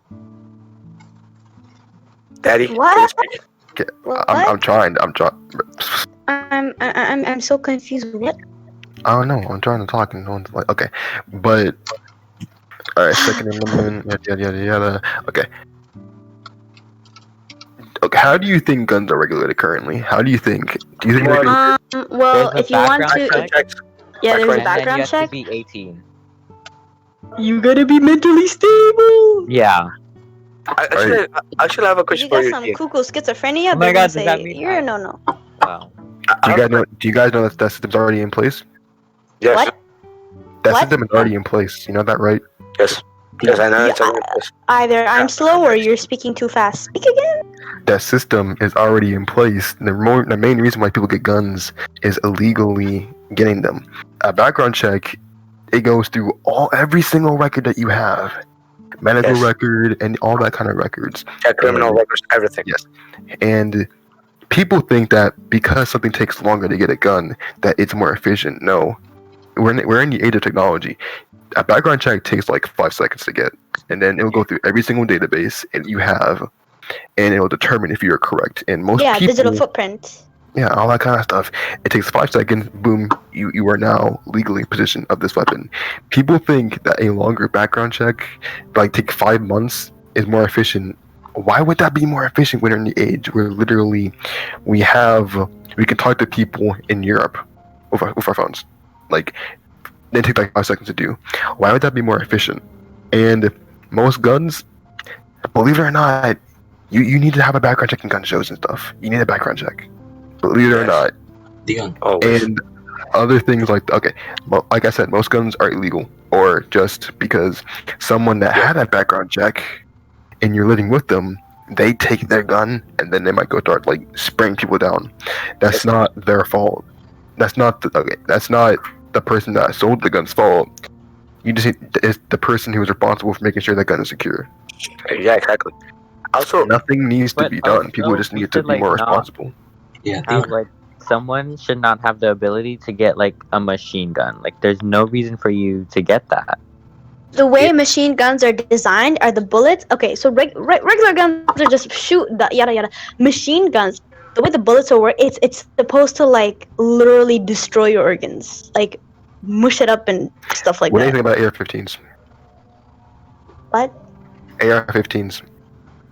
Daddy, what? Can I speak? Okay, I'm trying. I'm so confused. What? I don't know. I'm trying to talk and no one's like, okay, but all right. Second Amendment. Yada. Okay. look, how do you think guns are regulated currently? How do you think? Do you think Well, There's a if you want background to, check, yeah, there's a and then you background have check. to be 18. You gotta be mentally stable. Yeah. Actually, I have a If question you for got you. some Dean. cuckoo schizophrenia, Oh my they're God, gonna does that say mean you're a no. Wow. Do you guys know that system's already in place? Yes. What? That What? system is already in place. You know that, right? Yes. Yes, I know Yeah, it's already in place. Either I'm slow or you're speaking too fast. Speak again. That system is already in place. The main reason why people get guns is illegally getting them. A background check, it goes through every single record that you have, medical record and all that kind of records. Yeah, criminal records, everything. Yes, and people think that because something takes longer to get a gun, that it's more efficient. No, we're in the age of technology. A background check takes like 5 seconds to get, and then it will go through every single database and you have, and it will determine if you're correct. And most people, digital footprint. yeah, all that kind of stuff. It takes 5 seconds. Boom, you are now legally in possession of this weapon. People think that a longer background check, like take 5 months, is more efficient. Why would that be more efficient when we're in the age where literally we can talk to people in Europe with our phones? Like, they take like 5 seconds to do. Why would that be more efficient? And most guns, believe it or not, you need to have a background check in gun shows and stuff. You need a background check. Believe it or not. Deon. And other things like I said, most guns are illegal, or just because someone that had that background check and you're living with them, they take their gun and then they might go start like spraying people down. That's not their fault. That's not the person that sold the gun's fault. It's the person who is responsible for making sure that gun is secure. Yeah, exactly. Also, nothing needs to be done. People just need to be more responsible. Yeah, like someone should not have the ability to get like a machine gun. Like, there's no reason for you to get that. The way machine guns are designed are the bullets. Okay, so regular guns are just shoot the yada yada. Machine guns, the way the bullets are work, it's supposed to like literally destroy your organs, like mush it up and stuff like What do you that. think about AR-15s? What? AR-15s.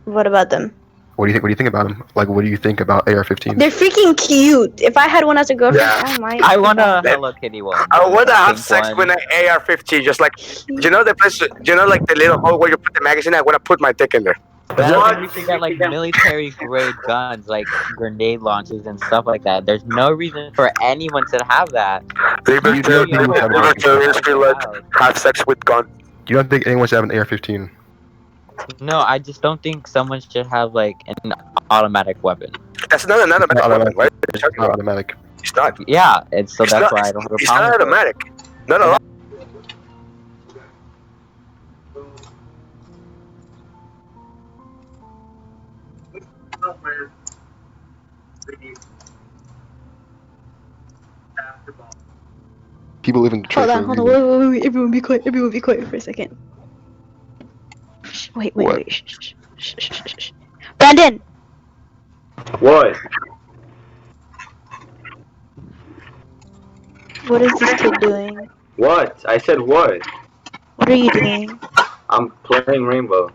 What about them? What do you think about them? Like, what do you think about AR-15s? They're freaking cute. If I had one as a girlfriend, oh my. I want a Hello Kitty one. I want to have Pink sex one. with an AR-15, just like the place, like the little hole where you put the magazine. I want to put my dick in there. What? You can get like military grade guns, like grenade launchers and stuff like that. There's no reason for anyone to have that. Have sex with gun. You don't think anyone should have an AR-15? No, I just don't think someone should have like an automatic weapon. That's not an automatic weapon, right? It's not automatic. It's not. Yeah, so It's that's not- why I don't have a It's not problem. with it. automatic. Not a lot. People live in Detroit. Hold on, wait, everyone be quiet for a second. Wait, What? shh. Brandon! What? What is this kid doing? What? I said what? What are you doing? I'm playing Rainbow.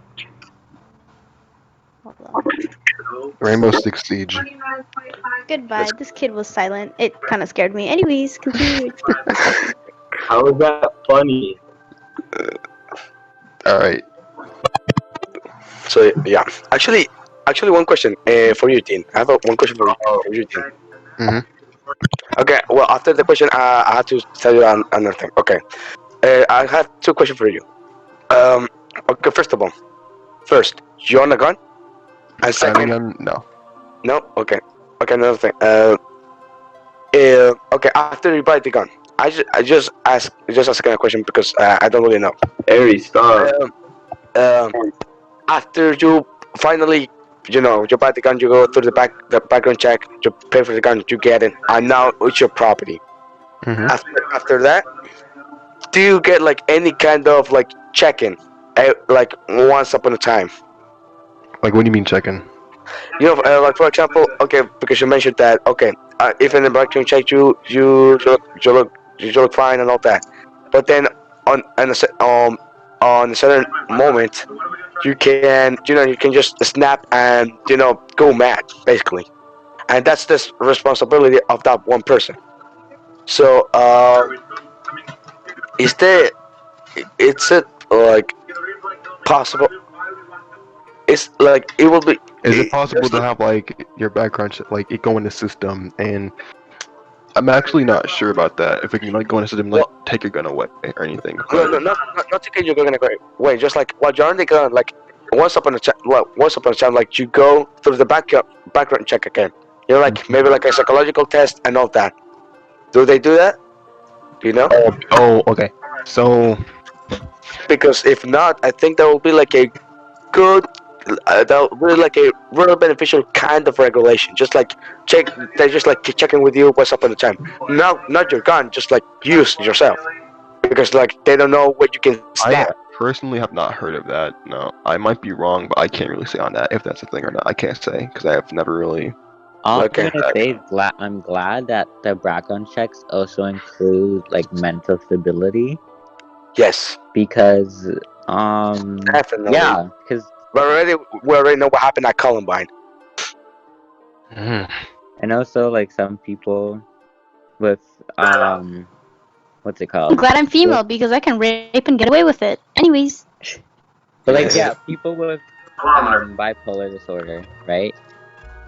Rainbow Six Siege. Goodbye, this kid was silent. It kind of scared me. Anyways, continue. How is that funny? Alright. So yeah, actually, one question for you, Dean. I have one question for you, Dean. Mm-hmm. Okay. Well, after the question, I have to tell you another thing. Okay. I have 2 questions for you. Okay. First, you own a gun? And second, no. No. Okay. Another thing. Okay. After you buy the gun, I just asking a question because I don't really know. Aries, stop. After you finally, you buy the gun, you go through the background check, you pay for the gun, you get it, and now it's your property. Mm-hmm. After that, do you get like any kind of like check-in, like once upon a time? Like, what do you mean checking? Like for example, okay, because you mentioned that, okay, if in the background check you look fine and all that, but then on a certain moment, you can you can just snap and go mad basically, and that's the responsibility of that one person. So is there it's it like possible? It's like it will be. Is it possible to have like your background like it go in the system? And I'm actually not sure about that. If it can like go in the system, like take your gun away or anything. No, not to get your gun away. Wait, just like while you're on the gun, like once upon a time, like you go through the background check again. Like maybe like a psychological test and all that. Do they do that? Do you know? Oh, okay. So because if not, I think that will be like a good, that will be like a real beneficial kind of regulation. Just like they're just like checking with you what's up on the time. Not your gun, just like use yourself. Because like they don't know what you can snap. I personally have not heard of that. No, I might be wrong, but I can't really say on that if that's a thing or not. I can't say because I have never really. All I'm gonna say is I'm glad that the background checks also include like mental stability. Yes. Because definitely. Yeah, because we already know what happened at Columbine. And also like some people with what's it called? I'm glad I'm female because I can rape and get away with it. Anyways. But like people with bipolar disorder, right?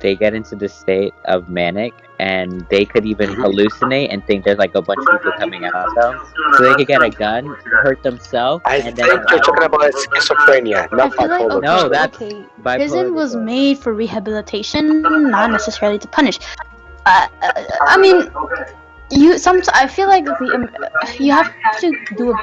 They get into the state of manic, and they could even hallucinate and think there's like a bunch of people coming at them. So they could get a gun, hurt themselves. I think you're talking about schizophrenia, not bipolar. No, that's bipolar. Prison was made for rehabilitation, not necessarily to punish. I mean, I feel like you have to do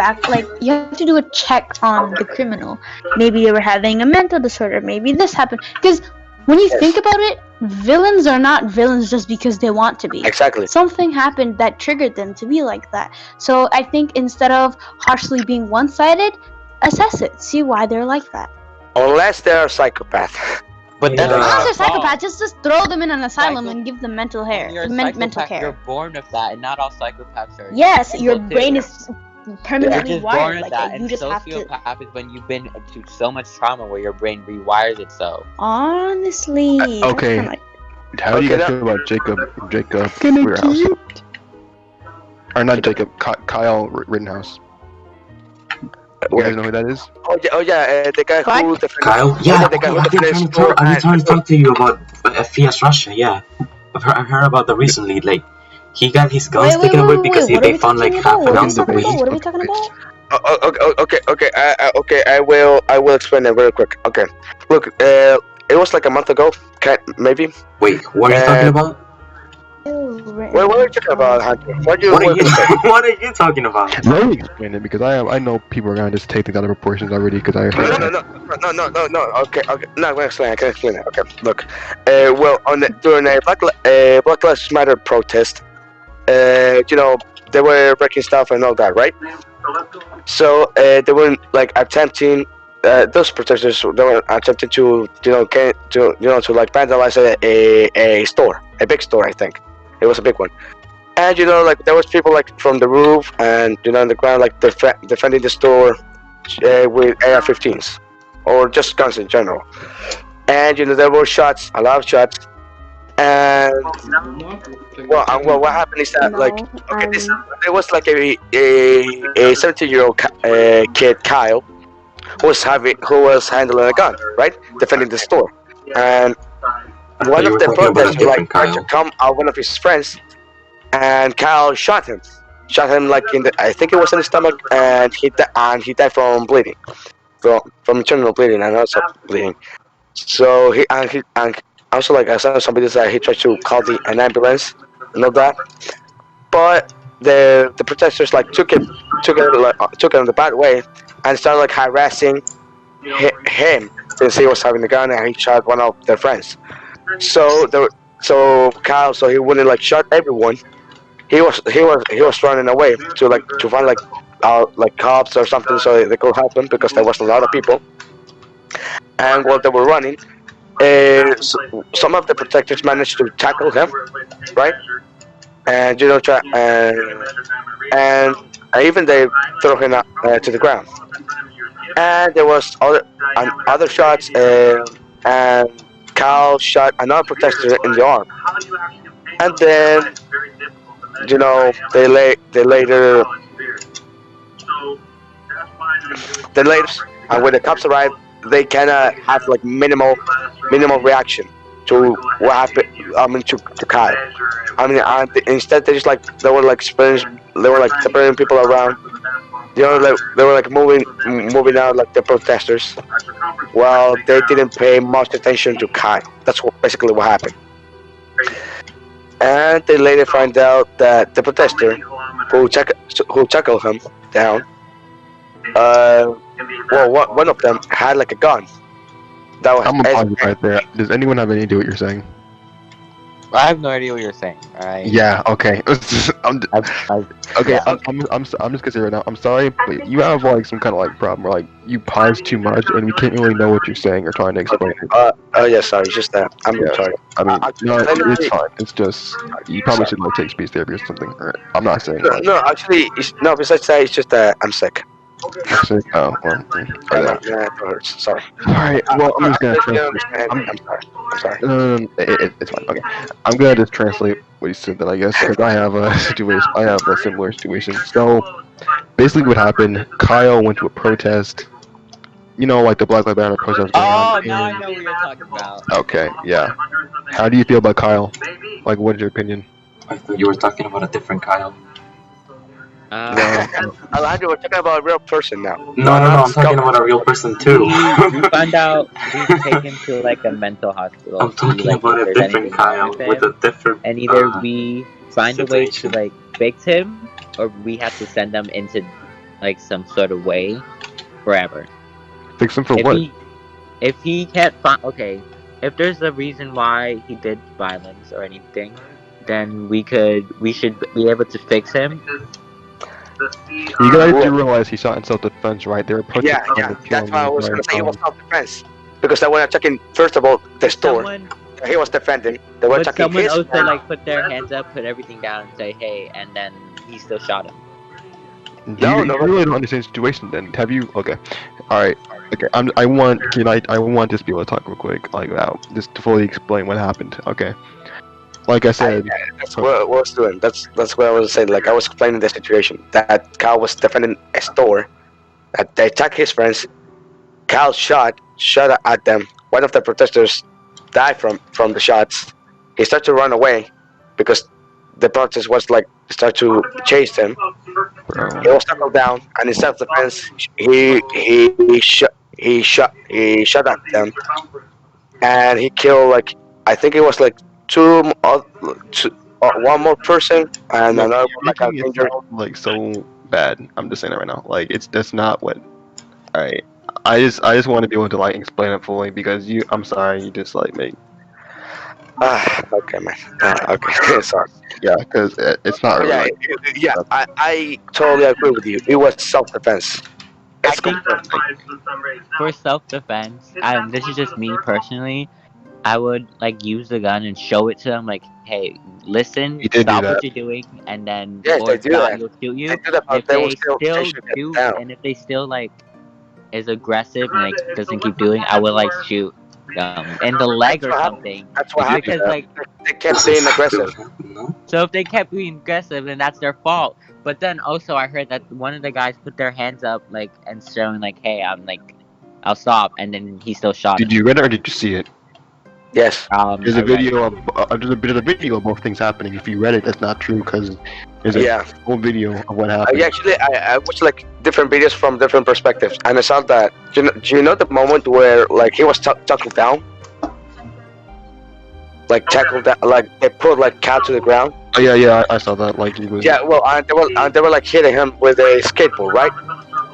you have to do a check on the criminal. Maybe you were having a mental disorder. Maybe this happened because. When you think about it, villains are not villains just because they want to be. Exactly. Something happened that triggered them to be like that. So I think instead of harshly being one-sided, assess it. See why they're like that. Unless they're a psychopath. But unless they're psychopaths, just throw them in an asylum and give them mental care. You're a mental care. You're born with that, and not all psychopaths are. Yes, your brain is permanently wired like that. You And just have to. happens when you've been through so much trauma where your brain rewires itself. Honestly. Okay. How do you guys feel about Jacob Warehouse? Or not Jacob, Kyle Rittenhouse. You guys know who that is? Oh yeah, the guy who Kyle? Yeah, the guy who I've been trying to talk to you about FIAS Russia, yeah. I've heard about that recently, like, he got his guns taken away because they found like half an ounce of weed. What are we talking about? Okay. I will explain it real quick. Okay, look, it was like a month ago, maybe. Wait, what are you talking about? What are you talking about, Hunter? What are you talking about? Let me explain it because I know people are gonna just take things out of proportions already because I heard No. Okay. No, I can explain it. Okay, look. Well, during a Black Lives Matter protest, they were breaking stuff and all that, right? So they were like attempting. Those protesters, they were attempting to like vandalize a store, a big store, I think. It was a big one. And like there was people like from the roof and on the ground like defending the store with AR-15s or just guns in general. And there were shots, a lot of shots. And well, what happened is that there was like a 17-year-old kid, Kyle, who was handling a gun, right, defending the store. And one of the protesters like tried to come out one of his friends, and Kyle shot him like I think it was in the stomach, and he died from bleeding, from internal bleeding and also bleeding. So he also like I saw somebody that he tried to call an ambulance and all that, but the protesters like took it in the bad way and started like harassing him since he was having the gun and he shot one of their friends. So Kyle, so he wouldn't like shot everyone. He was running away to find like cops or something so they could help him because there was a lot of people. And while they were running, some of the protectors managed to tackle him, right? And and even they throw him to the ground. and there was other shots, and Kyle shot another protester in the arm, and then they later, and when the cops arrived, they kind of have like minimal reaction to what happened. I mean, to Kyle. I mean, and instead they were like separating people around. They were like moving out like the protesters. Well, they didn't pay much attention to Kyle. That's basically what happened. And they later find out that the protester who tackled him down, one of them had like a gun. That was. I'm gonna pause it right there. Does anyone have any idea what you're saying? I have no idea what you're saying. All right. Yeah. Okay. I'm just gonna say right now. I'm sorry, but you have like some kind of like problem where like you pause too much and we can't really know what you're saying or trying to explain. Yeah. Sorry. It's just that. I'm sorry. I mean, no, it's fine. It's just you probably should like take speech therapy or something. I'm not saying. No, actually, besides that, it's just that I'm sick. Sick? Oh, well. Yeah, it hurts. Sorry. Alright, well, I'm just gonna translate. I'm sorry. It's fine. Okay. I'm gonna just translate what you said then, I guess, because I have a situation. I have a similar situation. So, basically what happened, Kyle went to a protest. You know, like the Black Lives Matter protest going on. Oh, now I know what you're talking about. Okay, yeah. How do you feel about Kyle? Like, what is your opinion? I thought you were talking about a different Kyle. Alejandro, we're talking about a real person now. No, I'm talking about a real person too. We found out he's taken to like a mental hospital. I'm talking about a different Kyle with a different. And either we find a way to like fix him, or we have to send him into like some sort of way forever. Fix him for what? If he can't find, if there's a reason why he did violence or anything, then we should be able to fix him. You guys do realize he shot in self-defense, right? They were protesting. Yeah. That's why I was gonna say he was self-defense, because they were attacking first of all the store. He was defending. They were attacking someone his. Also like put their hands up, put everything down, and say hey, and then he still shot him. You really don't understand the situation. Then have you? Okay, all right. Okay, I want this to be able to talk real quick, like just to fully explain what happened. Okay. Like I said, that's what I was doing. That's what I was saying. Like I was explaining the situation. That Kyle was defending a store. That they attacked his friends. Kyle shot at them. One of the protesters died from the shots. He started to run away because the protest was like start to chase him. He was tackled down, and in self-defense, he shot at them, and he killed like I think it was like one more person, and another one like got injured. Like so bad. I'm just saying that right now. Like that's not what. Alright, I just want to be able to like explain it fully because I'm sorry, you just like make. Okay, man. Okay, sorry. Yeah, because it's not really. Yeah, I totally agree with you. It was self-defense. I think for self-defense, and this is just me personally, I would like use the gun and show it to them, like, "Hey, listen, stop what you're doing," and then or God will shoot you. If they still do, and if they still like is aggressive and like doesn't keep doing, I would like shoot in the leg or something. That's what happened. Because like they kept being aggressive. So if they kept being aggressive, then that's their fault. But then also I heard that one of the guys put their hands up like and showing like, "Hey, I'll stop," and then he still shot. Did you read it or did you see it? Yes. There's a video of video of both things happening. If you read it, that's not true because there's a whole video of what happened. I watched like different videos from different perspectives, and I saw that. Do you know the moment where like he was tackled down? Like tackled down, like they put like Cal to the ground. Oh yeah, I saw that. Like he was. Yeah, well, and they were like hitting him with a skateboard, right?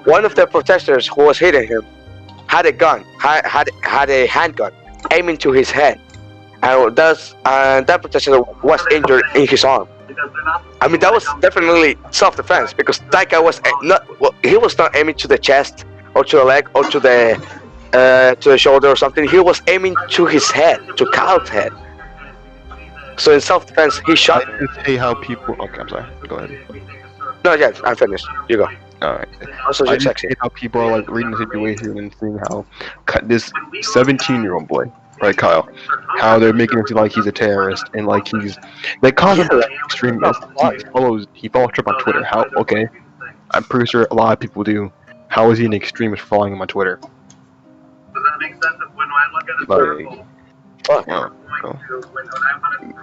One of the protesters who was hitting him had a gun, had a handgun, aiming to his head, and that protester was injured in his arm. I mean, that was definitely self-defense because that guy was he was not aiming to the chest or to the leg or to the shoulder or something. He was aiming to his head, to Kyle's head. So in self-defense, he shot. I just hate how people. Okay, I'm sorry. Go ahead. No, yeah, I'm finished. You go. Alright. Also, I just just hate how people are like reading the situation and seeing how this 17-year-old boy, right, Kyle, how they're making him feel like he's a terrorist and like he's like calling him an extremist. He follows Trump on Twitter. How? Okay, I'm pretty sure a lot of people do. How is he an extremist for following him on Twitter? Like,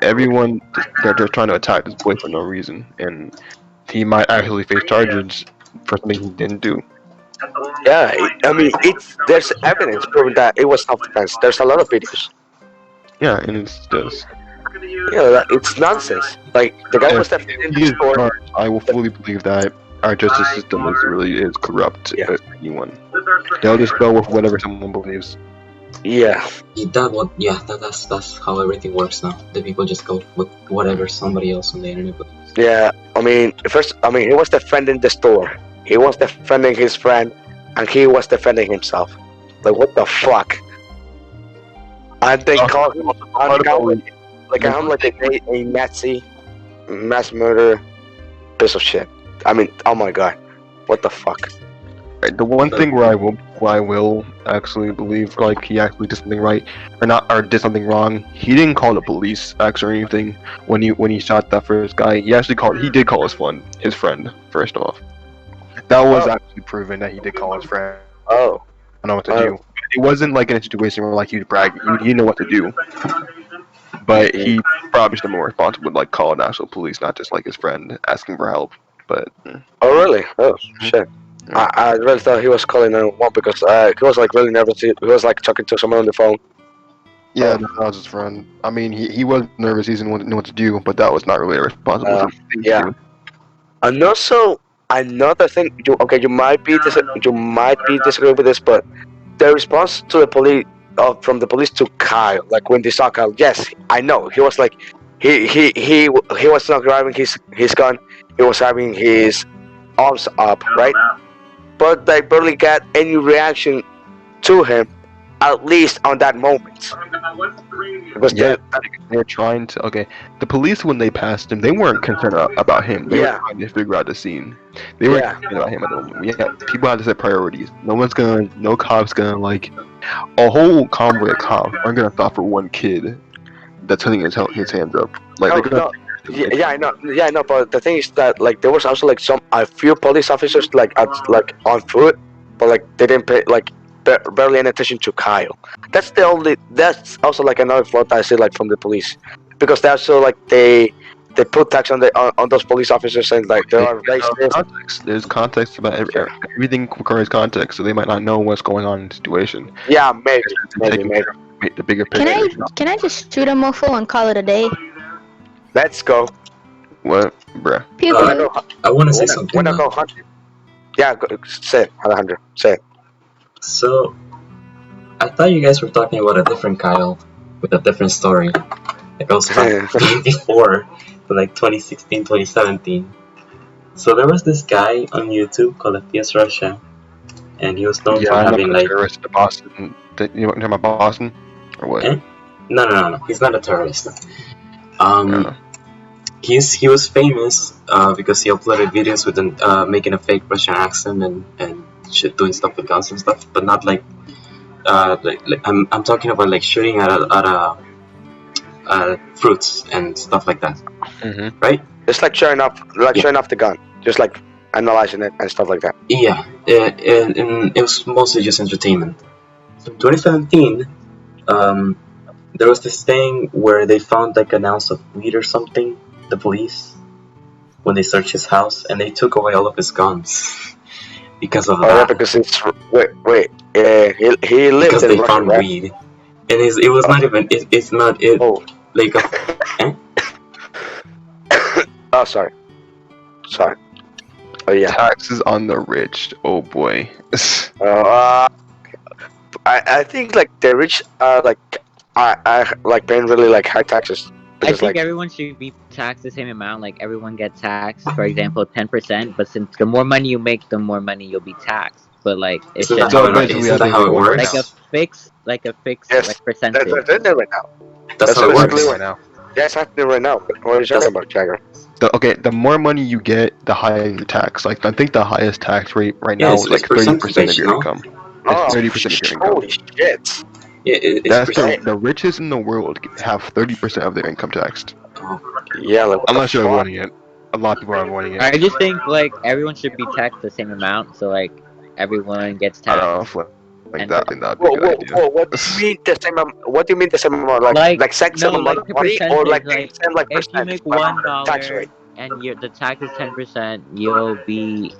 everyone, they're just trying to attack this boy for no reason, and he might actually face charges for something he didn't do. Yeah, I mean, there's evidence proving that it was self-defense. There's a lot of videos. Yeah, and it's just. Yeah, it's nonsense. Like the guy was definitely in the store. I will fully believe that our justice system is corrupt. If anyone, they'll just go with whatever someone believes. Yeah. That's how everything works now. The people just go with whatever somebody else on the internet believes. Yeah, I mean, he was defending the store. He was defending his friend, and he was defending himself. Like, what the fuck? And they called him like a Nazi, mass murderer, piece of shit. I mean, oh my god, what the fuck? Right, the one thing where I will actually believe like he actually did something right or did something wrong. He didn't call the police or anything when he shot that first guy. He did call his friend first off. That was actually proven that he did call his friend. Oh. I know what to do. It wasn't like in a situation where like he'd brag. You know what to do. But he probably should have been more responsible with like call the actual police, not just like his friend asking for help. But. Oh really? Oh shit. I really thought he was calling 911 because he was like really nervous. He was like talking to someone on the phone. Yeah, that was his friend. I mean, he was nervous. He didn't know what to do, but that was not really a responsible thing to do. And also another thing, you might be disagreeing with this, but the response to the police from the police to Kyle, like when they saw Kyle, yes, I know he was like he was not grabbing his gun, he was having his arms up, right? But they barely got any reaction to him, at least on that moment. Because they're trying to. Okay, the police when they passed him, they weren't concerned about him. They were trying to figure out the scene. They weren't concerned about him at the moment. Yeah, people have to set priorities. No cop's gonna like a whole convoy of cops aren't gonna stop for one kid that's putting his hands up. Like I know. But the thing is that like there was also like a few police officers like on foot, but like they didn't pay like barely any attention to Kyle. That's also like another fault I see like from the police, because they also like they put tax on those police officers and like there are racist. There's context about everything requires context, so they might not know what's going on in the situation. Yeah, maybe. The bigger picture. Can I just shoot a mofo and call it a day? Let's go. What, bruh? I want to say something. Wanna go hunting? Yeah, say it, Alejandro. Say it. So, I thought you guys were talking about a different Kyle with a different story. It goes back before, to like 2016, 2017. So there was this guy on YouTube called FPS Russia, and he was known for having like. Terrorist in Boston. You talking about Boston, or what? No. He's not a terrorist. He was famous because he uploaded videos with making a fake Russian accent and shit, doing stuff with guns and stuff, but not like I'm talking about like shooting at fruits and stuff like that, right? Just like showing off the gun, just like analyzing it and stuff like that. Yeah, and it was mostly just entertainment. So in 2017, there was this thing where they found like an ounce of weed or something, the police, when they searched his house, and they took away all of his guns because of that. Yeah, because it's he lived because in they Russia, found right? weed, and it was not even like a. Oh, sorry. Oh yeah. Taxes on the rich. Oh boy. I think like the rich like I like paying really like high taxes. I think everyone should be taxed the same amount. Like everyone gets taxed, for example, 10%. But since the more money you make, the more money you'll be taxed. But like it's Isn't that how it works? Like a fixed Yes, like percentage. That's right now. That's how it works right now. Yeah, it's happening right now. What are you talking about, Jagger? the more money you get, the higher your tax. Like I think the highest tax rate right Yeah, now it's is like 30% of percentage, your no? income. Oh, It's 30% of your income. holy shit! Yeah, it's That's percent. the richest in the world have 30% of their income taxed. Yeah, like what the Unless you're fuck? avoiding it. A lot of people are avoiding it. I just think like everyone should be taxed the same amount, so like everyone gets I don't know taxed. if like And that. I think that'd be a good idea. What do you mean the same? What do you mean the same amount? Like same no, amount like of the money, or like percentage, the like same like if you percentage make tax $1 rate? and the tax is 10%, you'll be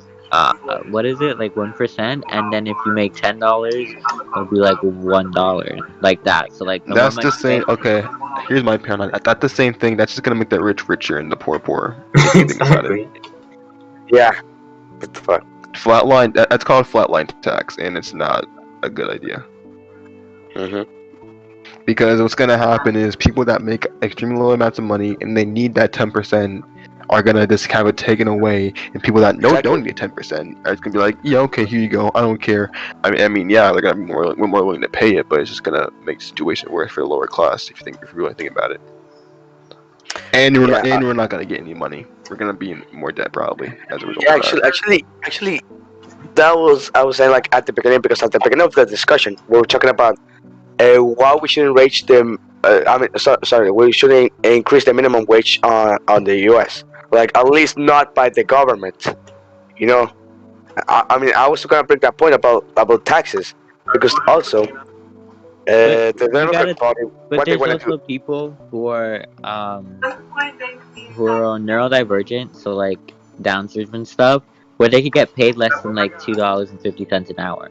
what is it, like 1%, and then if you make $10, it'll be like $1, like that. So like the more That's money the you same. make, Okay, here's my opinion on that. That's the same thing. That's just gonna make the rich richer and the poor poorer. If you think about it. Yeah. What the fuck? Flatline. That's called flatline tax, and it's not a good idea. Because what's gonna happen is people that make extremely low amounts of money and they need that 10% are gonna just have it taken away, and people that don't need 10% are just gonna be like, yeah, okay, here you go, I don't care. I mean, yeah, they're gonna be more willing to pay it, but it's just gonna make the situation worse for the lower class if you really think about it. And we're not gonna get any money. We're gonna be in more debt probably as a result Yeah, of that. actually, that was I was saying like at the beginning, because at the beginning of the discussion we were talking about why we shouldn't raise them. Sorry, we shouldn't increase the minimum wage on the U.S. Like at least not by the government. You know, I mean, I was gonna bring that point about taxes, because also but the you Democrat gotta. Party, But what they there's want to do. also people who are neurodivergent, so like Down syndrome and stuff, where they could get paid less than like $2.50 an hour.